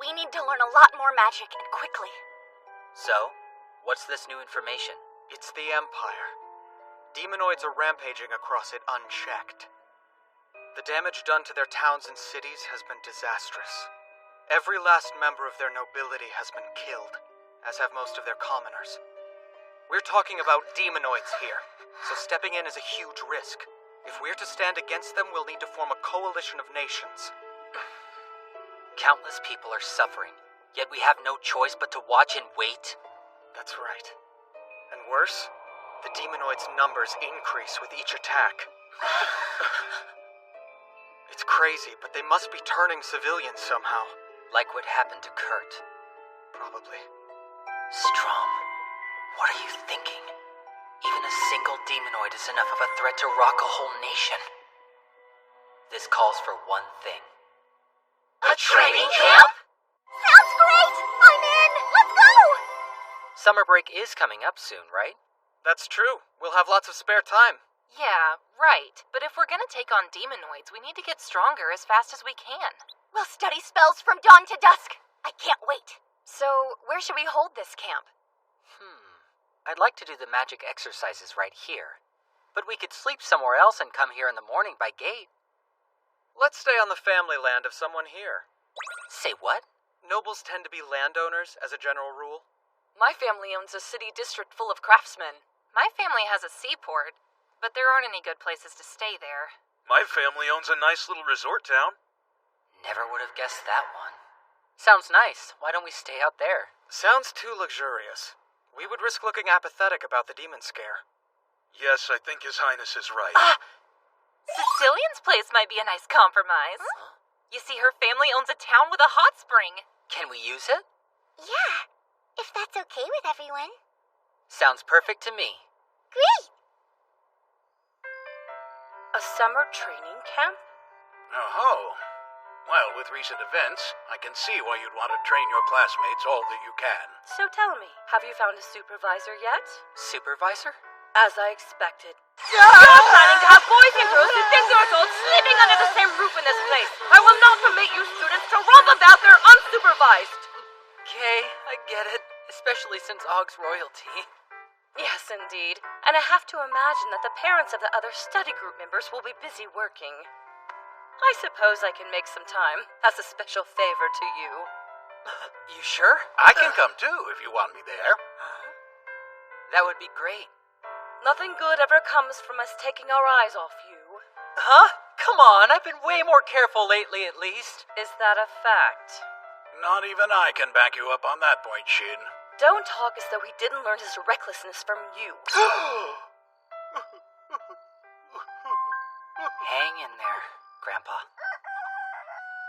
We need to learn a lot more magic, and quickly. So, what's this new information? It's the Empire. Demonoids are rampaging across it unchecked. The damage done to their towns and cities has been disastrous. Every last member of their nobility has been killed, as have most of their commoners. We're talking about demonoids here, so stepping in is a huge risk. If we're to stand against them, we'll need to form a coalition of nations. Countless people are suffering, yet we have no choice but to watch and wait. That's right. And worse, the demonoids' numbers increase with each attack. It's crazy, but they must be turning civilians somehow. Like what happened to Kurt. Probably. Strom, what are you thinking? Even a single demonoid is enough of a threat to rock a whole nation. This calls for one thing. A training camp? Sounds great! I'm in! Let's go! Summer break is coming up soon, right? That's true. We'll have lots of spare time. Yeah, right. But if we're gonna take on demonoids, we need to get stronger as fast as we can. We'll study spells from dawn to dusk. I can't wait. So, where should we hold this camp? I'd like to do the magic exercises right here. But we could sleep somewhere else and come here in the morning by gate. Let's stay on the family land of someone here. Say what? Nobles tend to be landowners, as a general rule. My family owns a city district full of craftsmen. My family has a seaport, but there aren't any good places to stay there. My family owns a nice little resort town. Never would have guessed that one. Sounds nice. Why don't we stay out there? Sounds too luxurious. We would risk looking apathetic about the demon scare. Yes, I think His Highness is right. Sicilian's place might be a nice compromise. Huh? You see, her family owns a town with a hot spring. Can we use it? Yeah, if that's okay with everyone. Sounds perfect to me. Great! A summer training camp? Oh-ho. Well, with recent events, I can see why you'd want to train your classmates all that you can. So tell me, have you found a supervisor yet? Supervisor? As I expected. You're planning to have boys and girls who think you're adults sleeping under the same roof in this place. I will not permit you students to romp about there unsupervised. Okay, I get it. Especially since Og's royalty. Yes, indeed. And I have to imagine that the parents of the other study group members will be busy working. I suppose I can make some time as a special favor to you. You sure? I can come too if you want me there. That would be great. Nothing good ever comes from us taking our eyes off you. Huh? Come on, I've been way more careful lately at least. Is that a fact? Not even I can back you up on that point, Shin. Don't talk as though he didn't learn his recklessness from you. Hang in there, Grandpa.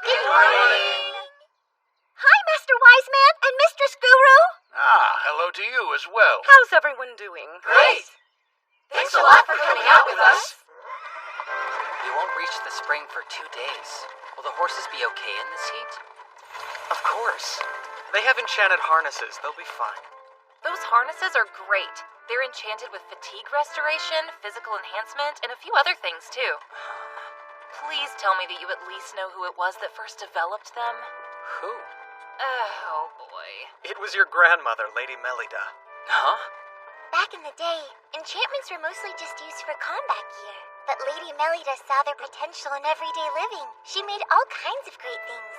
Good morning! Hi, Master Wiseman and Mistress Guru! Ah, hello to you as well. How's everyone doing? Great! Thanks a lot for coming out with us. We won't reach the spring for 2 days. Will the horses be okay in this heat? Of course. They have enchanted harnesses. They'll be fine. Those harnesses are great. They're enchanted with fatigue restoration, physical enhancement, and a few other things, too. Please tell me that you at least know who it was that first developed them. Who? Oh, boy. It was your grandmother, Lady Melida. Huh? Back in the day, enchantments were mostly just used for combat gear. But Lady Melida saw their potential in everyday living. She made all kinds of great things.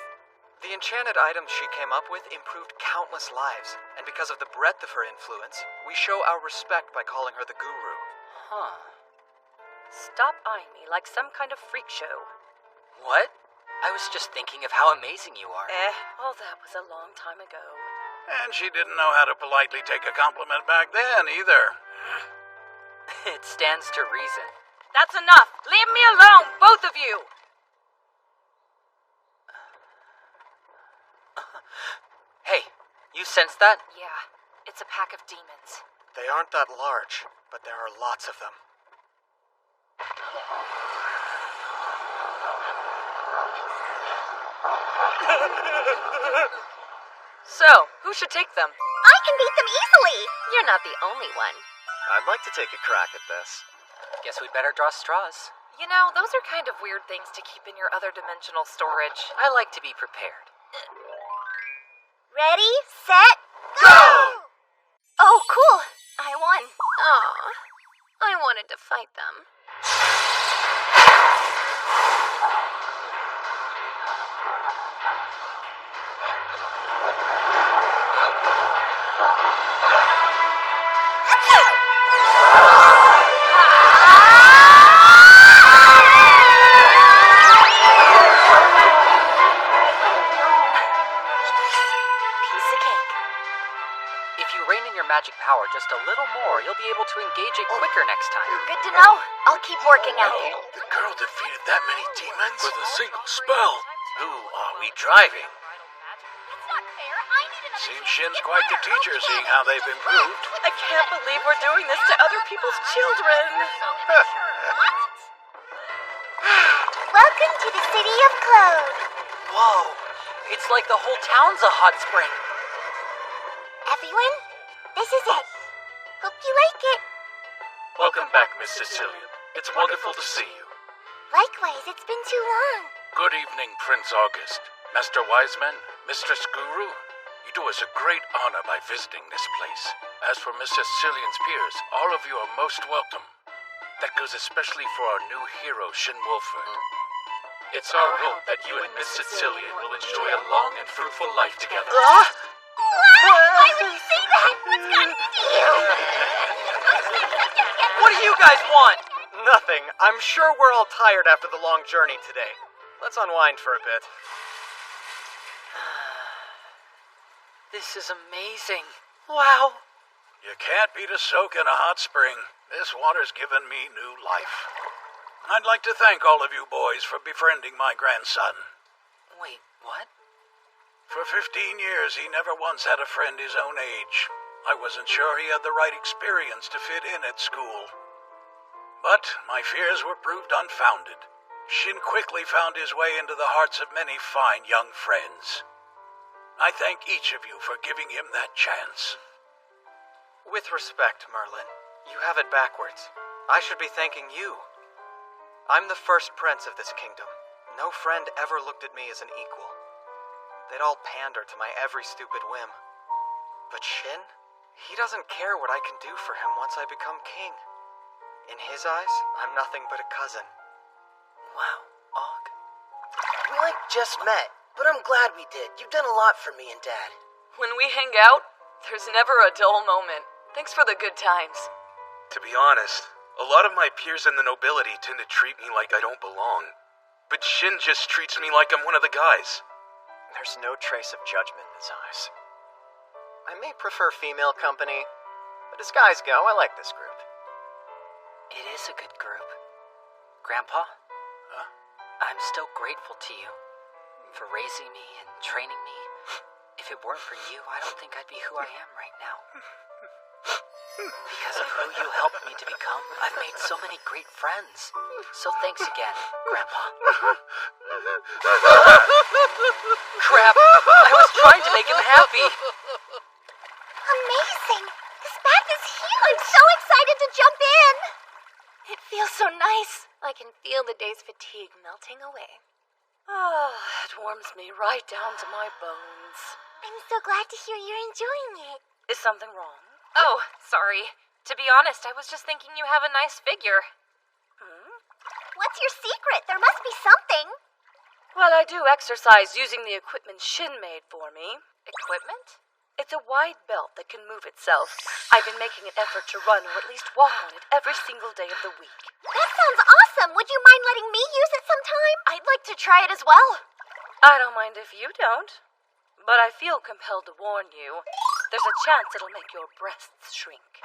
The enchanted items she came up with improved countless lives, and because of the breadth of her influence, we show our respect by calling her the Guru. Huh. Stop eyeing me like some kind of freak show. What? I was just thinking of how amazing you are. All that was a long time ago. And she didn't know how to politely take a compliment back then, either. It stands to reason. That's enough! Leave me alone, both of you! Hey, you sense that? Yeah, it's a pack of demons. They aren't that large, but there are lots of them. So, who should take them? I can beat them easily! You're not the only one. I'd like to take a crack at this. Guess we'd better draw straws. You know, those are kind of weird things to keep in your other dimensional storage. I like to be prepared. Ready, set, go! Oh, cool. I won. Aw, I wanted to fight them. Magic power just a little more, you'll be able to engage it quicker next time. Good to know. I'll keep working at it. The girl defeated that many demons with a single spell. Who are we driving? Seems Shin's quite the teacher, seeing how they've improved. I can't believe we're doing this to other people's children. Welcome to the city of Clode. Whoa, it's like the whole town's a hot spring. Everyone, this is it. Hope you like it. Welcome back, Miss Sicilian. It's wonderful to see you. Likewise, it's been too long. Good evening, Prince August. Master Wiseman, Mistress Guru. You do us a great honor by visiting this place. As for Miss Sicilian's peers, all of you are most welcome. That goes especially for our new hero, Shin Wolford. It's our hope that you and Miss Sicilian will enjoy a long and fruitful life together. Why would you say that? What's gotten into you? What do you guys want? Nothing. I'm sure we're all tired after the long journey today. Let's unwind for a bit. This is amazing. Wow. You can't beat a soak in a hot spring. This water's given me new life. I'd like to thank all of you boys for befriending my grandson. Wait, what? For 15 years, he never once had a friend his own age. I wasn't sure he had the right experience to fit in at school. But my fears were proved unfounded. Shin quickly found his way into the hearts of many fine young friends. I thank each of you for giving him that chance. With respect, Merlin, you have it backwards. I should be thanking you. I'm the first prince of this kingdom. No friend ever looked at me as an equal. They'd all pander to my every stupid whim. But Shin? He doesn't care what I can do for him once I become king. In his eyes, I'm nothing but a cousin. Wow, Og. We just met, but I'm glad we did. You've done a lot for me and Dad. When we hang out, there's never a dull moment. Thanks for the good times. To be honest, a lot of my peers in the nobility tend to treat me like I don't belong. But Shin just treats me like I'm one of the guys. There's no trace of judgment in his eyes. I may prefer female company, but as guys go, I like this group. It is a good group. Grandpa? Huh? I'm still grateful to you for raising me and training me. If it weren't for you, I don't think I'd be who I am right now. Because of who you helped me to become, I've made so many great friends. So thanks again, Grandpa. Crap! I was trying to make him happy. Amazing! This bath is huge! I'm so excited to jump in! It feels so nice. I can feel the day's fatigue melting away. Ah, it warms me right down to my bones. I'm so glad to hear you're enjoying it. Is something wrong? Oh, sorry. To be honest, I was just thinking you have a nice figure. What's your secret? There must be something. Well, I do exercise using the equipment Shin made for me. Equipment? It's a wide belt that can move itself. I've been making an effort to run or at least walk on it every single day of the week. That sounds awesome. Would you mind letting me use it sometime? I'd like to try it as well. I don't mind if you don't. But I feel compelled to warn you. There's a chance it'll make your breasts shrink.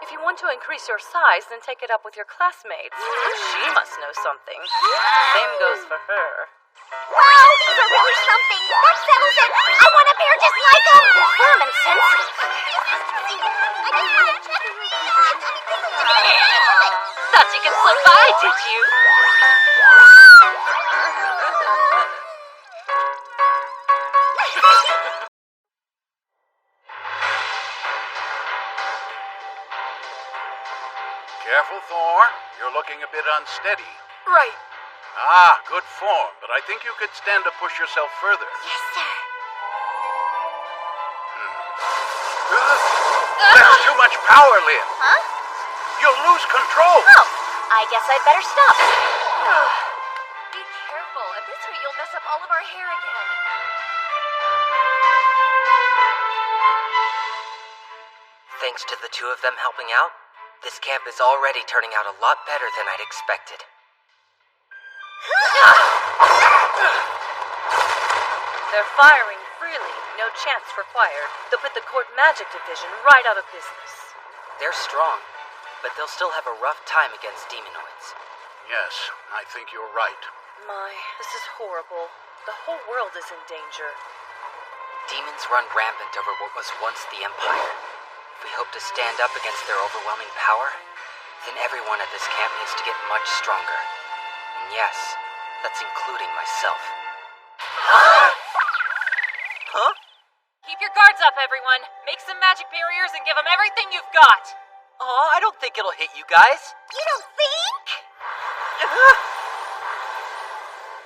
If you want to increase your size, then take it up with your classmates. She must know something. Same goes for her. Wow, these are really something. That settles it. I want a pair just like them. You're firm and sensitive. Thought you could slip by, did you? Careful, Thor. You're looking a bit unsteady. Right. Ah, good form, but I think you could stand to push yourself further. Yes, sir. That's too much power, Lynn. Huh? You'll lose control. Oh, I guess I'd better stop. Be careful. At this rate, you'll mess up all of our hair again. Thanks to the two of them helping out, this camp is already turning out a lot better than I'd expected. They're firing freely, no chance required. They'll put the court magic division right out of business. They're strong, but they'll still have a rough time against demonoids. Yes, I think you're right. My, this is horrible. The whole world is in danger. Demons run rampant over what was once the Empire. If we hope to stand up against their overwhelming power, then everyone at this camp needs to get much stronger. And yes, that's including myself. Huh? Keep your guards up, everyone. Make some magic barriers and give them everything you've got. Aw, I don't think it'll hit you guys. You don't think?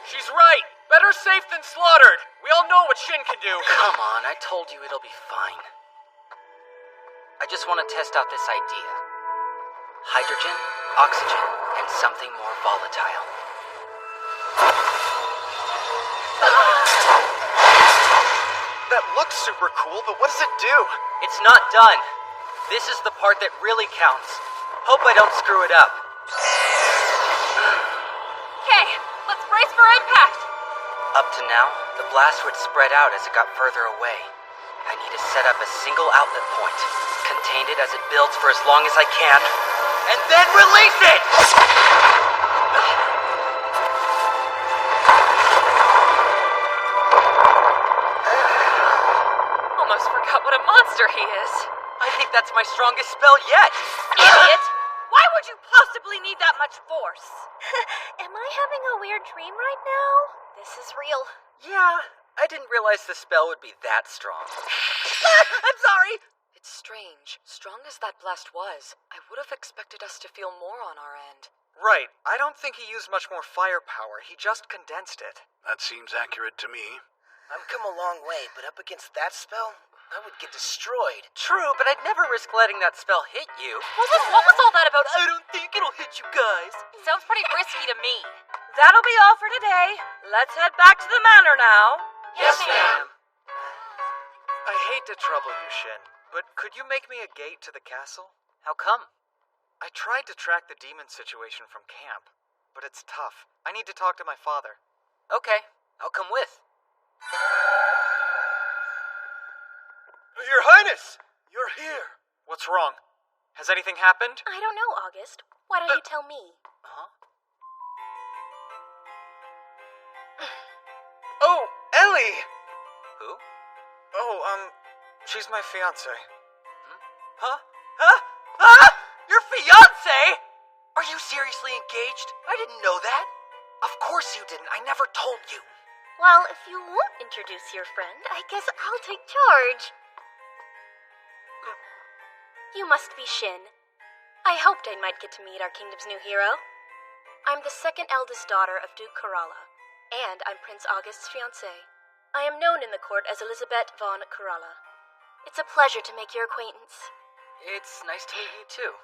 She's right. Better safe than slaughtered. We all know what Shin can do. Come on, I told you it'll be fine. I just want to test out this idea. Hydrogen, oxygen, and something more volatile. That looks super cool, but what does it do? It's not done. This is the part that really counts. Hope I don't screw it up. Okay, let's brace for impact. Up to now, the blast would spread out as it got further away. I need to set up a single outlet point, contain it as it builds for as long as I can, and then release it! Almost forgot what a monster he is. I think that's my strongest spell yet. Idiot! Why would you possibly need that much force? Am I having a weird dream right now? This is real. Yeah, I didn't realize the spell would be that strong. I'm sorry! It's strange. Strong as that blast was, I would have expected us to feel more on our end. Right. I don't think he used much more firepower. He just condensed it. That seems accurate to me. I've come a long way, but up against that spell, I would get destroyed. True, but I'd never risk letting that spell hit you. What was all that about? I don't think it'll hit you guys. Sounds pretty risky to me. That'll be all for today. Let's head back to the manor now. Yes, ma'am. I hate to trouble you, Shin, but could you make me a gate to the castle? How come? I tried to track the demon situation from camp, but it's tough. I need to talk to my father. Okay, I'll come with. Your Highness! You're here! What's wrong? Has anything happened? I don't know, August. Why don't you tell me? Oh, Ellie! Who? Oh, she's my fiancé. Huh? Huh? Ah! Your fiancé? Are you seriously engaged? I didn't know that. Of course you didn't. I never told you. Well, if you won't introduce your friend, I guess I'll take charge. You must be Shin. I hoped I might get to meet our kingdom's new hero. I'm the second eldest daughter of Duke Kerala, and I'm Prince August's fiancée. I am known in the court as Elizabeth von Kerala. It's a pleasure to make your acquaintance. It's nice to meet you too.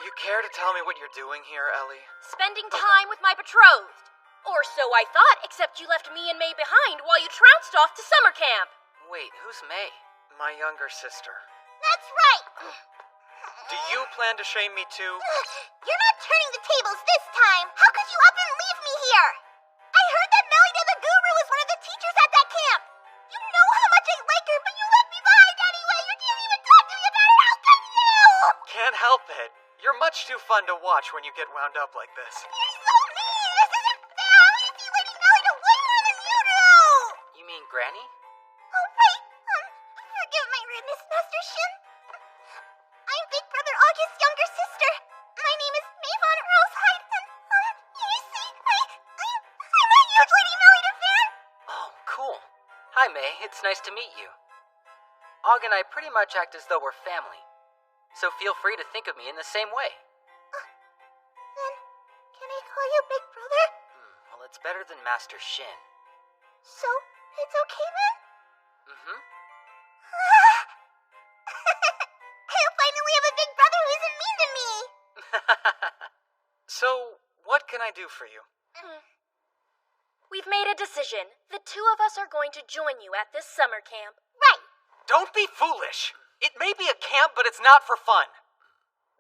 You care to tell me what you're doing here, Ellie? Spending time with my betrothed. Or so I thought, except you left me and May behind while you trounced off to summer camp. Wait, who's May? My younger sister. That's right! Do you plan to shame me too? You're not turning the tables this time! How could you up and leave me here? I heard that Melida the Guru is one of the teachers at that camp! You know how much I like her, but you left me behind anyway! You didn't even talk to me about it! How could you? Can't help it. You're much too fun to watch when you get wound up like this. You're so mean! This isn't fair! I want to see Lady Melida way more than you do! You mean Granny? Oh, right. Forgive my rudeness, Master Shin. I'm Big Brother August's younger sister. My name is May von Earlshide, and, you see, I'm a huge Lady Melida fan. Oh, cool. Hi, May. It's nice to meet you. Og and I pretty much act as though we're family. So feel free to think of me in the same way. It's better than Master Shin. So, it's okay then? Mm-hmm. I'll finally have a big brother who isn't mean to me! So, what can I do for you? We've made a decision. The two of us are going to join you at this summer camp. Right! Don't be foolish! It may be a camp, but it's not for fun.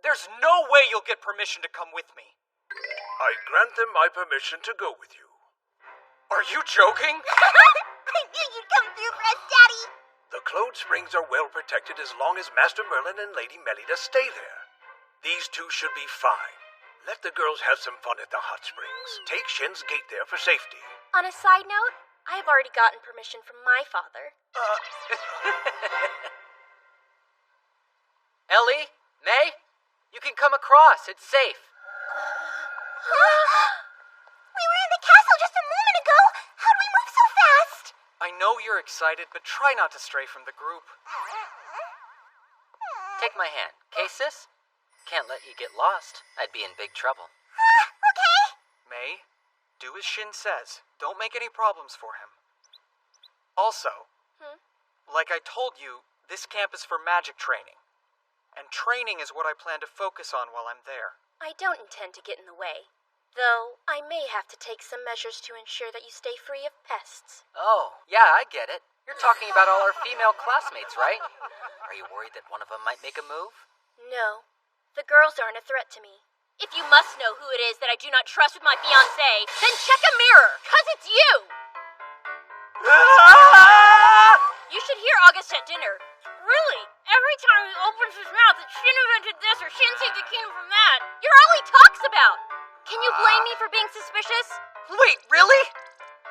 There's no way you'll get permission to come with me. I grant them my permission to go with you. Are you joking? I knew you'd come through for us, Daddy! The Clode Springs are well protected as long as Master Merlin and Lady Melida stay there. These two should be fine. Let the girls have some fun at the hot springs. Take Shin's gate there for safety. On a side note, I've already gotten permission from my father. Ellie, May, you can come across. It's safe. We were in the castle just a moment ago! How'd we move so fast? I know you're excited, but try not to stray from the group. Take my hand. Okay, sis? Can't let you get lost. I'd be in big trouble. Okay. May, do as Shin says. Don't make any problems for him. Also, like I told you, this camp is for magic training. And training is what I plan to focus on while I'm there. I don't intend to get in the way. Though, I may have to take some measures to ensure that you stay free of pests. Oh, yeah, I get it. You're talking about all our female classmates, right? Are you worried that one of them might make a move? No. The girls aren't a threat to me. If you must know who it is that I do not trust with my fiancé, then check a mirror, 'cause it's you! You should hear August at dinner. Really, every time he opens his mouth, it's Shin invented this or Shin saved the kingdom from that. You're all he talks about. Can you blame me for being suspicious? Wait, really?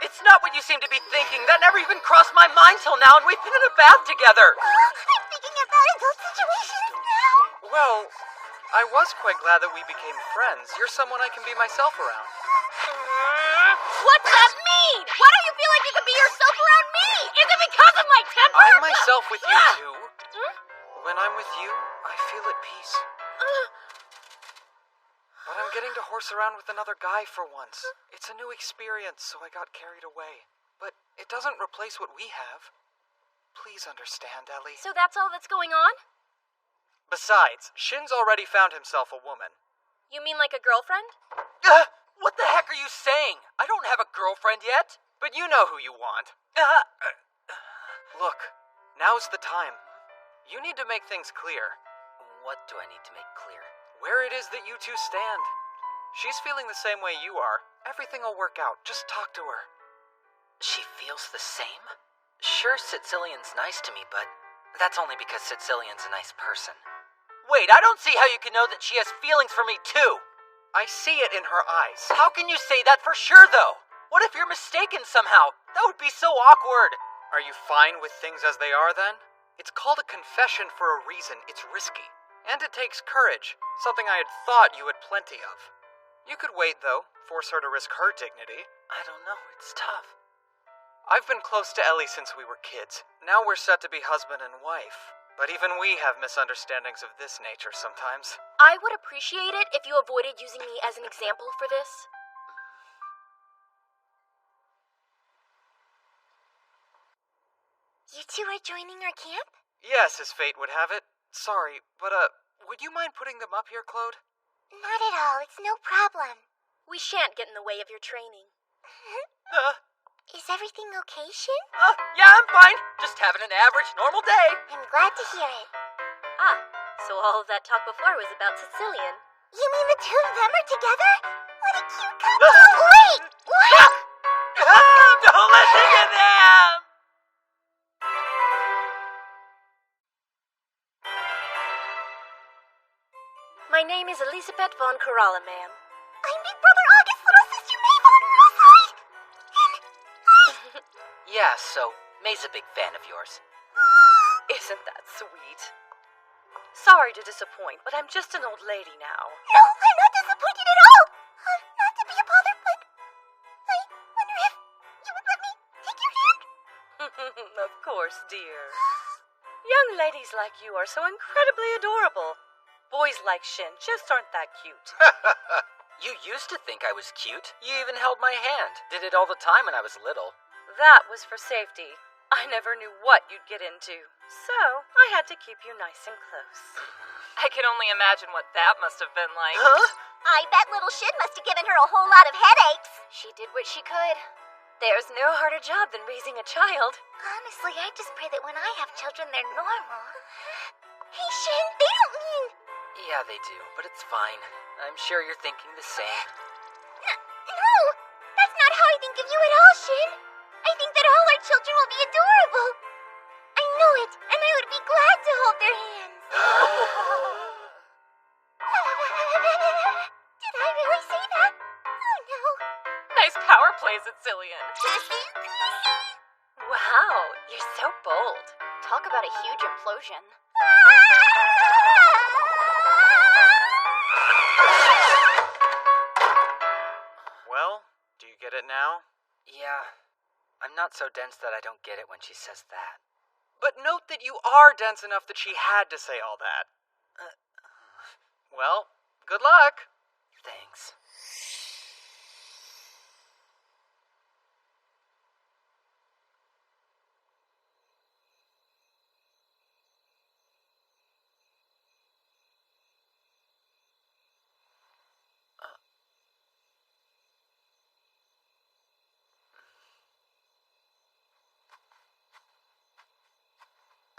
It's not what you seem to be thinking. That never even crossed my mind till now, and we've been in a bath together. I'm thinking about adult situations now. Well, I was quite glad that we became friends. You're someone I can be myself around. What's that mean? Why don't you feel like you can be yourself around me? Is it because of my temper? I'm myself with you, too. When I'm with you, I feel at peace. But I'm getting to horse around with another guy for once. It's a new experience, so I got carried away. But it doesn't replace what we have. Please understand, Ellie. So that's all that's going on? Besides, Shin's already found himself a woman. You mean like a girlfriend? What the heck are you saying? I don't have a girlfriend yet. But you know who you want. Look, now's the time. You need to make things clear. What do I need to make clear? Where it is that you two stand. She's feeling the same way you are. Everything will work out. Just talk to her. She feels the same? Sure, Sicilian's nice to me, but that's only because Sicilian's a nice person. Wait, I don't see how you can know that she has feelings for me, too. I see it in her eyes. How can you say that for sure, though? What if you're mistaken somehow? That would be so awkward. Are you fine with things as they are, then? It's called a confession for a reason. It's risky. And it takes courage, something I had thought you had plenty of. You could wait, though, force her to risk her dignity. I don't know, it's tough. I've been close to Ellie since we were kids. Now we're set to be husband and wife. But even we have misunderstandings of this nature sometimes. I would appreciate it if you avoided using me as an example for this. You two are joining our camp? Yes, as fate would have it. Sorry, but, would you mind putting them up here, Claude? Not at all. It's no problem. We shan't get in the way of your training. Is everything okay, Shin? Yeah, I'm fine. Just having an average, normal day. I'm glad to hear it. Ah, so all of that talk before was about Sicilian. You mean the two of them are together? What a cute couple! Wait! What? Don't listen to them! My name is Elisabeth von Kerala, ma'am. I'm Big Brother August, little sister May von Roside. And Yeah, so May's a big fan of yours. Isn't that sweet? Sorry to disappoint, but I'm just an old lady now. No, I'm not disappointed at all. Not to be a bother, but I wonder if you would let me take your hand? Of course, dear. Young ladies like you are so incredibly adorable. Boys like Shin just aren't that cute. You used to think I was cute. You even held my hand. Did it all the time when I was little. That was for safety. I never knew what you'd get into, so I had to keep you nice and close. I can only imagine what that must have been like. I bet little Shin must have given her a whole lot of headaches. She did what she could. There's no harder job than raising a child. Honestly, I just pray that when I have children, they're normal. Hey, Shin, they don't mean... Yeah, they do, but it's fine. I'm sure you're thinking the same. No, that's not how I think of you at all, Shin. I think that all our children will be adorable. I know it, and I would be glad to hold their hands. Did I really say that? Oh, no. Nice power plays, Sicilian. Wow, you're so bold. Talk about a huge implosion. Well, do you get it now? Yeah. I'm not so dense that I don't get it when she says that. But note that you are dense enough that she had to say all that. Well, good luck. Thanks.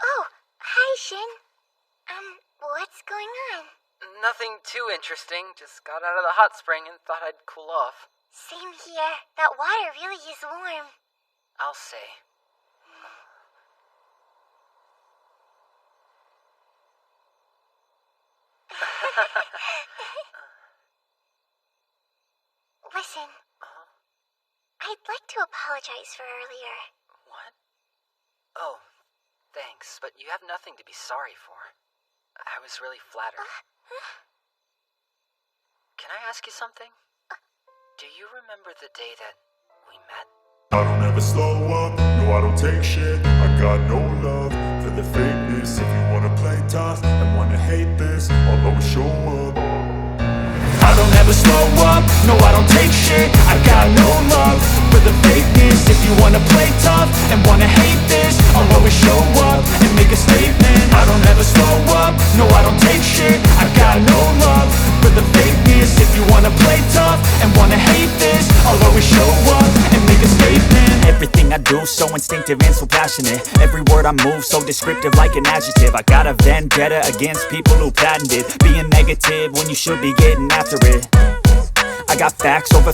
Oh, hi, Shin. What's going on? Nothing too interesting. Just got out of the hot spring and thought I'd cool off. Same here. That water really is warm. I'll say. Listen. I'd like to apologize for earlier. What? Oh, thanks, but you have nothing to be sorry for. I was really flattered. Can I ask you something? Do you remember the day that we met? I don't ever slow up, no I don't take shit. I got no love for the fakeness. If you wanna play tough and wanna hate this, I'll always show up. I don't ever slow up, no I don't take shit. I got no love for the fakeness. If you wanna play tough and wanna hate this, I'll always show up and make a statement. I don't ever slow up, no I don't take shit. I got no love for the fakeness. If you wanna play tough and wanna hate this, I'll always show up and make a statement. Everything I do so instinctive and so passionate. Every word I move so descriptive like an adjective. I got a vendetta against people who patented being negative when you should be getting after it. I got facts over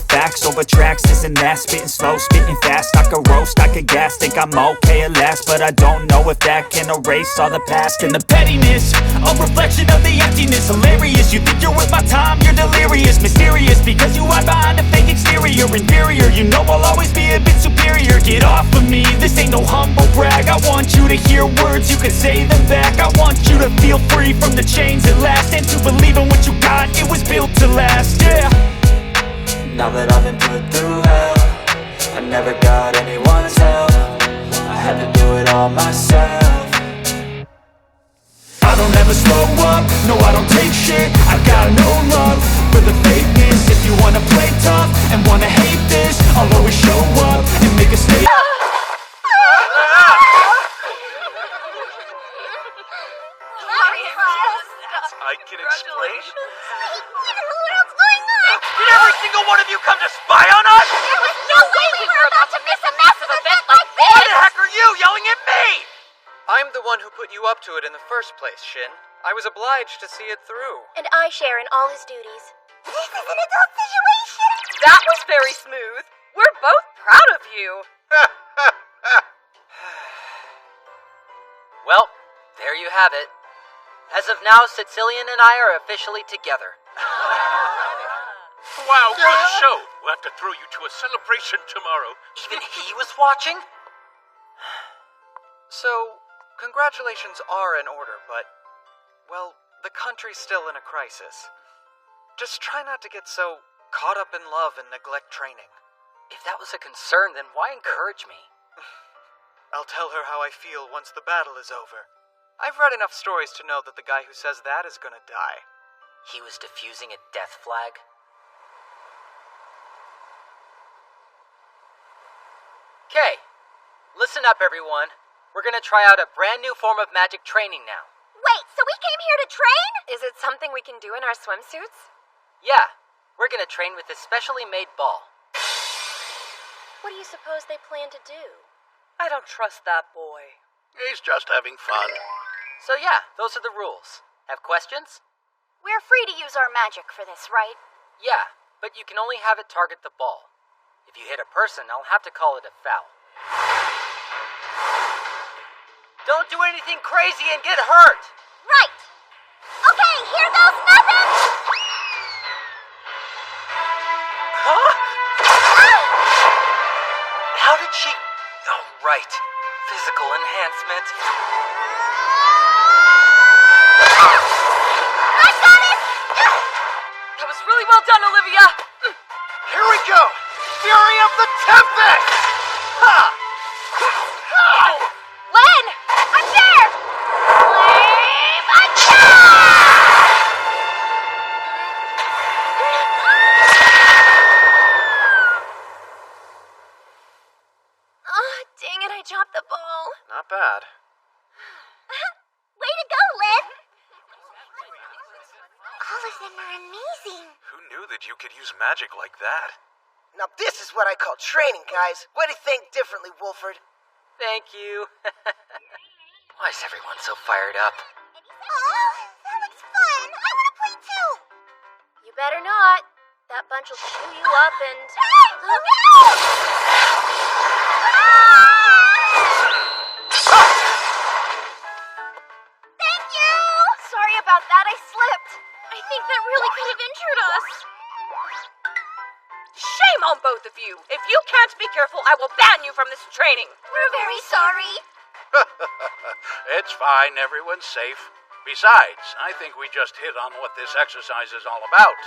tracks, this and that. Spitting slow, spitting fast. I could roast, I could gas. Think I'm okay at last, but I don't know if that can erase all the past. And the pettiness, a reflection of the emptiness. Hilarious, you think you're worth my time, you're delirious. Mysterious, because you hide behind a fake exterior. Inferior, you know I'll always be a bit superior. Get off of me, this ain't no humble brag. I want you to hear words, you can say them back. I want you to feel free from the chains at last, and to believe in what you got, it was built to last, yeah. Now that I've been put through hell, I never got anyone's help. I had to do it all myself. I don't ever slow up, no I don't take shit. I got no love for the fakeness. If you wanna play tough and wanna hate this, I'll always show up and make a statement. I can explain. What in the world's going on? Did every single one of you come to spy on us? There was no way we were about to miss a massive event like this! Why the heck are you yelling at me? I'm the one who put you up to it in the first place, Shin. I was obliged to see it through. And I share in all his duties. This is an adult situation! That was very smooth. We're both proud of you. Well, there you have it. As of now, Sicilian and I are officially together. Wow, good show. We'll have to throw you to a celebration tomorrow. Even he was watching? So, congratulations are in order, but, well, the country's still in a crisis. Just try not to get so caught up in love and neglect training. If that was a concern, then why encourage me? I'll tell her how I feel once the battle is over. I've read enough stories to know that the guy who says that is gonna die. He was defusing a death flag? Okay, listen up everyone. We're gonna try out a brand new form of magic training now. Wait, so we came here to train? Is it something we can do in our swimsuits? Yeah, we're gonna train with a specially made ball. What do you suppose they plan to do? I don't trust that boy. He's just having fun. So yeah, those are the rules. Have questions? We're free to use our magic for this, right? Yeah, but you can only have it target the ball. If you hit a person, I'll have to call it a foul. Don't do anything crazy and get hurt! Right! Okay, here goes nothing! Huh? How did she... Oh, right. Physical enhancement. I got it! That was really well done, Olivia! Here we go! Fury of the Tempest! Ha! Len! I'm there! Flame attack! Oh, dang it, I dropped the ball. Not bad. Way to go, Len! All of them are amazing. Who knew that you could use magic like that? Now this is what I call training, guys. Way to think differently, Wolford. Thank you. Why is everyone so fired up? Oh, that looks fun. I want to play too. You better not. That bunch will chew you up and... Hey, look out! Thank you! Sorry about that, I slipped. I think that really could have injured us. Shame on both of you! If you can't be careful, I will ban you from this training! We're very sorry. It's fine, everyone's safe. Besides, I think we just hit on what this exercise is all about.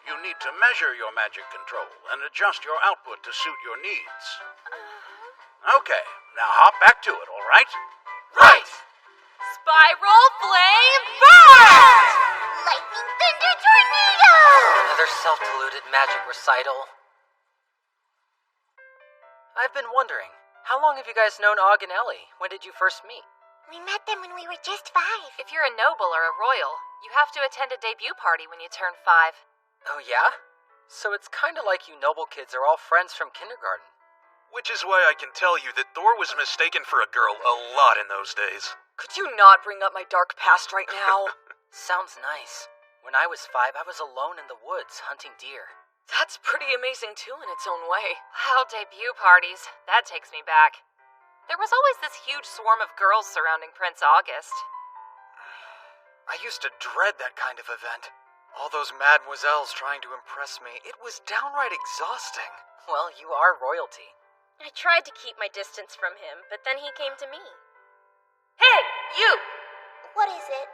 You need to measure your magic control and adjust your output to suit your needs. Okay, now hop back to it, all right? Right! Spiral Flame Burst! Lightning Thunder Tornado! Another self-deluded magic recital. I've been wondering, how long have you guys known Og and Ellie? When did you first meet? We met them when we were just 5. If you're a noble or a royal, you have to attend a debut party when you turn 5. Oh yeah? So it's kinda like you noble kids are all friends from kindergarten. Which is why I can tell you that Thor was mistaken for a girl a lot in those days. Could you not bring up my dark past right now? Sounds nice. When I was 5, I was alone in the woods hunting deer. That's pretty amazing too in its own way. Wow, debut parties. That takes me back. There was always this huge swarm of girls surrounding Prince August. I used to dread that kind of event. All those mademoiselles trying to impress me. It was downright exhausting. Well, you are royalty. I tried to keep my distance from him, but then he came to me. Hey, you! What is it?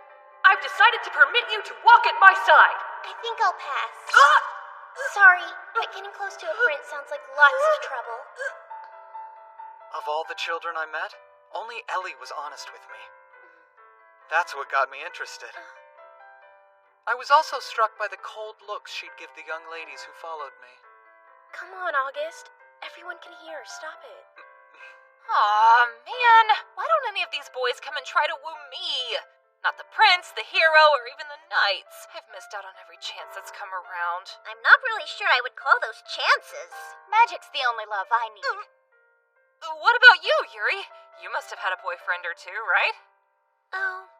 I've decided to permit you to walk at my side. I think I'll pass. Sorry, but getting close to a prince sounds like lots of trouble. Of all the children I met, only Ellie was honest with me. That's what got me interested. I was also struck by the cold looks she'd give the young ladies who followed me. Come on, August. Everyone can hear. Stop it. Aw, man. Why don't any of these boys come and try to woo me? Not the prince, the hero, or even the knights. I've missed out on every chance that's come around. I'm not really sure I would call those chances. Magic's the only love I need. What about you, Yuri? You must have had a boyfriend or two, right? Oh,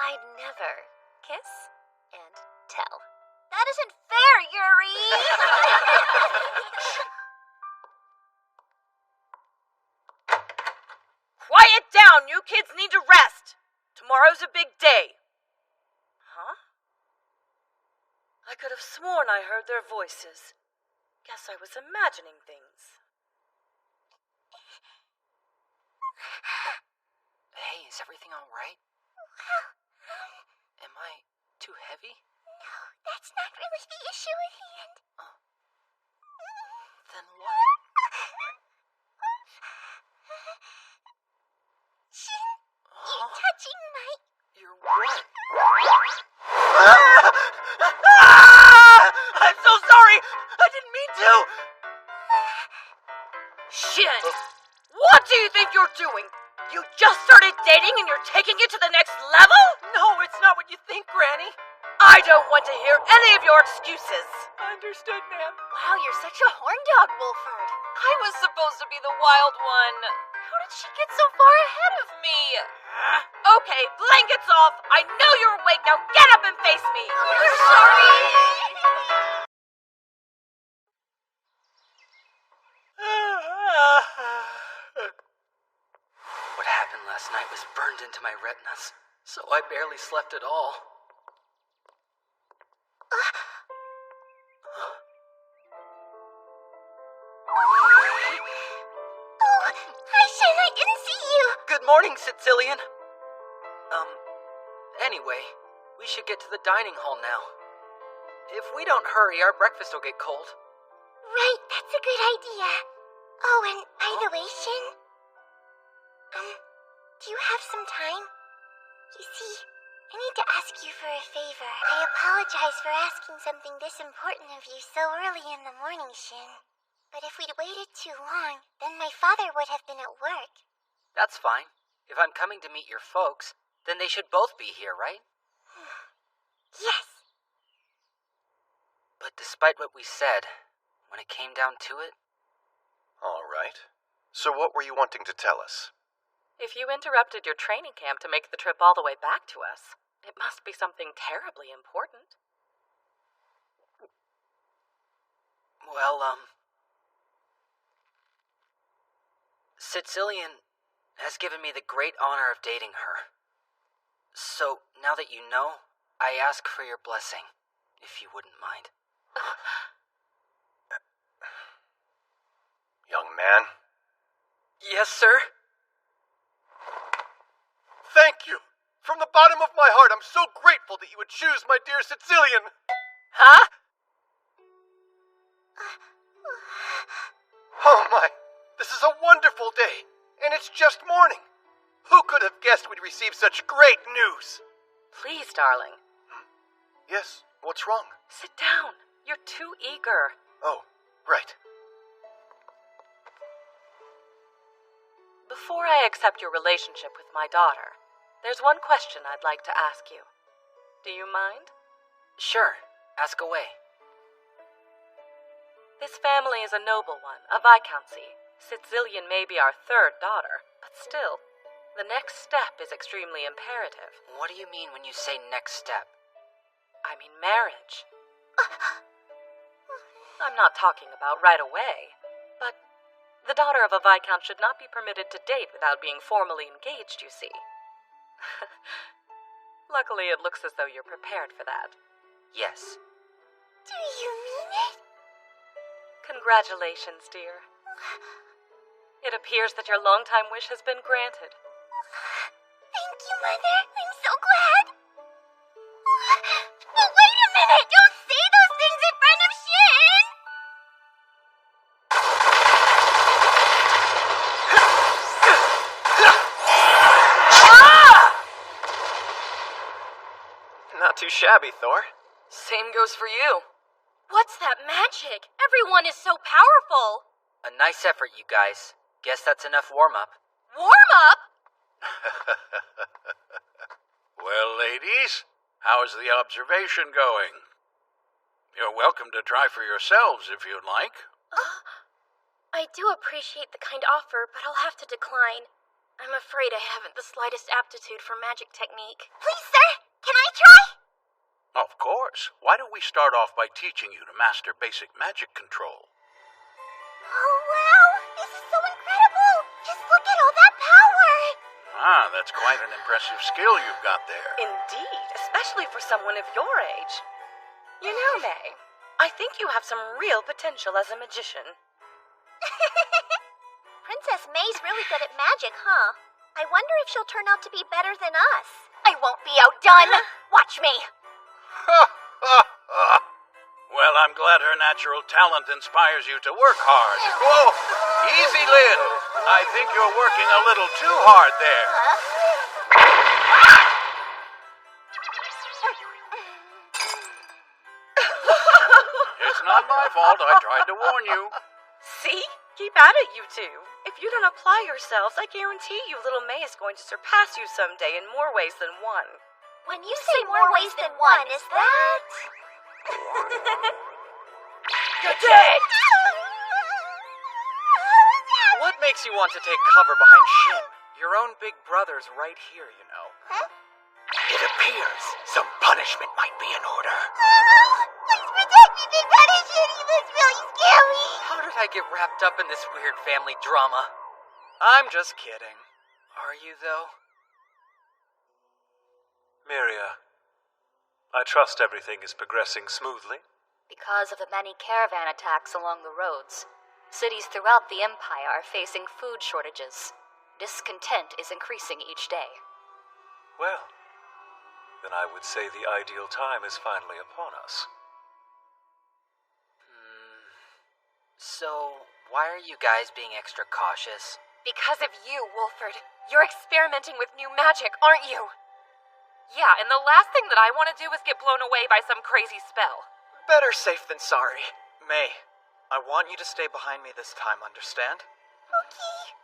I'd never kiss and tell. That isn't fair, Yuri! Quiet down! You kids need to rest! Tomorrow's a big day. Huh? I could have sworn I heard their voices. Guess I was imagining things. Hey, is everything alright? Am I too heavy? No, that's not really the issue at hand. Then what? Shin, you touchy do you think you're doing? You just started dating and you're taking it to the next level? No, it's not what you think, Granny. I don't want to hear any of your excuses. Understood, ma'am. Wow, you're such a horn dog, Wolford. I was supposed to be the wild one. How did she get so far ahead of me? Okay, blankets off. I know you're awake now. Get up and face me. We're sorry. What happened last night was burned into my retinas, so I barely slept at all. Oh, hi, Shin. I didn't see you. Good morning, Sicilian. Anyway, we should get to the dining hall now. If we don't hurry, our breakfast will get cold. Right, that's a good idea. Oh, and by the way, Shin, do you have some time? You see, I need to ask you for a favor. I apologize for asking something this important of you so early in the morning, Shin. But if we'd waited too long, then my father would have been at work. That's fine. If I'm coming to meet your folks, then they should both be here, right? Yes. But despite what we said, when it came down to it... All right. So what were you wanting to tell us? If you interrupted your training camp to make the trip all the way back to us, it must be something terribly important. Well, Sicilian has given me the great honor of dating her. So, now that you know, I ask for your blessing, if you wouldn't mind. Young man? Yes, sir? Thank you! From the bottom of my heart, I'm so grateful that you would choose my dear Sicilian! Huh? Oh my! This is a wonderful day, and it's just morning. Who could have guessed we'd receive such great news? Please, darling. Yes, what's wrong? Sit down. You're too eager. Oh, right. Before I accept your relationship with my daughter, there's one question I'd like to ask you. Do you mind? Sure. Ask away. This family is a noble one, a viscountcy. Sicilian may be our third daughter, but still, the next step is extremely imperative. What do you mean when you say next step? I mean marriage. I'm not talking about right away, but the daughter of a viscount should not be permitted to date without being formally engaged, you see. Luckily, it looks as though you're prepared for that. Yes. Do you mean it? Congratulations, dear. It appears that your longtime wish has been granted. Thank you, Mother. I'm so glad. But wait a minute! Don't say those things in front of Shin! Not too shabby, Thor. Same goes for you. What's that magic? Everyone is so powerful. A nice effort, you guys. Guess that's enough warm-up. Warm up? Well, ladies, how's the observation going? You're welcome to try for yourselves if you'd like. I do appreciate the kind offer, but I'll have to decline. I'm afraid I haven't the slightest aptitude for magic technique. Please, sir, can I try? Of course. Why don't we start off by teaching you to master basic magic control? Oh, wow! This is so incredible! Just look at all that power! Ah, that's quite an impressive skill you've got there. Indeed, especially for someone of your age. You know, May, I think you have some real potential as a magician. Princess May's really good at magic, huh? I wonder if she'll turn out to be better than us. I won't be outdone! Watch me! Well, I'm glad her natural talent inspires you to work hard. Whoa! Easy, Lynn. I think you're working a little too hard there. It's not my fault. I tried to warn you. See? Keep at it, you two. If you don't apply yourselves, I guarantee you little May is going to surpass you someday in more ways than one. When you say more ways than one, is that... You're dead! What makes you want to take cover behind Shin? Your own big brother's right here, you know. Huh? It appears some punishment might be in order. Please protect me, Big Brother Shin. He looks really scary. How did I get wrapped up in this weird family drama? I'm just kidding. Are you, though? Miria, I trust everything is progressing smoothly. Because of the many caravan attacks along the roads, cities throughout the Empire are facing food shortages. Discontent is increasing each day. Well, then I would say the ideal time is finally upon us. So, why are you guys being extra cautious? Because of you, Wolford. You're experimenting with new magic, aren't you? Yeah, and the last thing that I want to do is get blown away by some crazy spell. Better safe than sorry. May, I want you to stay behind me this time, understand? Okay.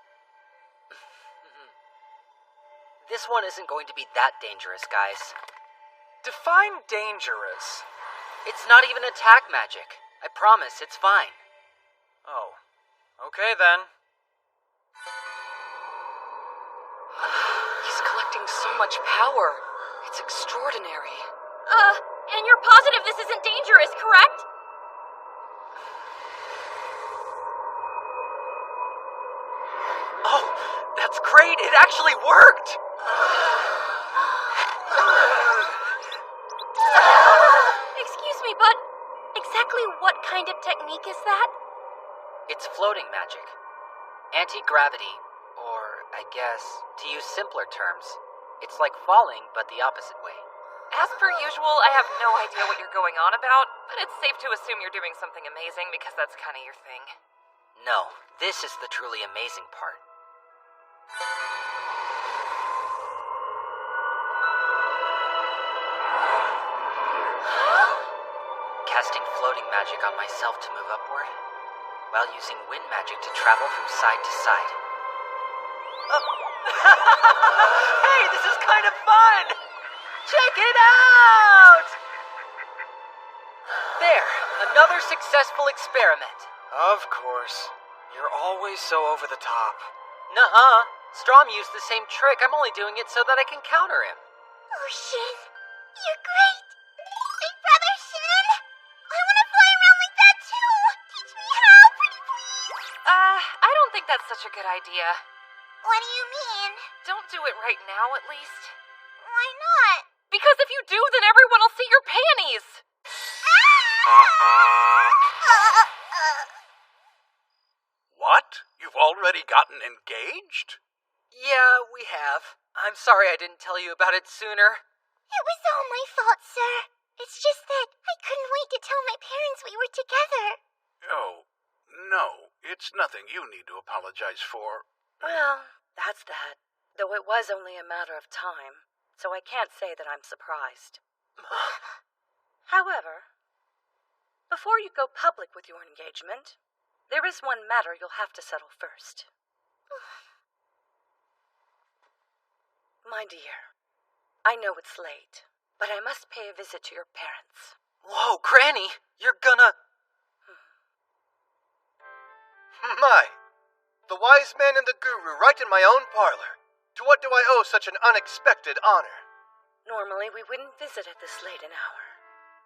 This one isn't going to be that dangerous, guys. Define dangerous. It's not even attack magic. I promise, it's fine. Oh, okay then. He's collecting so much power. It's extraordinary. And you're positive this isn't dangerous, correct? Oh, that's great! It actually worked! Excuse me, but exactly what kind of technique is that? It's floating magic. Anti-gravity, or I guess, to use simpler terms, it's like falling but the opposite way. As per usual, I have no idea what you're going on about, but it's safe to assume you're doing something amazing because that's kind of your thing. No, this is the truly amazing part. Casting floating magic on myself to move upward, while using wind magic to travel from side to side. Hey, this is kind of fun! Check it out! There, another successful experiment. Of course. You're always so over the top. Nuh-uh. Strom used the same trick. I'm only doing it so that I can counter him. Oh, Shin, you're great. Big Brother Shin, I want to fly around like that too. Teach me how, pretty please. I don't think that's such a good idea. What do you mean? Don't do it right now, at least. Why not? Because if you do, then everyone will see your panties. What? You've already gotten engaged? Yeah, we have. I'm sorry I didn't tell you about it sooner. It was all my fault, sir. It's just that I couldn't wait to tell my parents we were together. Oh, no. It's nothing you need to apologize for. Well, that's that. Though it was only a matter of time, so I can't say that I'm surprised. However, before you go public with your engagement, there is one matter you'll have to settle first. My dear, I know it's late, but I must pay a visit to your parents. Whoa, Granny! You're gonna... My! The wise man and the guru right in my own parlor. To what do I owe such an unexpected honor? Normally we wouldn't visit at this late an hour,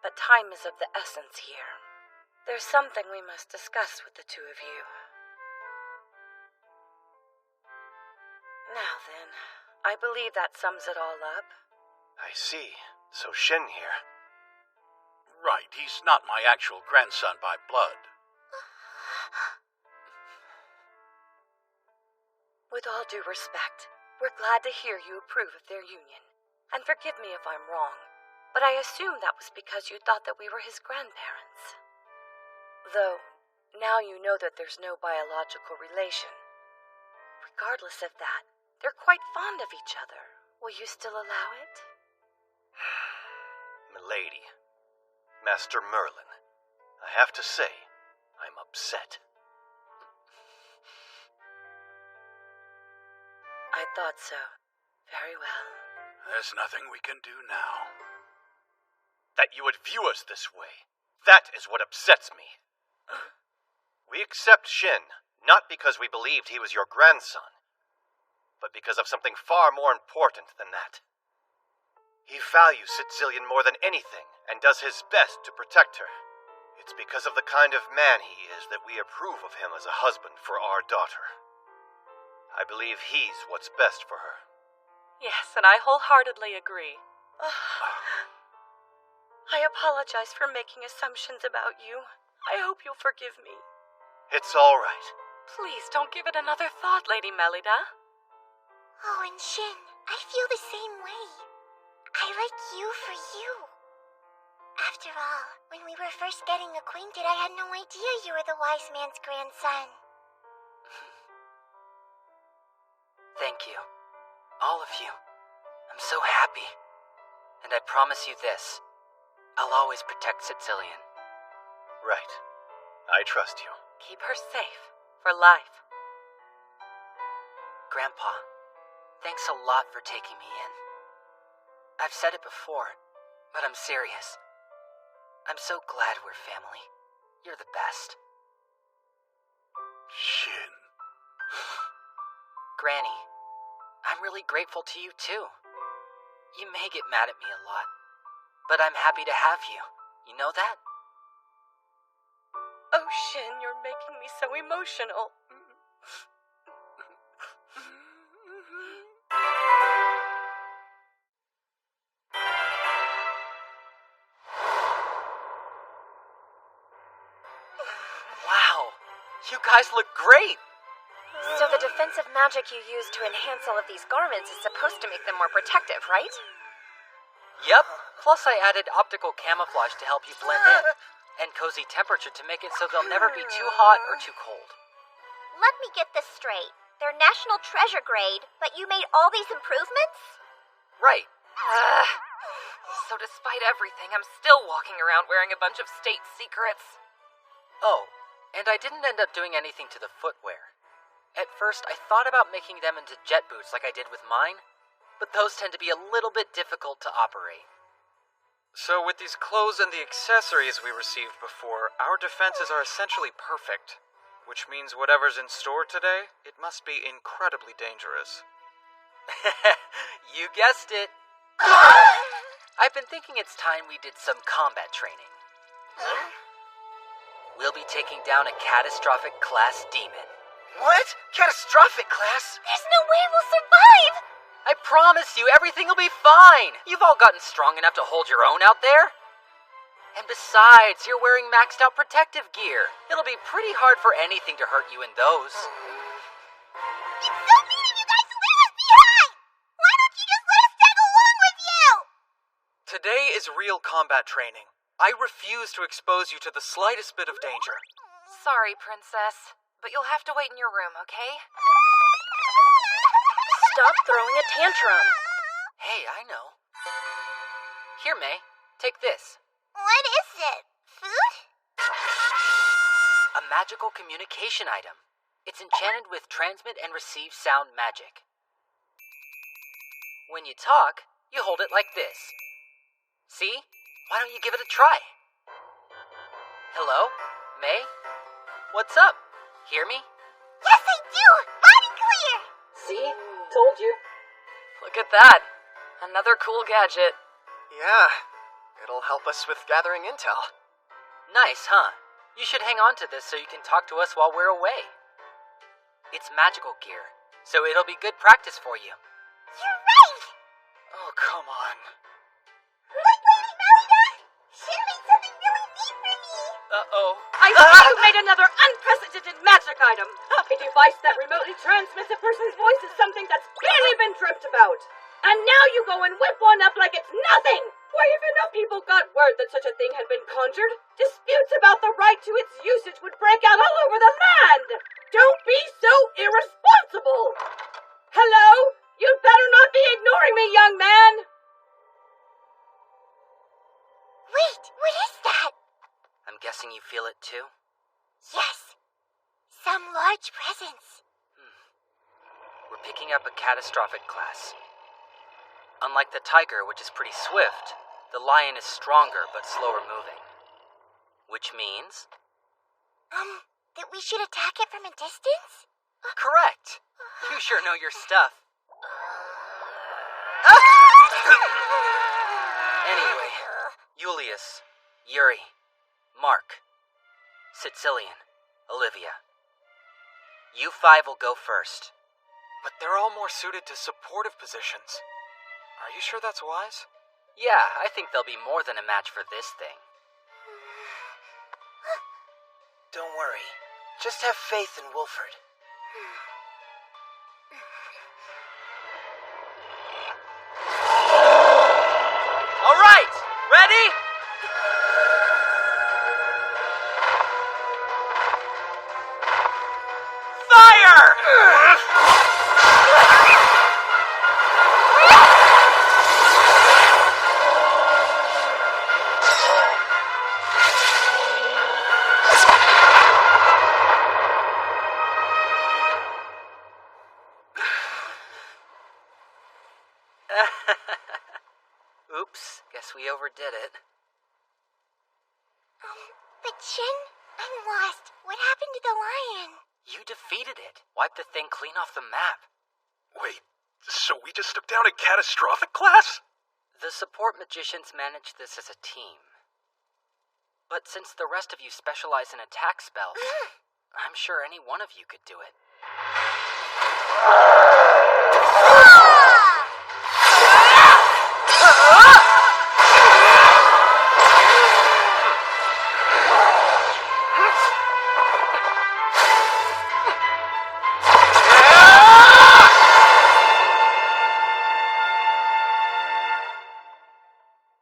but time is of the essence here. There's something we must discuss with the two of you. Now then, I believe that sums it all up. I see. So Shin here. Right, he's not my actual grandson by blood. With all due respect, we're glad to hear you approve of their union. And forgive me if I'm wrong, but I assume that was because you thought that we were his grandparents. Though, now you know that there's no biological relation. Regardless of that, they're quite fond of each other. Will you still allow it? Milady, Master Merlin, I have to say, I'm upset. I thought so. Very well. There's nothing we can do now. That you would view us this way. That is what upsets me. We accept Shin, not because we believed he was your grandson, but because of something far more important than that. He values Sicilian more than anything and does his best to protect her. It's because of the kind of man he is that we approve of him as a husband for our daughter. I believe he's what's best for her. Yes, and I wholeheartedly agree. I apologize for making assumptions about you. I hope you'll forgive me. It's all right. Please don't give it another thought, Lady Melida. Oh, and Shin, I feel the same way. I like you for you. After all, when we were first getting acquainted, I had no idea you were the wise man's grandson. Thank you. All of you. I'm so happy. And I promise you this. I'll always protect Sicilian. Right. I trust you. Keep her safe. For life. Grandpa, thanks a lot for taking me in. I've said it before, but I'm serious. I'm so glad we're family. You're the best. Shin. Granny, I'm really grateful to you too. You may get mad at me a lot, but I'm happy to have you. You know that? Oh, Shin, you're making me so emotional. Wow, you guys look great! So the defensive magic you use to enhance all of these garments is supposed to make them more protective, right? Yep, plus I added optical camouflage to help you blend in, and cozy temperature to make it so they'll never be too hot or too cold. Let me get this straight. They're national treasure grade, but you made all these improvements? Right. So despite everything, I'm still walking around wearing a bunch of state secrets. Oh, and I didn't end up doing anything to the footwear. At first, I thought about making them into jet boots like I did with mine, but those tend to be a little bit difficult to operate. So with these clothes and the accessories we received before, our defenses are essentially perfect. Which means whatever's in store today, it must be incredibly dangerous. You guessed it. I've been thinking it's time we did some combat training. We'll be taking down a catastrophic class demon. What? Catastrophic class? There's no way we'll survive! I promise you, everything will be fine. You've all gotten strong enough to hold your own out there. And besides, you're wearing maxed out protective gear. It'll be pretty hard for anything to hurt you in those. It's so mean of you guys to leave us behind! Why don't you just let us tag along with you? Today is real combat training. I refuse to expose you to the slightest bit of danger. Sorry, Princess, but you'll have to wait in your room, okay? Stop throwing a tantrum. Hey, I know. Here, May. Take this. What is it? Food? A magical communication item. It's enchanted with transmit and receive sound magic. When you talk, you hold it like this. See? Why don't you give it a try? Hello? May? What's up? Hear me? Yes, I do! Loud and clear! See? Told you. Look at that. Another cool gadget. Yeah, it'll help us with gathering intel. Nice, huh? You should hang on to this so you can talk to us while we're away. It's magical gear, so it'll be good practice for you. You're right! Oh, come on. Look, Lady Melida! Shin made something really neat for me! Uh-oh. I see you made another unprecedented magic item. A device that remotely transmits a person's voice is something that's barely been dreamt about. And now you go and whip one up like it's nothing. Why, if enough people got word that such a thing had been conjured, disputes about the right to its usage would break out all over the land. Don't be so irresponsible. Hello? You'd better not be ignoring me, young man. Wait, what is that? I'm guessing you feel it too? Yes. Some large presence. we're picking up a catastrophic class. Unlike the tiger, which is pretty swift, the lion is stronger but slower moving. Which means... that we should attack it from a distance? Correct! You sure know your stuff. Anyway, Julius, Yuri, Mark, Sicilian, Olivia. You 5 will go first. But they're all more suited to supportive positions. Are you sure that's wise? Yeah, I think they'll be more than a match for this thing. Don't worry. Just have faith in Wolford. All right, ready? Fire! Oops, guess we overdid it. But Shin, I'm lost. What happened to the lion? You defeated it. Wiped the thing clean off the map. Wait, so we just took down a catastrophic class? The support magicians managed this as a team. But since the rest of you specialize in attack spells, I'm sure any one of you could do it.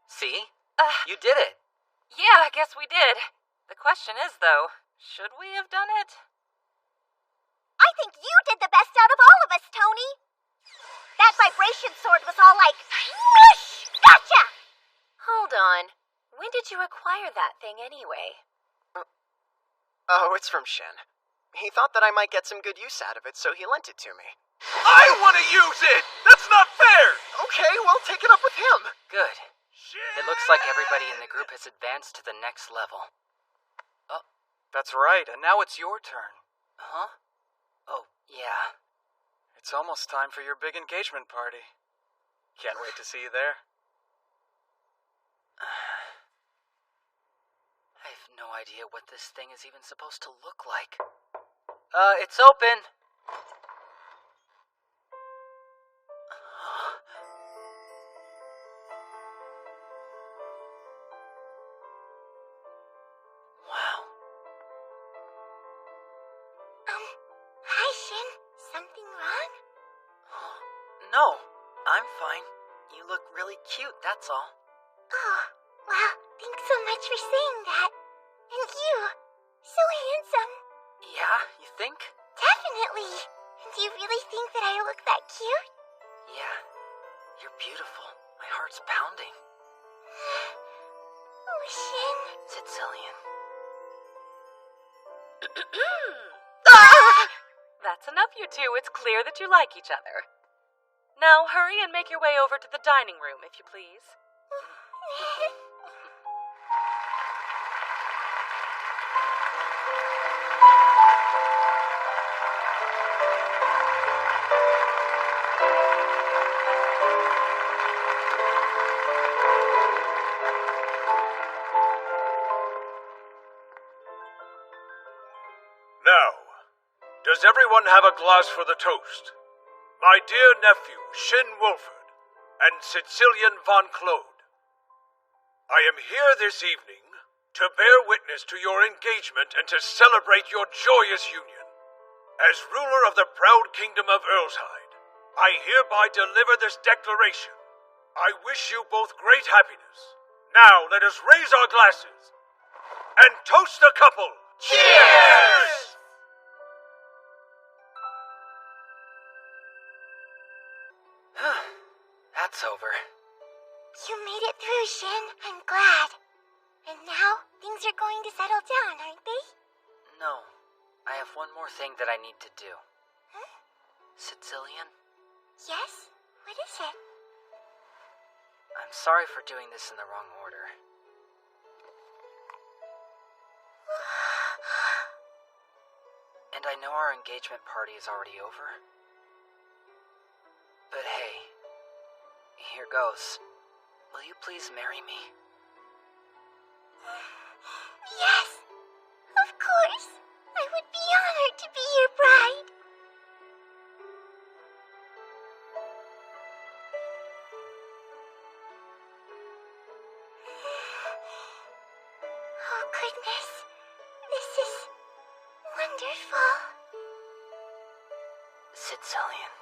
See? You did it. Yeah, I guess we did. The question is, though, should we have done it? I think you did the best out of all of us, Tony. That vibration sword was all like, whoosh! Gotcha! Hold on. When did you acquire that thing anyway? Oh, it's from Shin. He thought that I might get some good use out of it, so he lent it to me. I want to use it! That's not fair! Okay, well, take it up with him. Good. It looks like everybody in the group has advanced to the next level. Oh. That's right, and now it's your turn. Huh? Oh, yeah. It's almost time for your big engagement party. Can't wait to see you there. I have no idea what this thing is even supposed to look like. It's open. Wow. Hi, Shin. Something wrong? No, I'm fine. You look really cute, that's all. Oh, well, thanks so much for saying that. And you, so handsome. Yeah, you think? Definitely. Do you really think that I look that cute? Yeah, you're beautiful. My heart's pounding. Oh, Shin. Sicilian. That's enough, you two. It's clear that you like each other. Now hurry and make your way over to the dining room, if you please. Now, does everyone have a glass for the toast? My dear nephew, Shin Wolford, and Sicilian von Claude. I am here this evening to bear witness to your engagement and to celebrate your joyous union. As ruler of the proud kingdom of Earlshide, I hereby deliver this declaration. I wish you both great happiness. Now let us raise our glasses and toast the couple. Cheers! That's over. You made it through, Shin. I'm glad. And now, things are going to settle down, aren't they? No, I have one more thing that I need to do. Huh? Sicilian? Yes? What is it? I'm sorry for doing this in the wrong order. And I know our engagement party is already over. But hey, here goes. Will you please marry me? Yes! Of course! I would be honored to be your bride! Oh goodness, this is wonderful. Sicilian.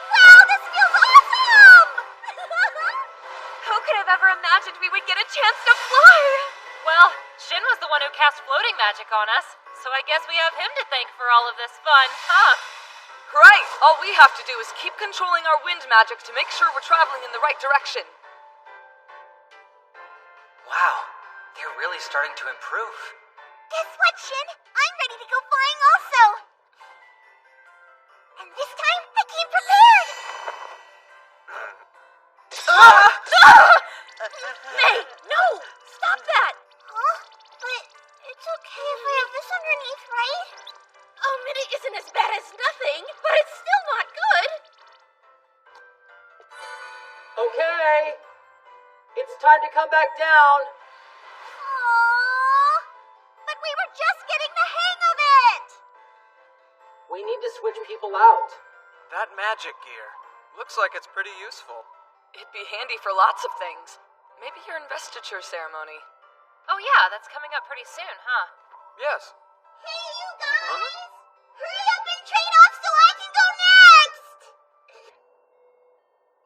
Wow, this feels awesome! Who could have ever imagined we would get a chance to fly? Well, Shin was the one who cast floating magic on us, so I guess we have him to thank for all of this fun, huh? Right! All we have to do is keep controlling our wind magic to make sure we're traveling in the right direction. Wow, they're really starting to improve. Guess what, Shin? I'm ready to go flying also! And this time, I came prepared! May, no! Stop that! Huh? But it's okay if I have this underneath, right? It isn't as bad as nothing, but it's still not good. Okay. It's time to come back down. Aww. But we were just getting the hang of it! We need to switch people out. That magic gear looks like it's pretty useful. It'd be handy for lots of things. Maybe your investiture ceremony. Oh yeah, that's coming up pretty soon, huh? Yes. Hey, you guys! Hurry up and trade off so I can go next!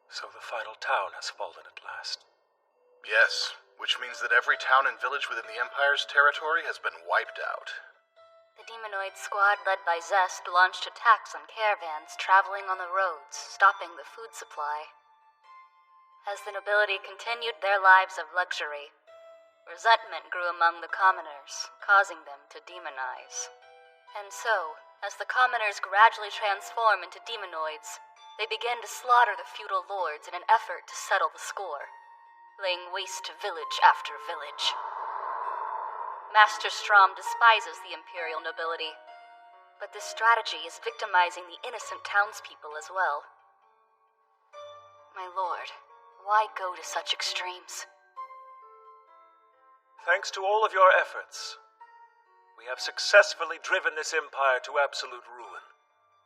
So the final town has fallen at last. Yes, which means that every town and village within the Empire's territory has been wiped out. The demonoid squad led by Zest launched attacks on caravans traveling on the roads, stopping the food supply. As the nobility continued their lives of luxury, resentment grew among the commoners, causing them to demonize. And so, as the commoners gradually transform into demonoids, they begin to slaughter the feudal lords in an effort to settle the score, laying waste to village after village. Master Strom despises the imperial nobility, but this strategy is victimizing the innocent townspeople as well. My lord, why go to such extremes? Thanks to all of your efforts, we have successfully driven this empire to absolute ruin.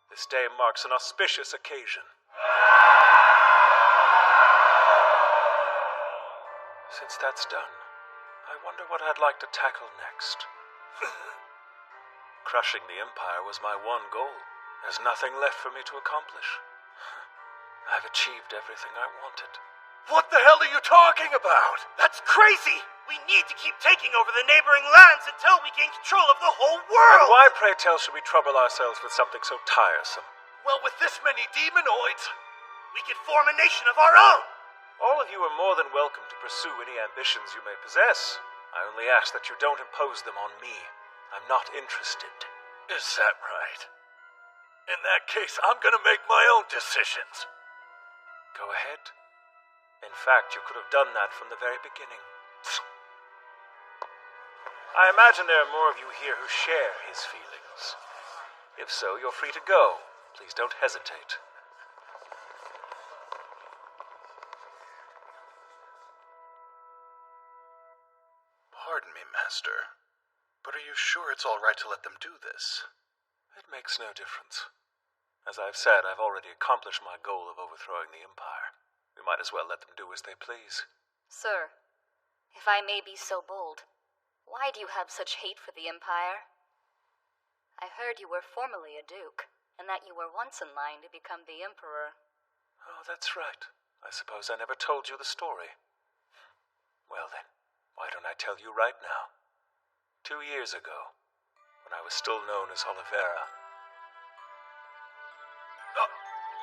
This day marks an auspicious occasion. Since that's done, I wonder what I'd like to tackle next. Crushing the empire was my one goal. There's nothing left for me to accomplish. I've achieved everything I wanted. What the hell are you talking about? That's crazy! We need to keep taking over the neighboring lands until we gain control of the whole world! And why, pray tell, should we trouble ourselves with something so tiresome? Well, with this many demonoids, we could form a nation of our own! All of you are more than welcome to pursue any ambitions you may possess. I only ask that you don't impose them on me. I'm not interested. Is that right? In that case, I'm gonna make my own decisions. Go ahead. In fact, you could have done that from the very beginning. I imagine there are more of you here who share his feelings. If so, you're free to go. Please don't hesitate. Pardon me, Master, but are you sure it's all right to let them do this? It makes no difference. As I've said, I've already accomplished my goal of overthrowing the Empire. We might as well let them do as they please. Sir, if I may be so bold, why do you have such hate for the Empire? I heard you were formerly a duke, and that you were once in line to become the Emperor. Oh, that's right. I suppose I never told you the story. Well then, why don't I tell you right now? 2 years ago, when I was still known as Olivera.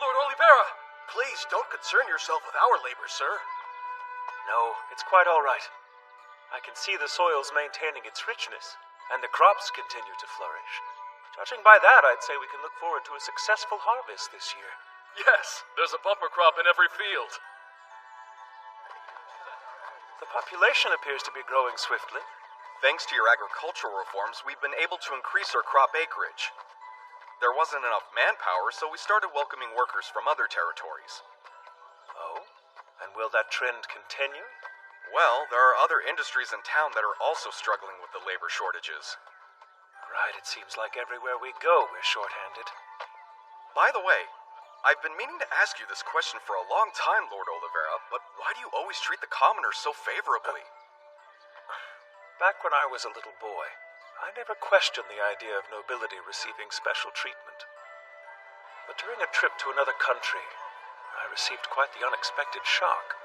Lord Olivera! Please don't concern yourself with our labor, sir. No, it's quite all right. I can see the soil's maintaining its richness, and the crops continue to flourish. Judging by that, I'd say we can look forward to a successful harvest this year. Yes, there's a bumper crop in every field. The population appears to be growing swiftly. Thanks to your agricultural reforms, we've been able to increase our crop acreage. There wasn't enough manpower, so we started welcoming workers from other territories. Oh? And will that trend continue? Well, there are other industries in town that are also struggling with the labor shortages. Right, it seems like everywhere we go, we're short-handed. By the way, I've been meaning to ask you this question for a long time, Lord Olivera, but why do you always treat the commoners so favorably? Back when I was a little boy, I never questioned the idea of nobility receiving special treatment. But during a trip to another country, I received quite the unexpected shock.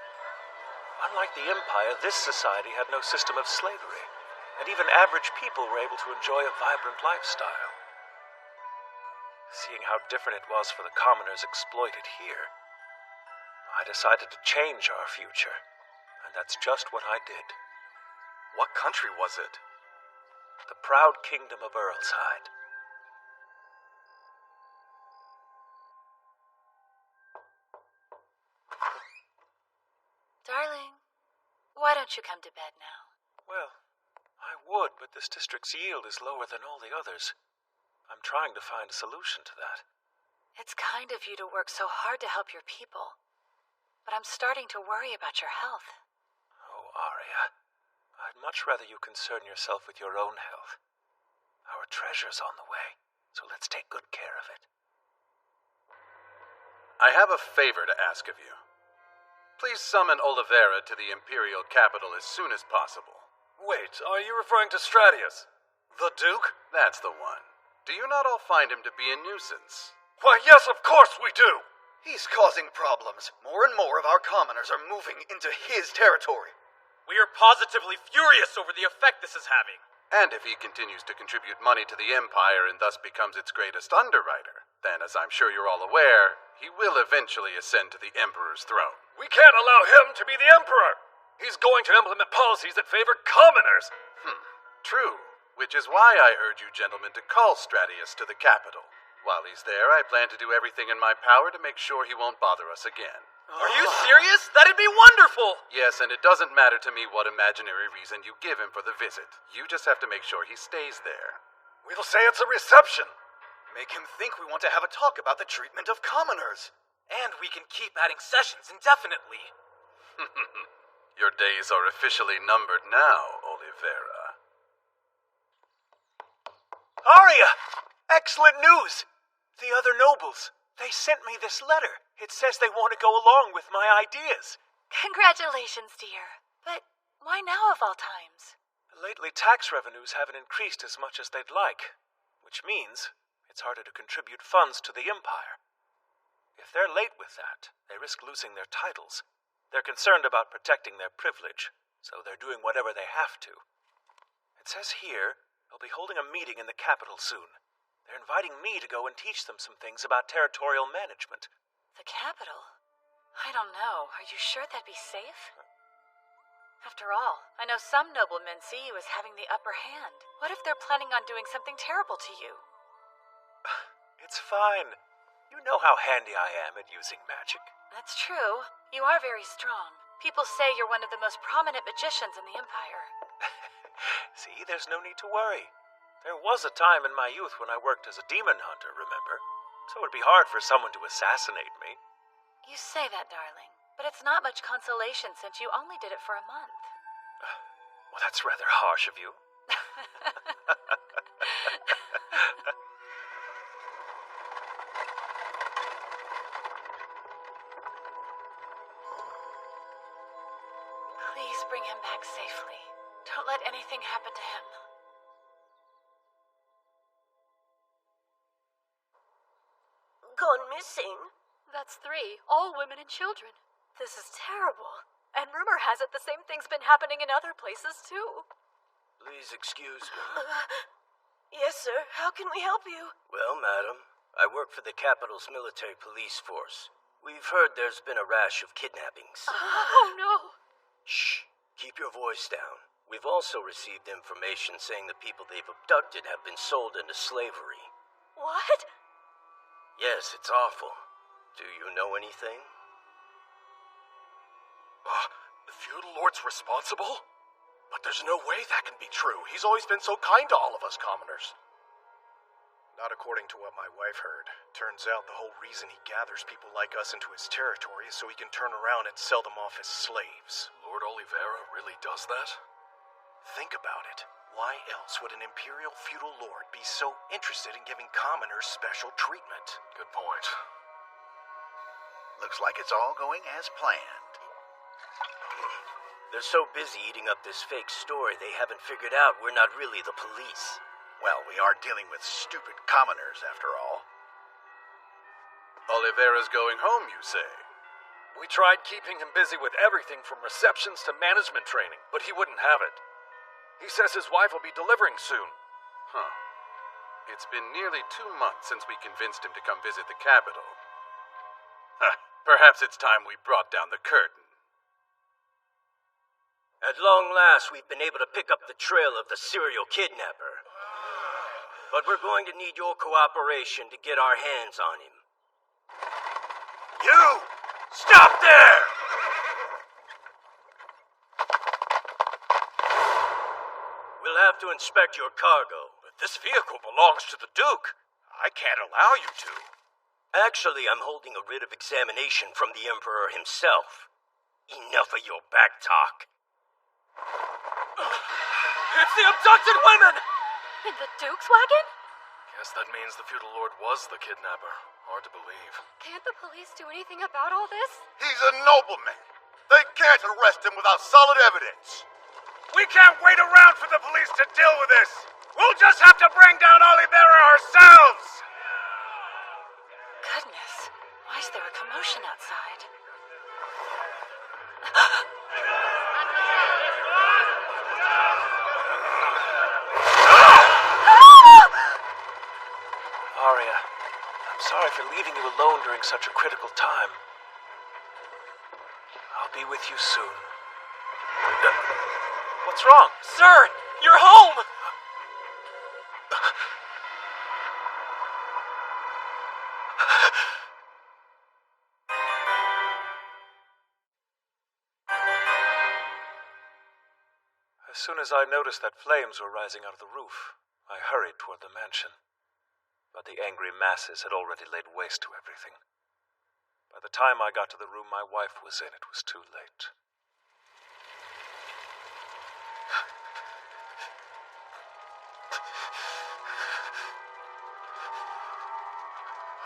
Unlike the Empire, this society had no system of slavery, and even average people were able to enjoy a vibrant lifestyle. Seeing how different it was for the commoners exploited here, I decided to change our future, and that's just what I did. What country was it? The proud kingdom of Earlshide. Darling, why don't you come to bed now? Well, I would, but this district's yield is lower than all the others. I'm trying to find a solution to that. It's kind of you to work so hard to help your people, but I'm starting to worry about your health. Oh, Arya, I'd much rather you concern yourself with your own health. Our treasure's on the way, so let's take good care of it. I have a favor to ask of you. Please summon Olivera to the Imperial capital as soon as possible. Wait, are you referring to Stratius? The Duke? That's the one. Do you not all find him to be a nuisance? Why, yes, of course we do! He's causing problems. More and more of our commoners are moving into his territory. We are positively furious over the effect this is having. And if he continues to contribute money to the Empire and thus becomes its greatest underwriter, then, as I'm sure you're all aware, he will eventually ascend to the Emperor's throne. We can't allow him to be the Emperor! He's going to implement policies that favor commoners! True, which is why I urge you gentlemen to call Stratius to the capital. While he's there, I plan to do everything in my power to make sure he won't bother us again. Are you serious? That'd be wonderful! Yes, and it doesn't matter to me what imaginary reason you give him for the visit. You just have to make sure he stays there. We'll say it's a reception. Make him think we want to have a talk about the treatment of commoners. And we can keep adding sessions indefinitely. Your days are officially numbered now, Olivera. Arya! Excellent news! The other nobles, they sent me this letter. It says they want to go along with my ideas. Congratulations, dear. But why now of all times? Lately, tax revenues haven't increased as much as they'd like, which means it's harder to contribute funds to the Empire. If they're late with that, they risk losing their titles. They're concerned about protecting their privilege, so they're doing whatever they have to. It says here they'll be holding a meeting in the capital soon. They're inviting me to go and teach them some things about territorial management. The capital? I don't know. Are you sure that'd be safe? After all, I know some noblemen see you as having the upper hand. What if they're planning on doing something terrible to you? It's fine. You know how handy I am at using magic. That's true. You are very strong. People say you're one of the most prominent magicians in the Empire. See, there's no need to worry. There was a time in my youth when I worked as a demon hunter, remember? So it'd be hard for someone to assassinate me. You say that, darling, but it's not much consolation since you only did it for a month. Well, that's rather harsh of you. Please bring him back safely. Don't let anything happen to him. Gone missing? That's 3, all women and children. This is terrible. And rumor has it the same thing's been happening in other places, too. Please excuse me. Yes, sir. How can we help you? Well, madam, I work for the capital's military police force. We've heard there's been a rash of kidnappings. Oh, no. Shh. Keep your voice down. We've also received information saying the people they've abducted have been sold into slavery. What? Yes, it's awful. Do you know anything? The feudal lord's responsible? But there's no way that can be true. He's always been so kind to all of us commoners. Not according to what my wife heard. Turns out the whole reason he gathers people like us into his territory is so he can turn around and sell them off as slaves. Lord Oliveira really does that? Think about it. Why else would an imperial feudal lord be so interested in giving commoners special treatment? Good point. Looks like it's all going as planned. They're so busy eating up this fake story they haven't figured out we're not really the police. Well, we are dealing with stupid commoners, after all. Oliveira's going home, you say? We tried keeping him busy with everything from receptions to management training, but he wouldn't have it. He says his wife will be delivering soon. Huh. It's been nearly 2 months since we convinced him to come visit the capital. Perhaps it's time we brought down the curtain. At long last, we've been able to pick up the trail of the serial kidnapper. But we're going to need your cooperation to get our hands on him. You! Stop there! We'll have to inspect your cargo. But this vehicle belongs to the Duke. I can't allow you to. Actually, I'm holding a writ of examination from the Emperor himself. Enough of your back talk. It's the abducted women! In the Duke's wagon? Guess that means the feudal lord was the kidnapper. Hard to believe. Can't the police do anything about all this? He's a nobleman. They can't arrest him without solid evidence. We can't wait around for the police to deal with this. We'll just have to bring down Oliveira ourselves. Goodness, why is there a commotion outside? Arya, I'm sorry for leaving you alone during such a critical time. I'll be with you soon. What's wrong? Sir, you're home! As soon as I noticed that flames were rising out of the roof, I hurried toward the mansion. But the angry masses had already laid waste to everything. By the time I got to the room my wife was in, it was too late.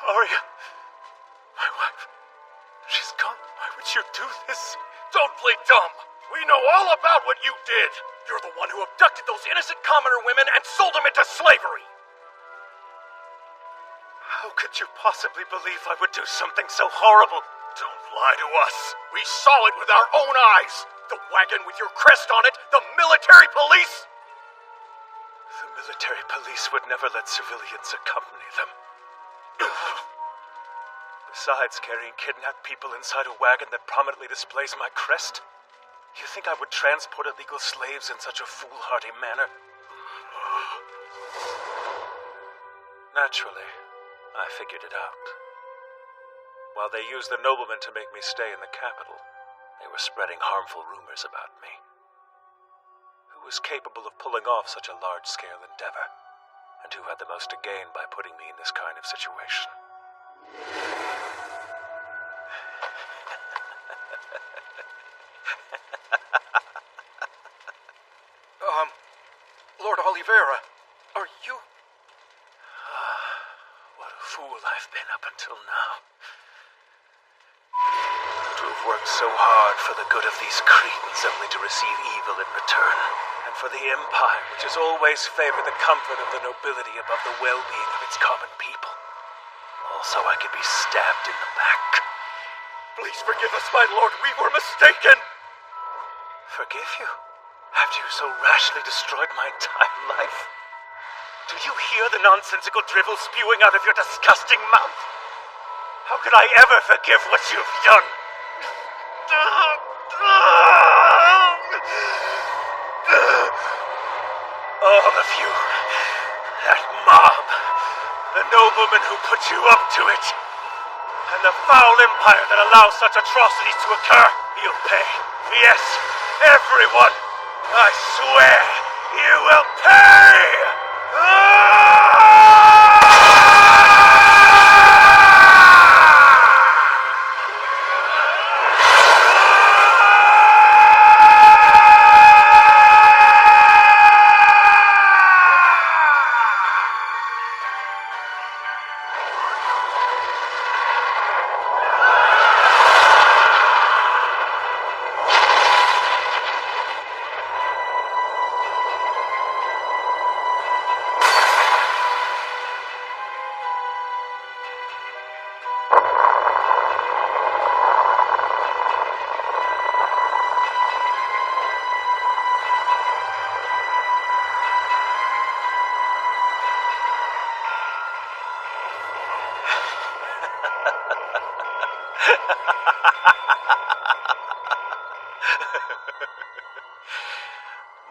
Arya, my wife, she's gone. Why would you do this? Don't play dumb. We know all about what you did. You're the one who abducted those innocent commoner women and sold them into slavery. How could you possibly believe I would do something so horrible? Don't lie to us. We saw it with our own eyes. The wagon with your crest on it, the military police. The military police would never let civilians accompany them. Besides carrying kidnapped people inside a wagon that prominently displays my crest, you think I would transport illegal slaves in such a foolhardy manner? Naturally, I figured it out. While they used the noblemen to make me stay in the capital, they were spreading harmful rumors about me. Who was capable of pulling off such a large-scale endeavor, and who had the most to gain by putting me in this kind of situation? Lord Oliveira, are you... What a fool I've been up until now. To have worked so hard for the good of these Cretans only to receive evil in return. And for the Empire, which has always favored the comfort of the nobility above the well-being of its common people. Also, I could be stabbed in the back. Please forgive us, my lord. We were mistaken. Forgive you? After you so rashly destroyed my entire life? Do you hear the nonsensical drivel spewing out of your disgusting mouth? How could I ever forgive what you've done? All of you. That mob. The noblemen who put you up to it. And the foul empire that allows such atrocities to occur. You'll pay. Yes, everyone. I swear, you will pay!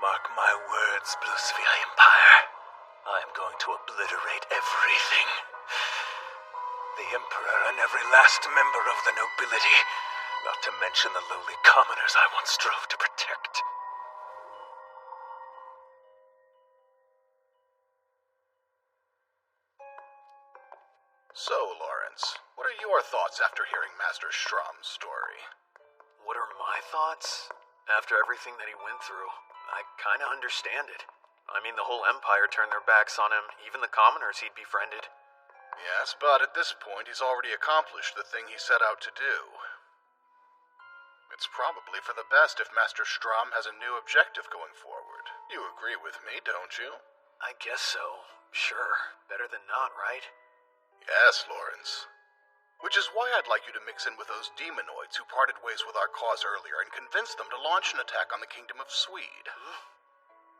Mark my words, Blue Sphere Empire. I am going to obliterate everything. The Emperor and every last member of the nobility, not to mention the lowly commoners I once strove to protect. So, Lawrence, what are your thoughts after hearing Master Strom's story? What are my thoughts? After everything that he went through, I kinda understand it. I mean, the whole Empire turned their backs on him, even the commoners he'd befriended. Yes, but at this point, he's already accomplished the thing he set out to do. It's probably for the best if Master Strom has a new objective going forward. You agree with me, don't you? I guess so. Sure. Better than not, right? Yes, Lawrence. Which is why I'd like you to mix in with those demonoids who parted ways with our cause earlier and convince them to launch an attack on the Kingdom of Swede.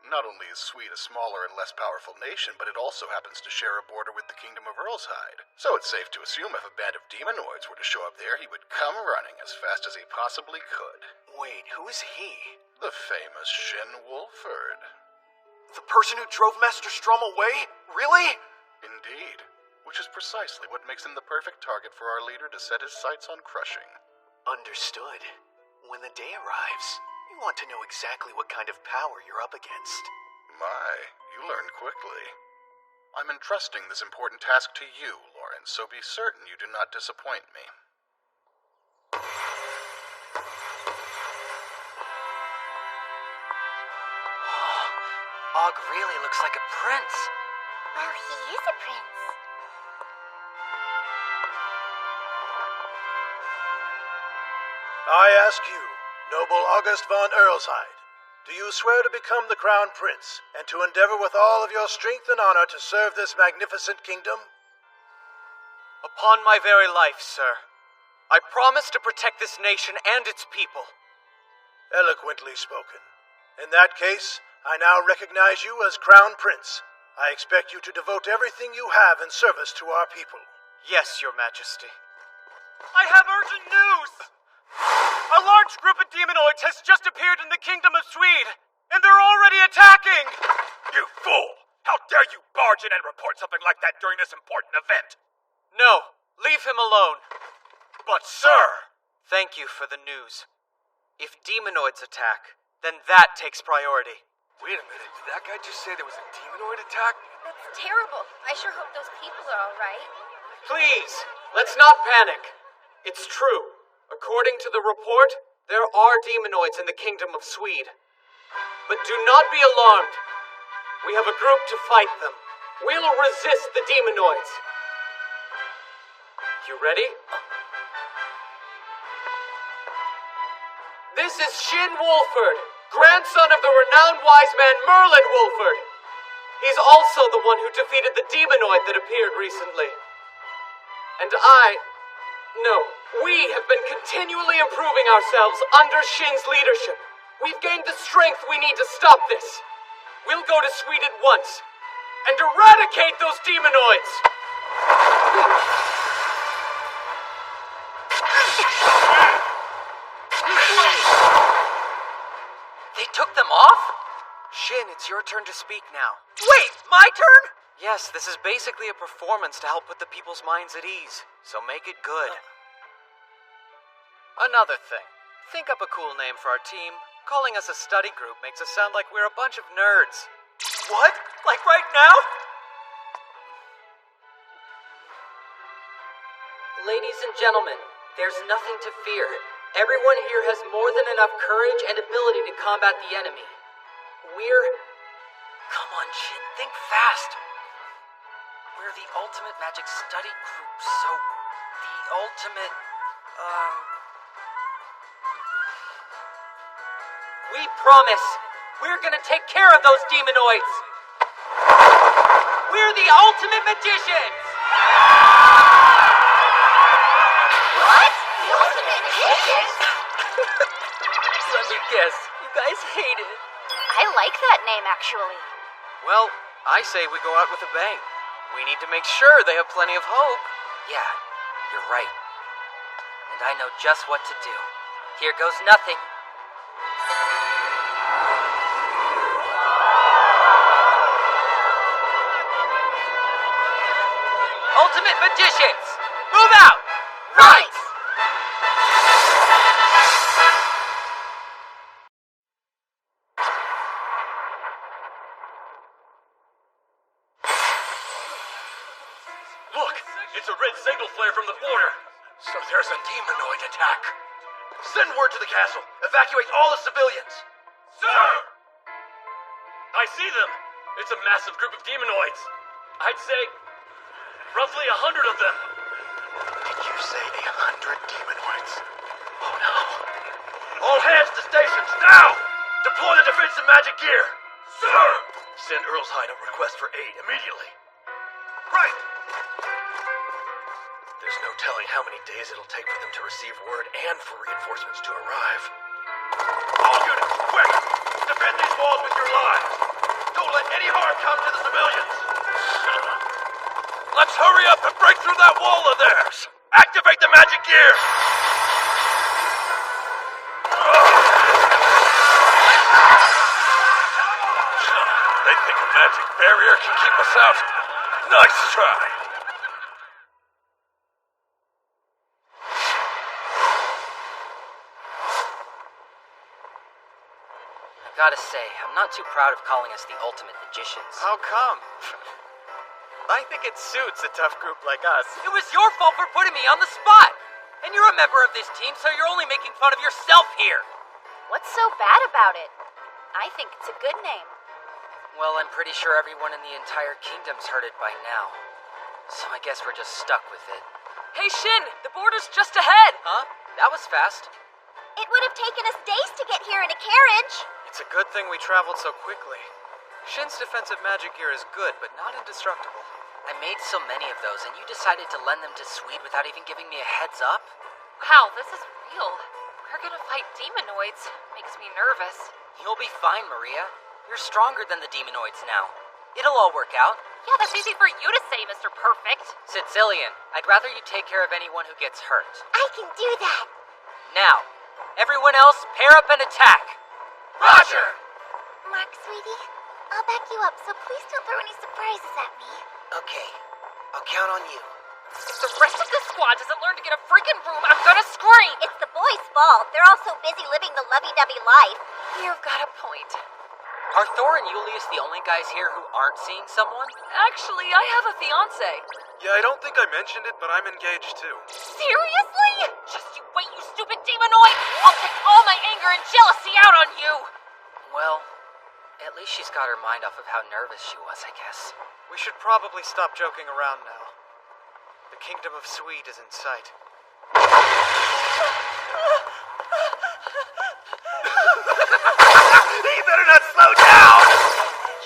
Not only is Swede a smaller and less powerful nation, but it also happens to share a border with the Kingdom of Earlshide. So it's safe to assume if a band of demonoids were to show up there, he would come running as fast as he possibly could. Wait, who is he? The famous Shin Wolford. The person who drove Master Strom away? Really? Indeed. Which is precisely what makes him the perfect target for our leader to set his sights on crushing. Understood. When the day arrives, you want to know exactly what kind of power you're up against. My, you learned quickly. I'm entrusting this important task to you, Lawrence, so be certain you do not disappoint me. Og really looks like a prince. Well, he is a prince. I ask you, noble August von Earlshide, do you swear to become the Crown Prince, and to endeavor with all of your strength and honor to serve this magnificent kingdom? Upon my very life, sir. I promise to protect this nation and its people. Eloquently spoken. In that case, I now recognize you as Crown Prince. I expect you to devote everything you have in service to our people. Yes, Your Majesty. I have urgent news! A large group of demonoids has just appeared in the Kingdom of Swede, and they're already attacking! You fool! How dare you barge in and report something like that during this important event? No, leave him alone. But, sir! Thank you for the news. If demonoids attack, then that takes priority. Wait a minute, did that guy just say there was a demonoid attack? That's terrible. I sure hope those people are all right. Please, let's not panic. It's true. According to the report, there are demonoids in the Kingdom of Swede. But do not be alarmed. We have a group to fight them. We'll resist the demonoids. You ready? This is Shin Wolford, grandson of the renowned wise man Merlin Wolford. He's also the one who defeated the demonoid that appeared recently. And we have been continually improving ourselves under Shin's leadership. We've gained the strength we need to stop this. We'll go to Sweden at once. and eradicate those demonoids! They took them off? Shin, it's your turn to speak now. Wait, my turn? Yes, this is basically a performance to help put the people's minds at ease, so make it good. Another thing, think up a cool name for our team. Calling us a study group makes us sound like we're a bunch of nerds. What? Like right now? Ladies and gentlemen, there's nothing to fear. Everyone here has more than enough courage and ability to combat the enemy. Come on, Shin, think fast. We're the ultimate magic study group, so the ultimate, We promise, we're gonna take care of those demonoids. We're the ultimate magicians! What? The ultimate magicians? Let me guess, you guys hate it. I like that name, actually. Well, I say we go out with a bang. We need to make sure they have plenty of hope. Yeah, you're right. And I know just what to do. Here goes nothing. Ultimate magicians! Move out! Right! Look, it's a red signal flare from the border. So there's a demonoid attack. Send word to the castle. Evacuate all the civilians. Sir! I see them. It's a massive group of demonoids. I'd say roughly 100 of them. Did you say 100 demonoids? Oh no. All hands to stations, now! Deploy the defensive magic gear! Sir! Send Earlshine a request for aid immediately. Right! There's no telling how many days it'll take for them to receive word and for reinforcements to arrive. All units, quick! Defend these walls with your lives! Don't let any harm come to the civilians! Let's hurry up and break through that wall of theirs! Activate the magic gear! They think a magic barrier can keep us out. Nice try. I gotta say, I'm not too proud of calling us the ultimate magicians. How come? I think it suits a tough group like us. It was your fault for putting me on the spot! And you're a member of this team, so you're only making fun of yourself here! What's so bad about it? I think it's a good name. Well, I'm pretty sure everyone in the entire kingdom's heard it by now. So I guess we're just stuck with it. Hey, Shin, the border's just ahead! Huh? That was fast. It would have taken us days to get here in a carriage. It's a good thing we traveled so quickly. Shin's defensive magic gear is good, but not indestructible. I made so many of those, and you decided to lend them to Swede without even giving me a heads up? Wow, this is real. We're gonna fight demonoids. Makes me nervous. You'll be fine, Maria. You're stronger than the demonoids now. It'll all work out. Yeah, that's easy for you to say, Mr. Perfect. Sicilian, I'd rather you take care of anyone who gets hurt. I can do that. Now, everyone else, pair up and attack! Roger! Mark, sweetie, I'll back you up, so please don't throw any surprises at me. Okay, I'll count on you. If the rest of this squad doesn't learn to get a freaking room, I'm gonna scream! It's the boys' fault. They're all so busy living the lovey-dovey life. You've got a point. Are Thor and Julius the only guys here who aren't seeing someone? Actually, I have a fiancé. Yeah, I don't think I mentioned it, but I'm engaged too. Seriously? Just you wait, you stupid demonoid! I'll take all my anger and jealousy out on you! Well, at least she's got her mind off of how nervous she was, I guess. We should probably stop joking around now. The kingdom of Swede is in sight. You better not slow down!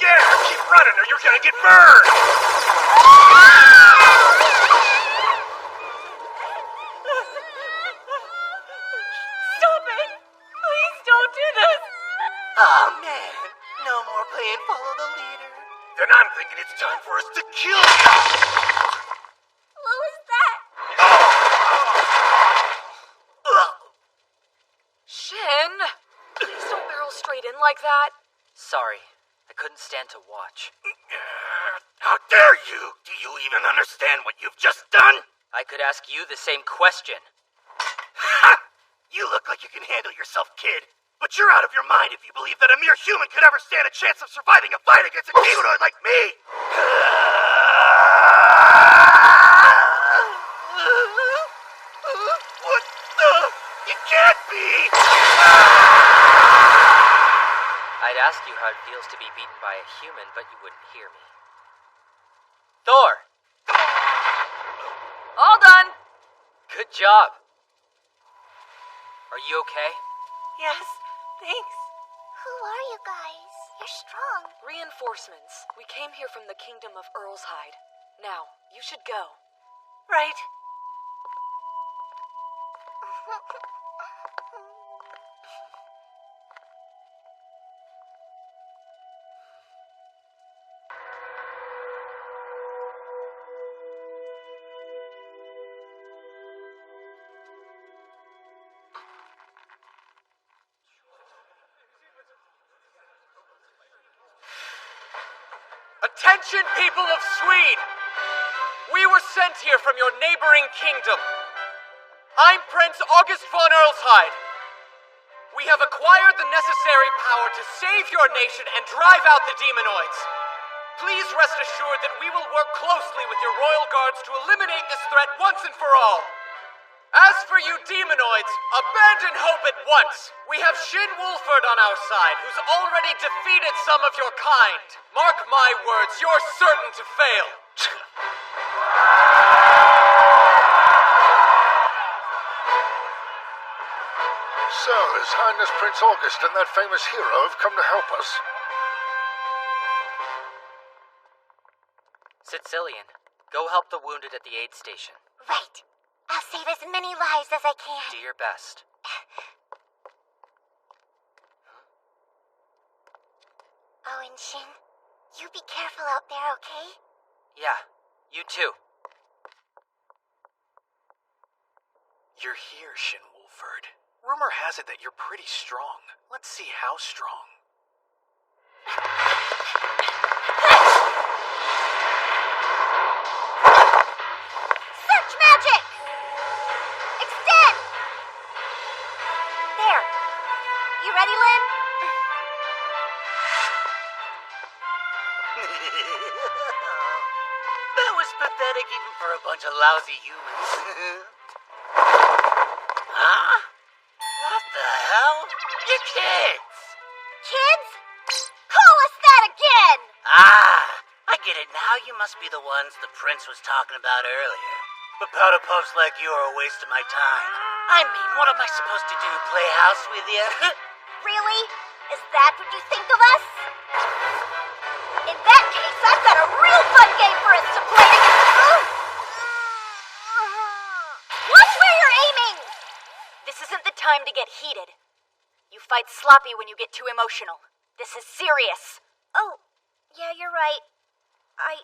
Yeah, keep running or you're gonna get burned! Stop it! Please don't do this! Oh man, no more playing follow the leader. Then I'm thinking it's time for us to kill you! What was that? Shin! Please don't barrel straight in like that. Sorry, I couldn't stand to watch. How dare you! Do you even understand what you've just done? I could ask you the same question. Ha! You look like you can handle yourself, kid. But you're out of your mind if you believe that a mere human could ever stand a chance of surviving a fight against a demonoid like me! What the? You can't be! I'd ask you how it feels to be beaten by a human, but you wouldn't hear me. Thor! All done. Good job. Are you okay? Yes, thanks. Who are you guys? You're strong. Reinforcements. We came here from the kingdom of Earlshide. Now, you should go. Right. Attention, people of Swede! We were sent here from your neighboring kingdom. I'm Prince August von Earlshide. We have acquired the necessary power to save your nation and drive out the demonoids. Please rest assured that we will work closely with your royal guards to eliminate this threat once and for all. As for you demonoids, abandon hope at once. We have Shin Wolford on our side, who's already defeated some of your kind. Mark my words, you're certain to fail. So, His Highness Prince August and that famous hero have come to help us. Sicilian, go help the wounded at the aid station. Right. I'll save as many lives as I can. Do your best. Oh, and Shin, you be careful out there, okay? Yeah, you too. You're here, Shin Wolford. Rumor has it that you're pretty strong. Let's see how strong. Search magic! Extend! There. You ready, Lynn? That was pathetic even for a bunch of lousy humans. Huh? What the hell? You kids! Kids? Call us that again! Ah, I get it now. You must be the ones the prince was talking about earlier. But powder puffs like you are a waste of my time. I mean, what am I supposed to do? Play house with you? Really? Is that what you think of us? In that case, I've got a real fun game for us to play together. Watch where you're aiming! This isn't the time to get heated. You fight sloppy when you get too emotional. This is serious. Oh, yeah, you're right. I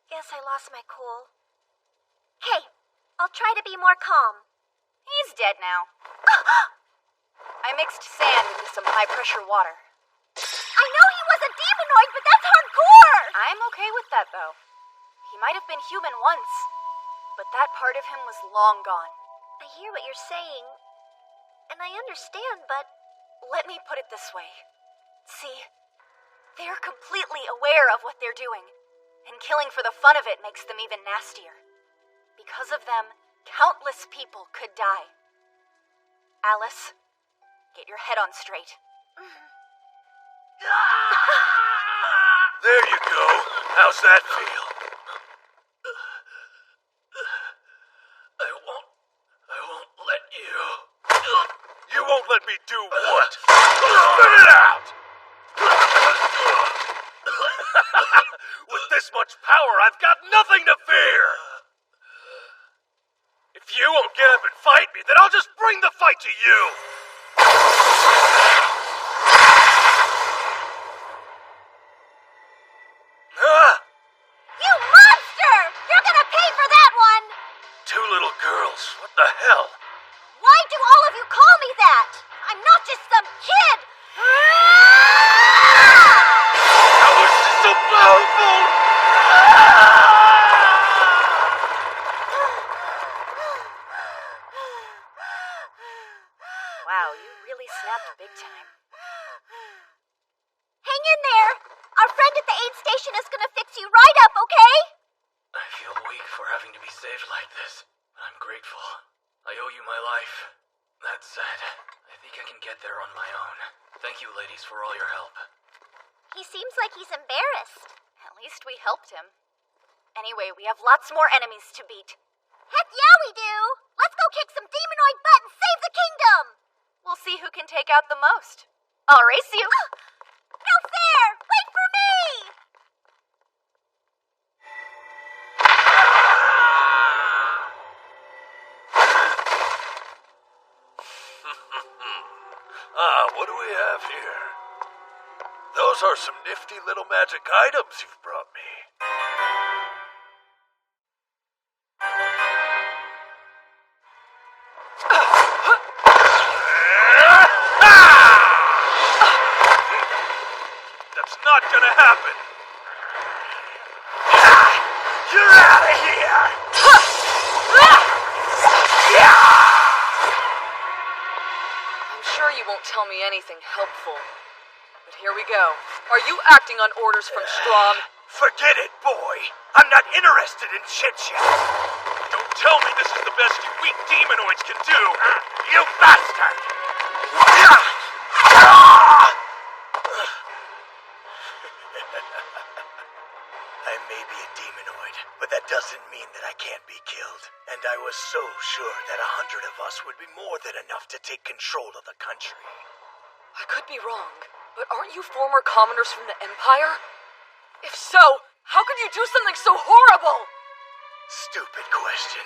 guess I lost my cool. Hey, I'll try to be more calm. He's dead now. I mixed sand into some high-pressure water. I know he was a demonoid, but that's hardcore! I'm okay with that, though. He might have been human once, but that part of him was long gone. I hear what you're saying, and I understand, but... Let me put it this way. See, they're completely aware of what they're doing, and killing for the fun of it makes them even nastier. Because of them, countless people could die. Alice, get your head on straight. There you go. How's that feel? I won't let you. You won't let me do what? Spit it out! With this much power, I've got nothing to fear! If you won't get up and fight me, then I'll just bring the fight to you! the hell? Why do all of you call me that? I'm not just some kid! How was she so powerful? Wow, you really snapped big time. Hang in there! Our friend at the aid station is gonna fix you right up, okay? I feel weak for having to be saved like this, but I'm grateful. I owe you my life. That said, I think I can get there on my own. Thank you, ladies, for all your help. He seems like he's embarrassed. At least we helped him. Anyway, we have lots more enemies to beat. Heck yeah, we do! Let's go kick some demonoid butt and save the kingdom! We'll see who can take out the most. I'll race you. No fair! Wait for me! What do we have here? Those are some nifty little magic items you've brought me. That's not gonna happen. You're out of here! I'm sure you won't tell me anything helpful. But here we go. Are you acting on orders from Strom? Forget it, boy. I'm not interested in chit-chat. Don't tell me this is the best you weak demonoids can do. You bastard! I may be a demonoid, but that doesn't mean that I can't be killed. And I was so sure that 100 of us would be more than enough to take control of the country. I could be wrong, but aren't you former commoners from the Empire? If so, how could you do something so horrible? Stupid question.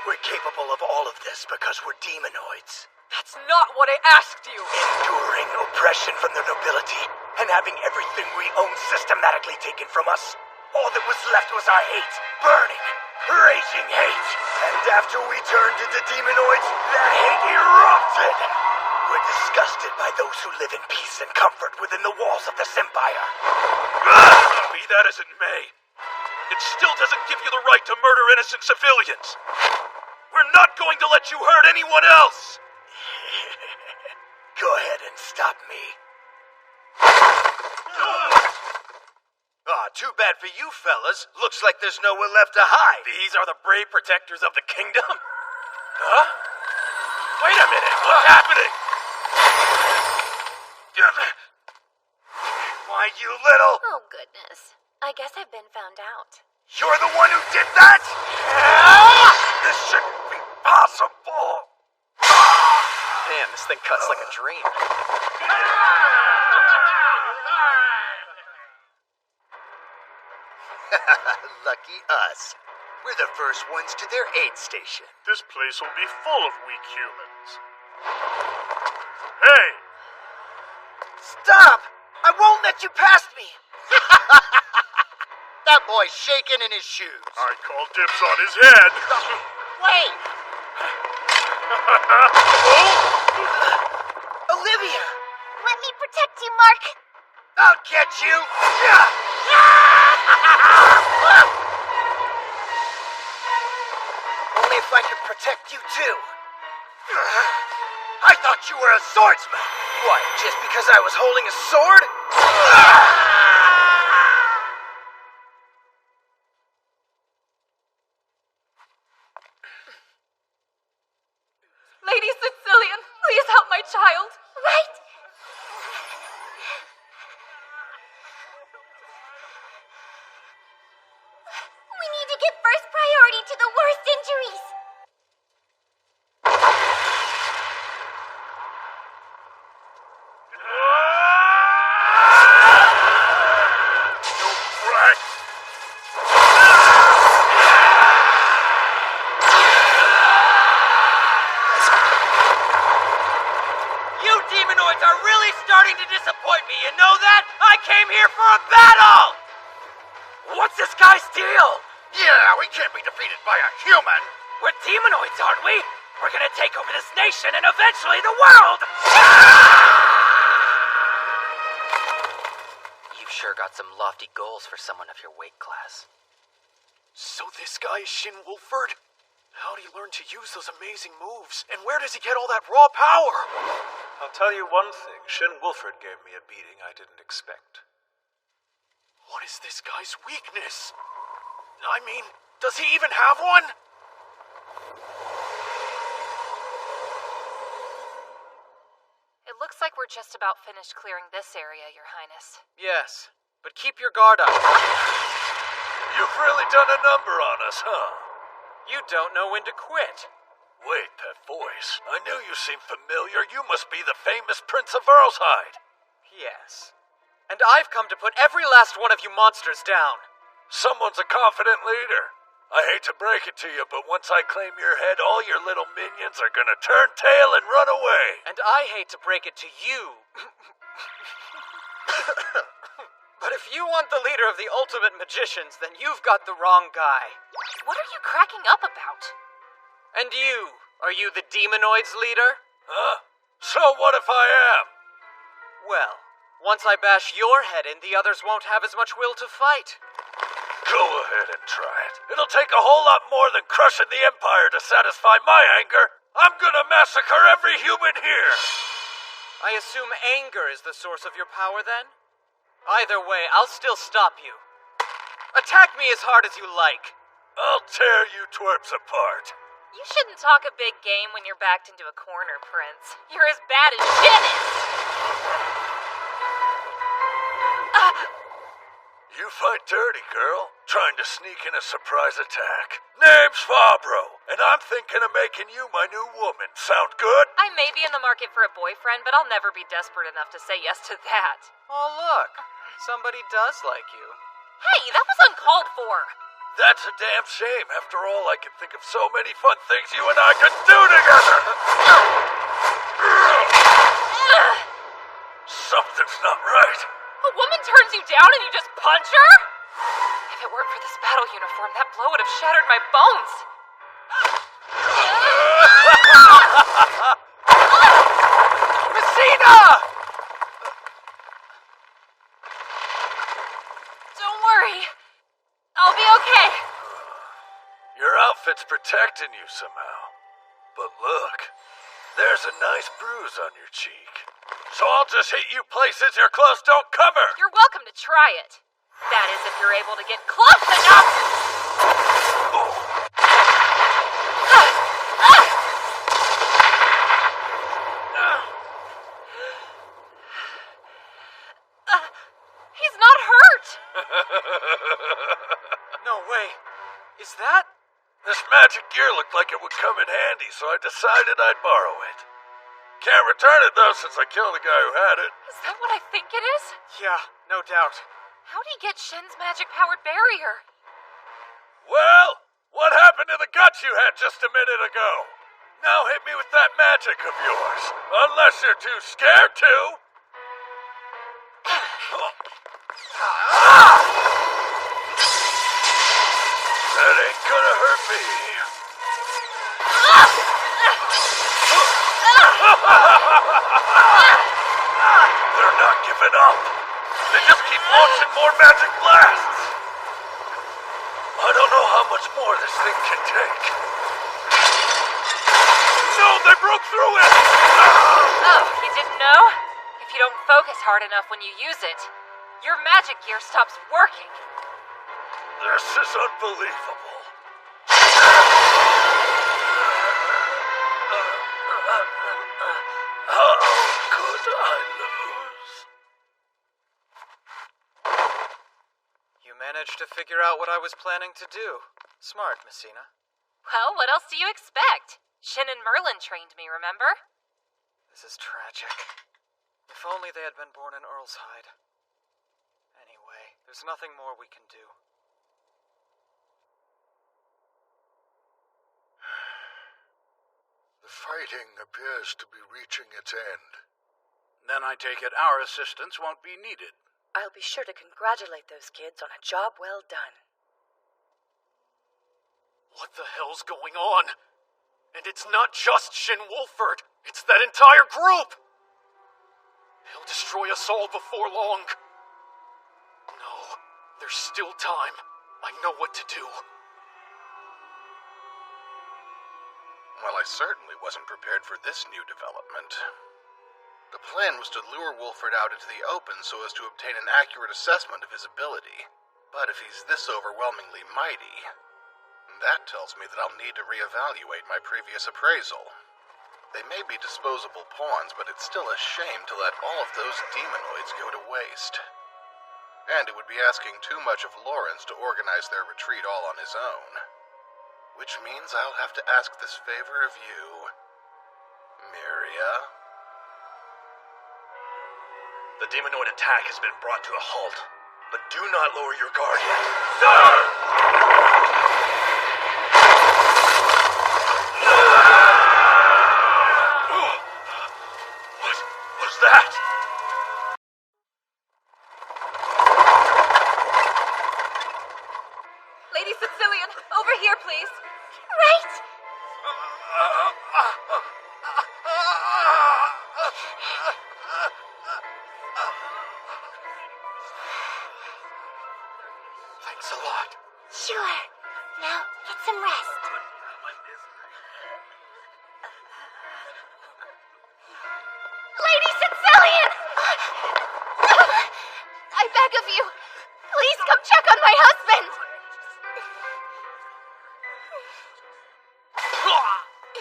We're capable of all of this because we're demonoids. That's not what I asked you! Enduring oppression from the nobility and having everything we own systematically taken from us. All that was left was our hate. Burning, raging hate. And after we turned into demonoids, that hate erupted. We're disgusted by those who live in peace and comfort within the walls of this empire. Be that as it may, it still doesn't give you the right to murder innocent civilians. We're not going to let you hurt anyone else. Go ahead and stop me. Too bad for you fellas. Looks like there's nowhere left to hide. These are the brave protectors of the kingdom? Huh? Wait a minute, what's happening? Why, you little... Oh, goodness. I guess I've been found out. You're the one who did that? This shouldn't be possible. Man, this thing cuts like a dream. Lucky us. We're the first ones to their aid station. This place will be full of weak humans. Hey! Stop! I won't let you past me! That boy's shaking in his shoes. I call dibs on his head. Wait! Olivia! Let me protect you, Mark. I'll get you! Only if I could protect you too. I thought you were a swordsman. What, just because I was holding a sword? Lady Sicilian, please help my child. Right? We need to give first priority to the worst injuries. You demonoids are really starting to disappoint me, you know that? I came here for a battle! What's this guy's deal? Yeah, we can't be defeated by a human. We're demonoids, aren't we? We're gonna take over this nation and eventually the world! You've sure got some lofty goals for someone of your weight class. So this guy is Shin Wolford? How did he learn to use those amazing moves? And where does he get all that raw power? I'll tell you one thing. Shin Wolford gave me a beating I didn't expect. What is this guy's weakness? I mean, does he even have one? It looks like we're just about finished clearing this area, Your Highness. Yes, but keep your guard up. You've really done a number on us, huh? You don't know when to quit. Wait, that voice. I knew you seemed familiar. You must be the famous Prince of Earlshide. Yes. And I've come to put every last one of you monsters down. Someone's a confident leader. I hate to break it to you, but once I claim your head, all your little minions are gonna turn tail and run away. And I hate to break it to you. But if you want the leader of the ultimate magicians, then you've got the wrong guy. What are you cracking up about? And you, are you the Demonoids leader? Huh? So what if I am? Well, once I bash your head in, the others won't have as much will to fight. Go ahead and try it. It'll take a whole lot more than crushing the Empire to satisfy my anger. I'm gonna massacre every human here. I assume anger is the source of your power, then? Either way, I'll still stop you. Attack me as hard as you like. I'll tear you twerps apart. You shouldn't talk a big game when you're backed into a corner, Prince. You're as bad as Shin is! You fight dirty, girl. Trying to sneak in a surprise attack. Name's Fabro, and I'm thinking of making you my new woman. Sound good? I may be in the market for a boyfriend, but I'll never be desperate enough to say yes to that. Oh, look. Somebody does like you. Hey, that was uncalled for. That's a damn shame. After all, I can think of so many fun things you and I could do together. Something's not right. A woman turns you down and you just punch her? If it weren't for this battle uniform, that blow would have shattered my bones. Messina! Don't worry. I'll be okay. Your outfit's protecting you somehow. But look, there's a nice bruise on your cheek. So I'll just hit you places your clothes don't cover. You're welcome to try it. That is, if you're able to get close enough. He's not hurt. No way. Is that? This magic gear looked like it would come in handy, so I decided I'd borrow it. Can't return it, though, since I killed the guy who had it. Is that what I think it is? Yeah, no doubt. How'd he get Shin's magic-powered barrier? Well, what happened to the guts you had just a minute ago? Now hit me with that magic of yours. Unless you're too scared to. That ain't gonna hurt me. They're not giving up. They just keep launching more magic blasts. I don't know how much more this thing can take. No, they broke through it! Oh, you didn't know? If you don't focus hard enough when you use it, your magic gear stops working. This is unbelievable. How could I lose? You managed to figure out what I was planning to do. Smart, Messina. Well, what else do you expect? Shin and Merlin trained me, remember? This is tragic. If only they had been born in Earlshide. Anyway, there's nothing more we can do. The fighting appears to be reaching its end. Then I take it our assistance won't be needed. I'll be sure to congratulate those kids on a job well done. What the hell's going on? And it's not just Shin Wolford, it's that entire group! He'll destroy us all before long. No, there's still time. I know what to do. Well, I certainly wasn't prepared for this new development. The plan was to lure Wolford out into the open so as to obtain an accurate assessment of his ability. But if he's this overwhelmingly mighty, that tells me that I'll need to reevaluate my previous appraisal. They may be disposable pawns, but it's still a shame to let all of those demonoids go to waste. And it would be asking too much of Lawrence to organize their retreat all on his own. Which means I'll have to ask this favor of you, Miria. The demonoid attack has been brought to a halt, but do not lower your guard yet. Sir! What was that? Lady Sicilian, over here, please. Right! Thanks a lot. Sure. Now, get some rest. Lady Sicilian! I beg of you, please come check on my husband!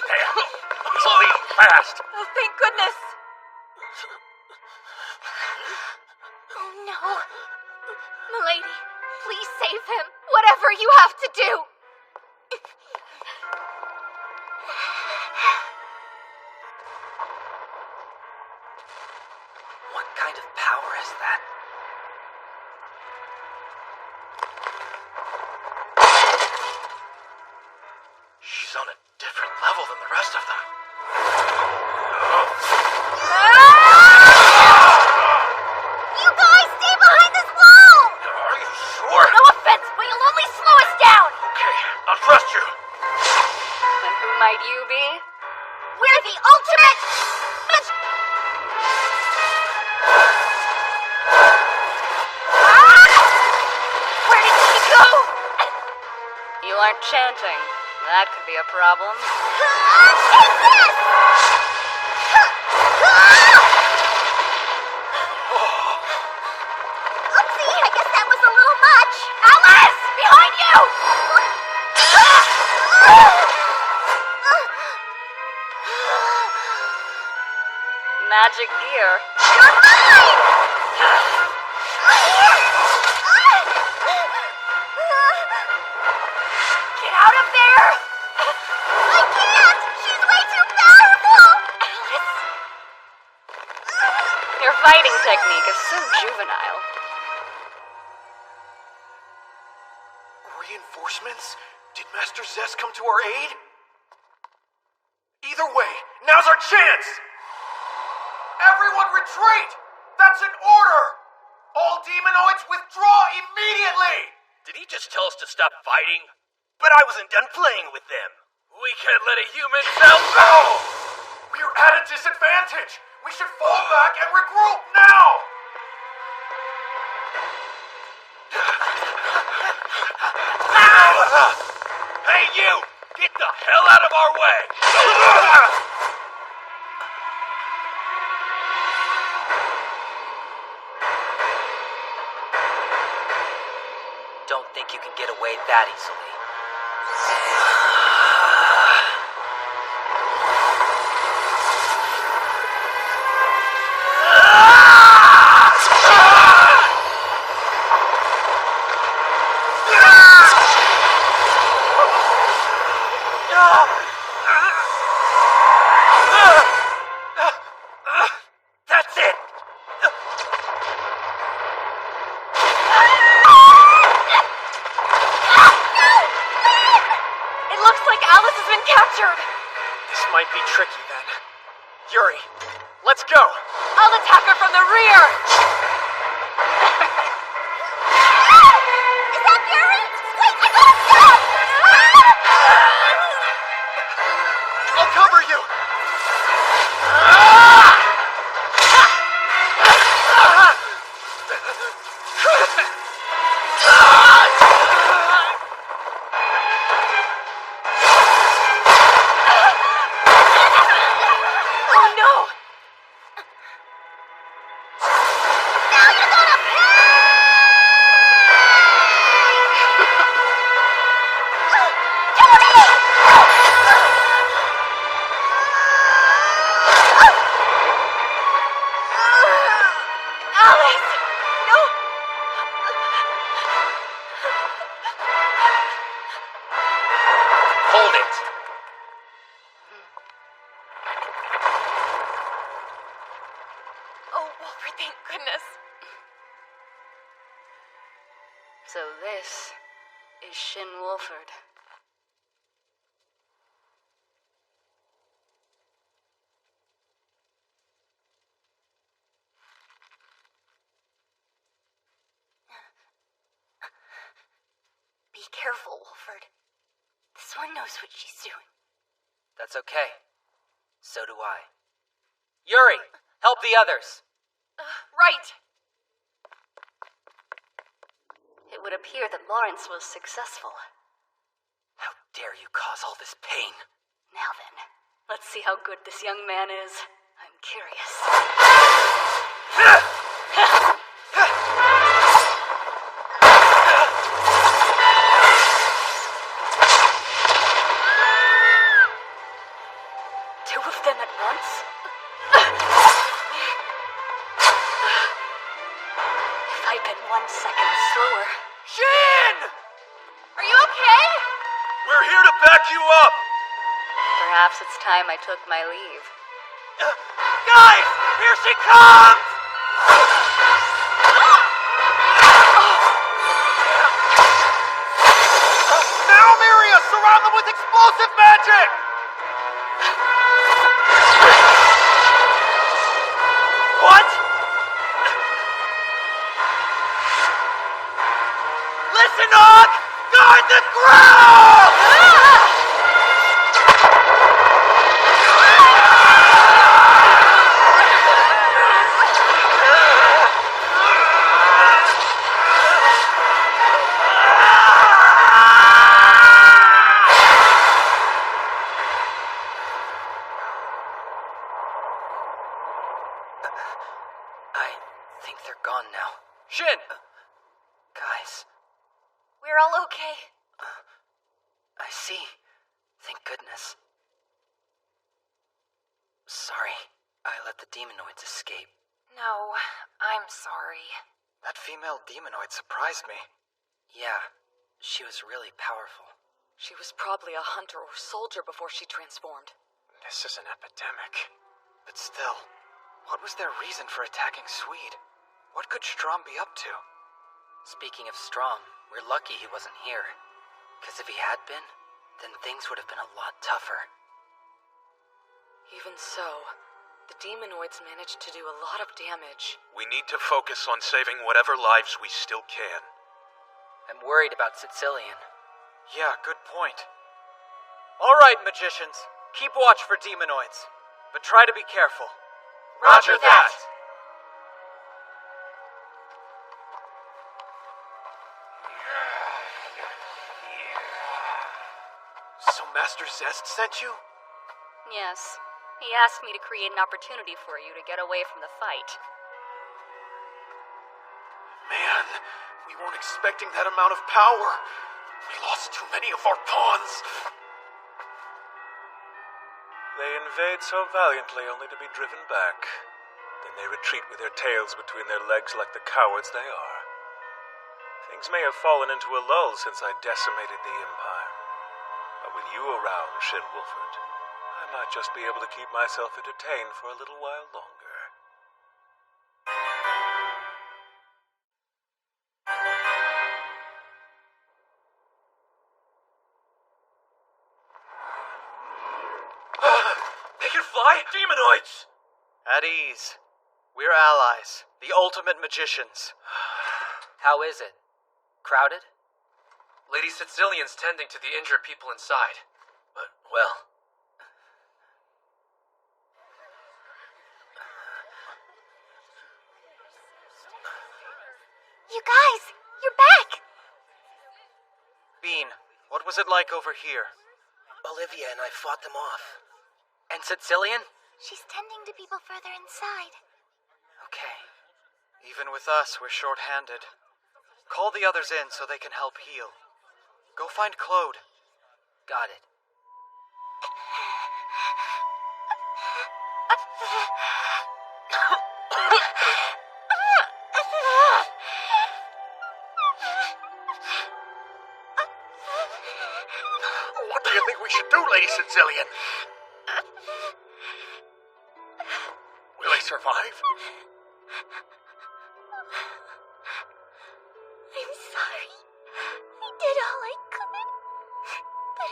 Damn! He's bleeding fast! Oh, thank goodness! Oh no. Milady, please save him. Whatever you have to do. What kind of power is that? She's on a different level than the rest of them. You guys stay behind this wall! Are you sure? No offense, but you'll only slow us down! Okay, I'll trust you. And who might you be? We're the ultimate... Where did she go? You aren't chanting. That could be a problem. Take this! Oopsie, I guess that was a little much. Alice! Behind you! Magic gear. You're mine! Get out of there! I can't! She's way too powerful! Alice! Your fighting technique is so juvenile. Reinforcements? Did Master Zess come to our aid? Either way, now's our chance! Everyone retreat! That's an order! All demonoids withdraw immediately! Did he just tell us to stop fighting? But I wasn't done playing with them. We can't let a human tell. No! We're at a disadvantage! We should fall back and regroup now! Hey, you! Get the hell out of our way! Don't think you can get away that easily. That's it! It looks like Alice has been captured. This might be tricky then. Yuri, let's go! I'll attack her from the rear. Is that Yuri? Wait, I gotta stop! this is Shin Wolford. Be careful, Wolford. This one knows what she's doing. That's okay. So do I. Yuri, help the others. Right. It would appear that Lawrence was successful. How dare you cause all this pain? Now then, let's see how good this young man is. I'm curious. Two of them at once? If I'd been 1 second slower. Shin! Are you okay? We're here to back you up! Perhaps it's time I took my leave. Guys! Here she comes! Now, Miria! Surround them with explosive magic! What? Listen, Og! Guard the ground! I think they're gone now. Shin! Guys, We're all okay. I see. Thank goodness. Sorry, I let the demonoids escape. No, I'm sorry. That female demonoid surprised me. Yeah, she was really powerful. She was probably a hunter or soldier before she transformed. This is an epidemic. But still, what was their reason for attacking Swede? What could Strom be up to? Speaking of Strom, we're lucky he wasn't here. Because if he had been, then things would have been a lot tougher. Even so, the demonoids managed to do a lot of damage. We need to focus on saving whatever lives we still can. I'm worried about Sicilian. Yeah, good point. All right, magicians. Keep watch for demonoids. But try to be careful. Roger that! So Master Zest sent you? Yes. He asked me to create an opportunity for you to get away from the fight. Man, we weren't expecting that amount of power. We lost too many of our pawns. They invade so valiantly only to be driven back. Then they retreat with their tails between their legs like the cowards they are. Things may have fallen into a lull since I decimated the Empire. But with you around, Shin Wolford, I might just be able to keep myself entertained for a little while longer. They can fly? Demonoids! At ease. We're allies. The ultimate magicians. How is it? Crowded? Lady Sicilian's tending to the injured people inside. But, well... You guys, you're back! Bean, what was it like over here? Olivia and I fought them off. And Sicilian? She's tending to people further inside. Okay. Even with us, we're short-handed. Call the others in so they can help heal. Go find Claude. Got it. What do you think we should do, Lady Sicilian? Will they survive? I'm sorry.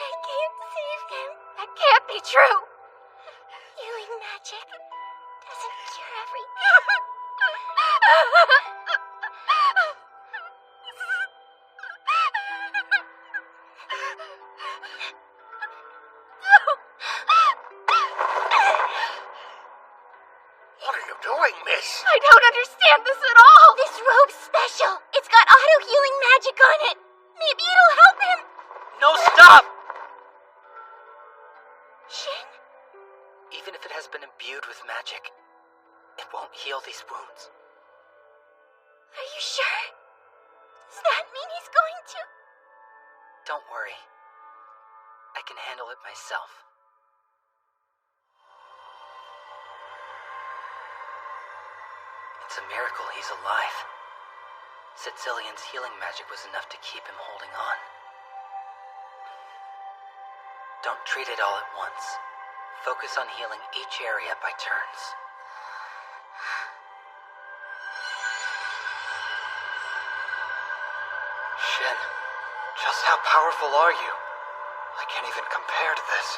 I can't save him. That can't be true. Healing magic doesn't cure everything. What are you doing, miss? I don't understand this at all. This robe's special. It's got auto-healing magic on it. Maybe it'll help him. No, stop! Shin? Even if it has been imbued with magic, it won't heal these wounds. Are you sure? Does that mean he's going to? Don't worry. I can handle it myself. It's a miracle he's alive. Sicilian's healing magic was enough to keep him holding on. Don't treat it all at once. Focus on healing each area by turns. Shin, just how powerful are you? I can't even compare to this.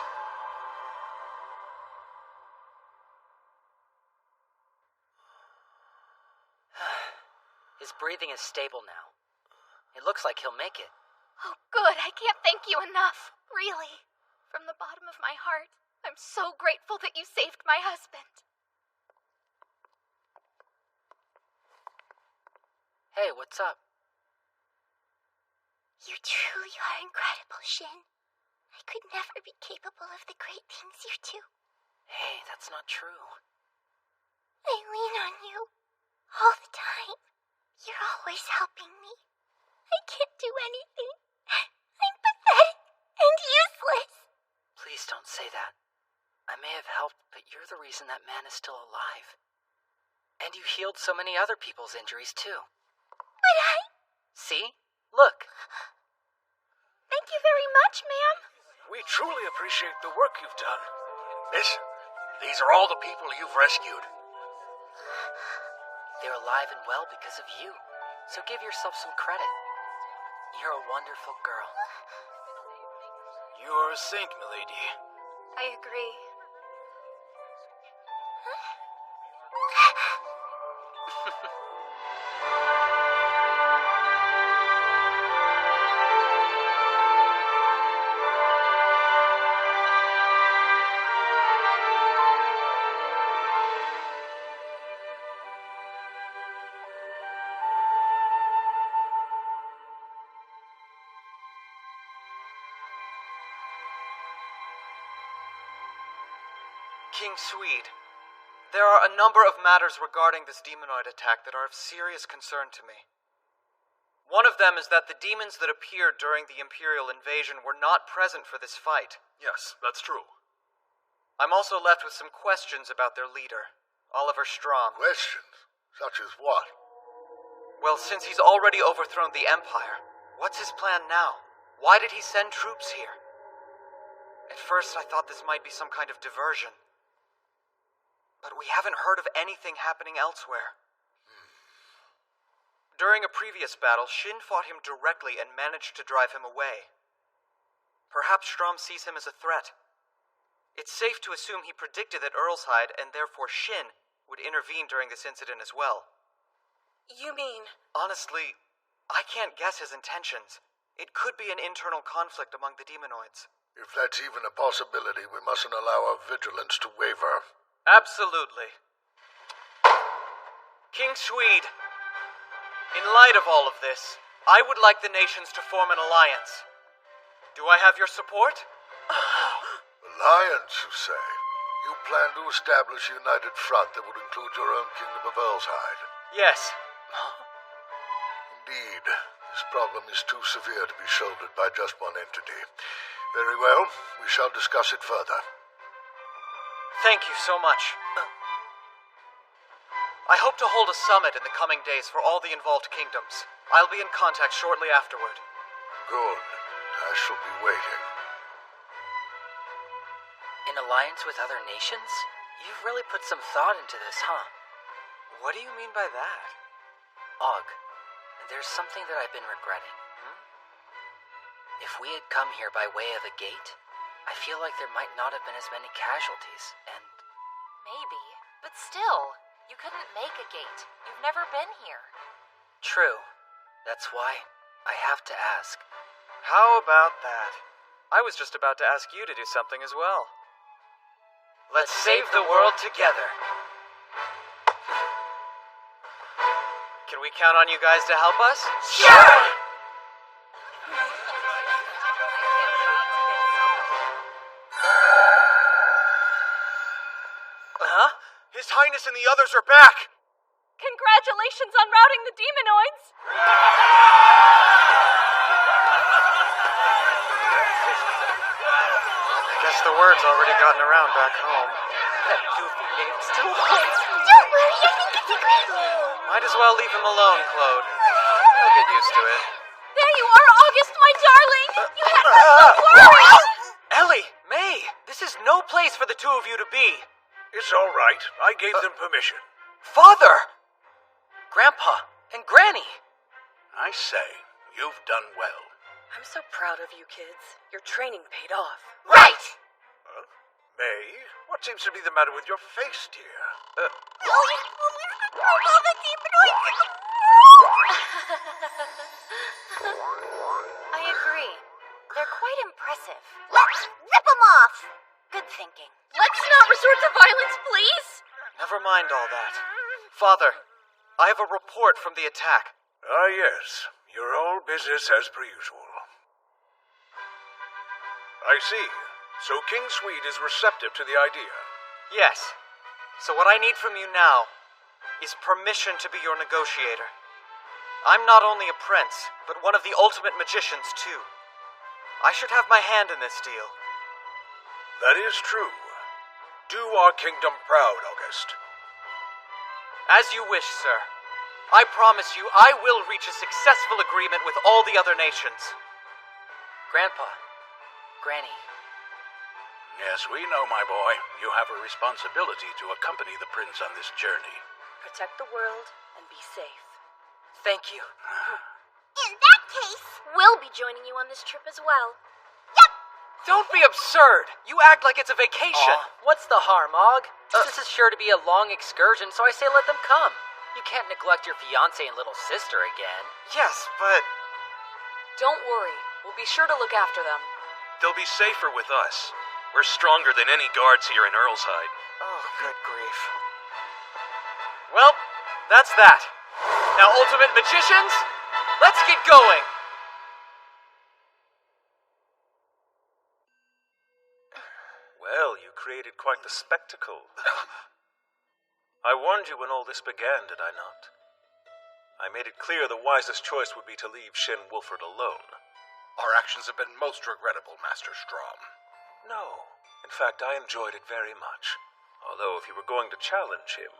His breathing is stable now. It looks like he'll make it. Oh, good. I can't thank you enough. Really. From the bottom of my heart, I'm so grateful that you saved my husband. Hey, what's up? You truly are incredible, Shin. I could never be capable of the great things you do. Hey, that's not true. I lean on you all the time. You're always helping me. I can't do anything. I'm pathetic and useless. Please don't say that. I may have helped, but you're the reason that man is still alive. And you healed so many other people's injuries, too. But I... See? Look. Thank you very much, ma'am. We truly appreciate the work you've done. Miss, these are all the people you've rescued. They're alive and well because of you. So give yourself some credit. You're a wonderful girl. You are a saint, milady. I agree. King Swede, there are a number of matters regarding this demonoid attack that are of serious concern to me. One of them is that the demons that appeared during the Imperial invasion were not present for this fight. Yes, that's true. I'm also left with some questions about their leader, Oliver Strom. Questions? Such as what? Well, since he's already overthrown the Empire, what's his plan now? Why did he send troops here? At first, I thought this might be some kind of diversion. But we haven't heard of anything happening elsewhere. During a previous battle, Shin fought him directly and managed to drive him away. Perhaps Strom sees him as a threat. It's safe to assume he predicted that Earlshide, and therefore Shin, would intervene during this incident as well. You mean... Honestly, I can't guess his intentions. It could be an internal conflict among the demonoids. If that's even a possibility, we mustn't allow our vigilance to waver. Absolutely. King Swede, in light of all of this, I would like the nations to form an alliance. Do I have your support? Alliance, you say? You plan to establish a united front that would include your own kingdom of Earlshide? Yes. Indeed. This problem is too severe to be shouldered by just one entity. Very well. We shall discuss it further. Thank you so much. I hope to hold a summit in the coming days for all the involved kingdoms. I'll be in contact shortly afterward. Good. I shall be waiting. In alliance with other nations? You've really put some thought into this, huh? What do you mean by that? Og, there's something that I've been regretting. If we had come here by way of a gate, I feel like there might not have been as many casualties, and... Maybe, but still, you couldn't make a gate. You've never been here. True. That's why I have to ask. How about that? I was just about to ask you to do something as well. Let's save the world together. Can we count on you guys to help us? Sure! Huh? His Highness and the others are back! Congratulations on routing the demonoids! I guess the word's already gotten around back home. That goofy name still haunts me. Don't worry, I think it's great. Might as well leave him alone, Claude. He'll get used to it. There you are, August, my darling! You had me so worried! Ellie! May! This is no place for the two of you to be. It's all right. I gave them permission. Father! Grandpa and Granny! I say, you've done well. I'm so proud of you kids. Your training paid off. Right! Huh? May, what seems to be the matter with your face, dear? All the demonoids. I agree. They're quite impressive. Let's rip them off. Good thinking. Let's not resort to violence, please! Never mind all that. Father, I have a report from the attack. Ah, yes. Your old business as per usual. I see. So King Swede is receptive to the idea. Yes. So what I need from you now is permission to be your negotiator. I'm not only a prince, but one of the ultimate magicians, too. I should have my hand in this deal. That is true. Do our kingdom proud, August. As you wish, sir. I promise you I will reach a successful agreement with all the other nations. Grandpa, Granny. Yes, we know, my boy. You have a responsibility to accompany the prince on this journey. Protect the world and be safe. Thank you. In that case, we'll be joining you on this trip as well. Don't be absurd! You act like it's a vacation! What's the harm, Og? This is sure to be a long excursion, so I say let them come. You can't neglect your fiancé and little sister again. Yes, but... Don't worry. We'll be sure to look after them. They'll be safer with us. We're stronger than any guards here in Earlshide. Oh, good grief. Well, that's that. Now, Ultimate Magicians, let's get going! Well, you created quite the spectacle. I warned you when all this began, did I not? I made it clear the wisest choice would be to leave Shin Wolford alone. Our actions have been most regrettable, Master Strom. No. In fact, I enjoyed it very much. Although, if you were going to challenge him,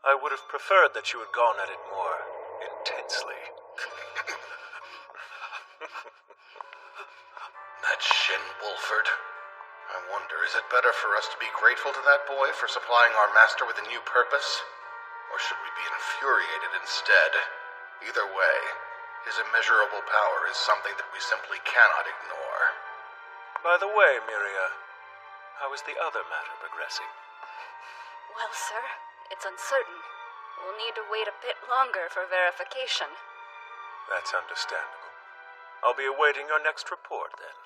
I would have preferred that you had gone at it more intensely. That Shin Wolford. I wonder, is it better for us to be grateful to that boy for supplying our master with a new purpose? Or should we be infuriated instead? Either way, his immeasurable power is something that we simply cannot ignore. By the way, Miria, how is the other matter progressing? Well, sir, it's uncertain. We'll need to wait a bit longer for verification. That's understandable. I'll be awaiting your next report, then.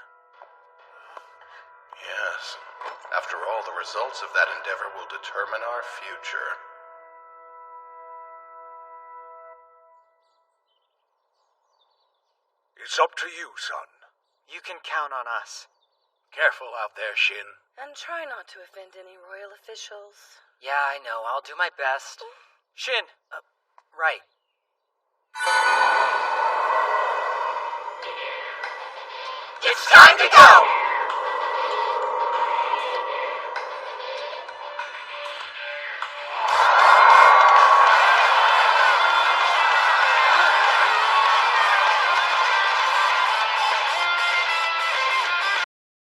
Yes. After all, the results of that endeavor will determine our future. It's up to you, son. You can count on us. Careful out there, Shin. And try not to offend any royal officials. Yeah, I know. I'll do my best. Shin. Right. It's time to go!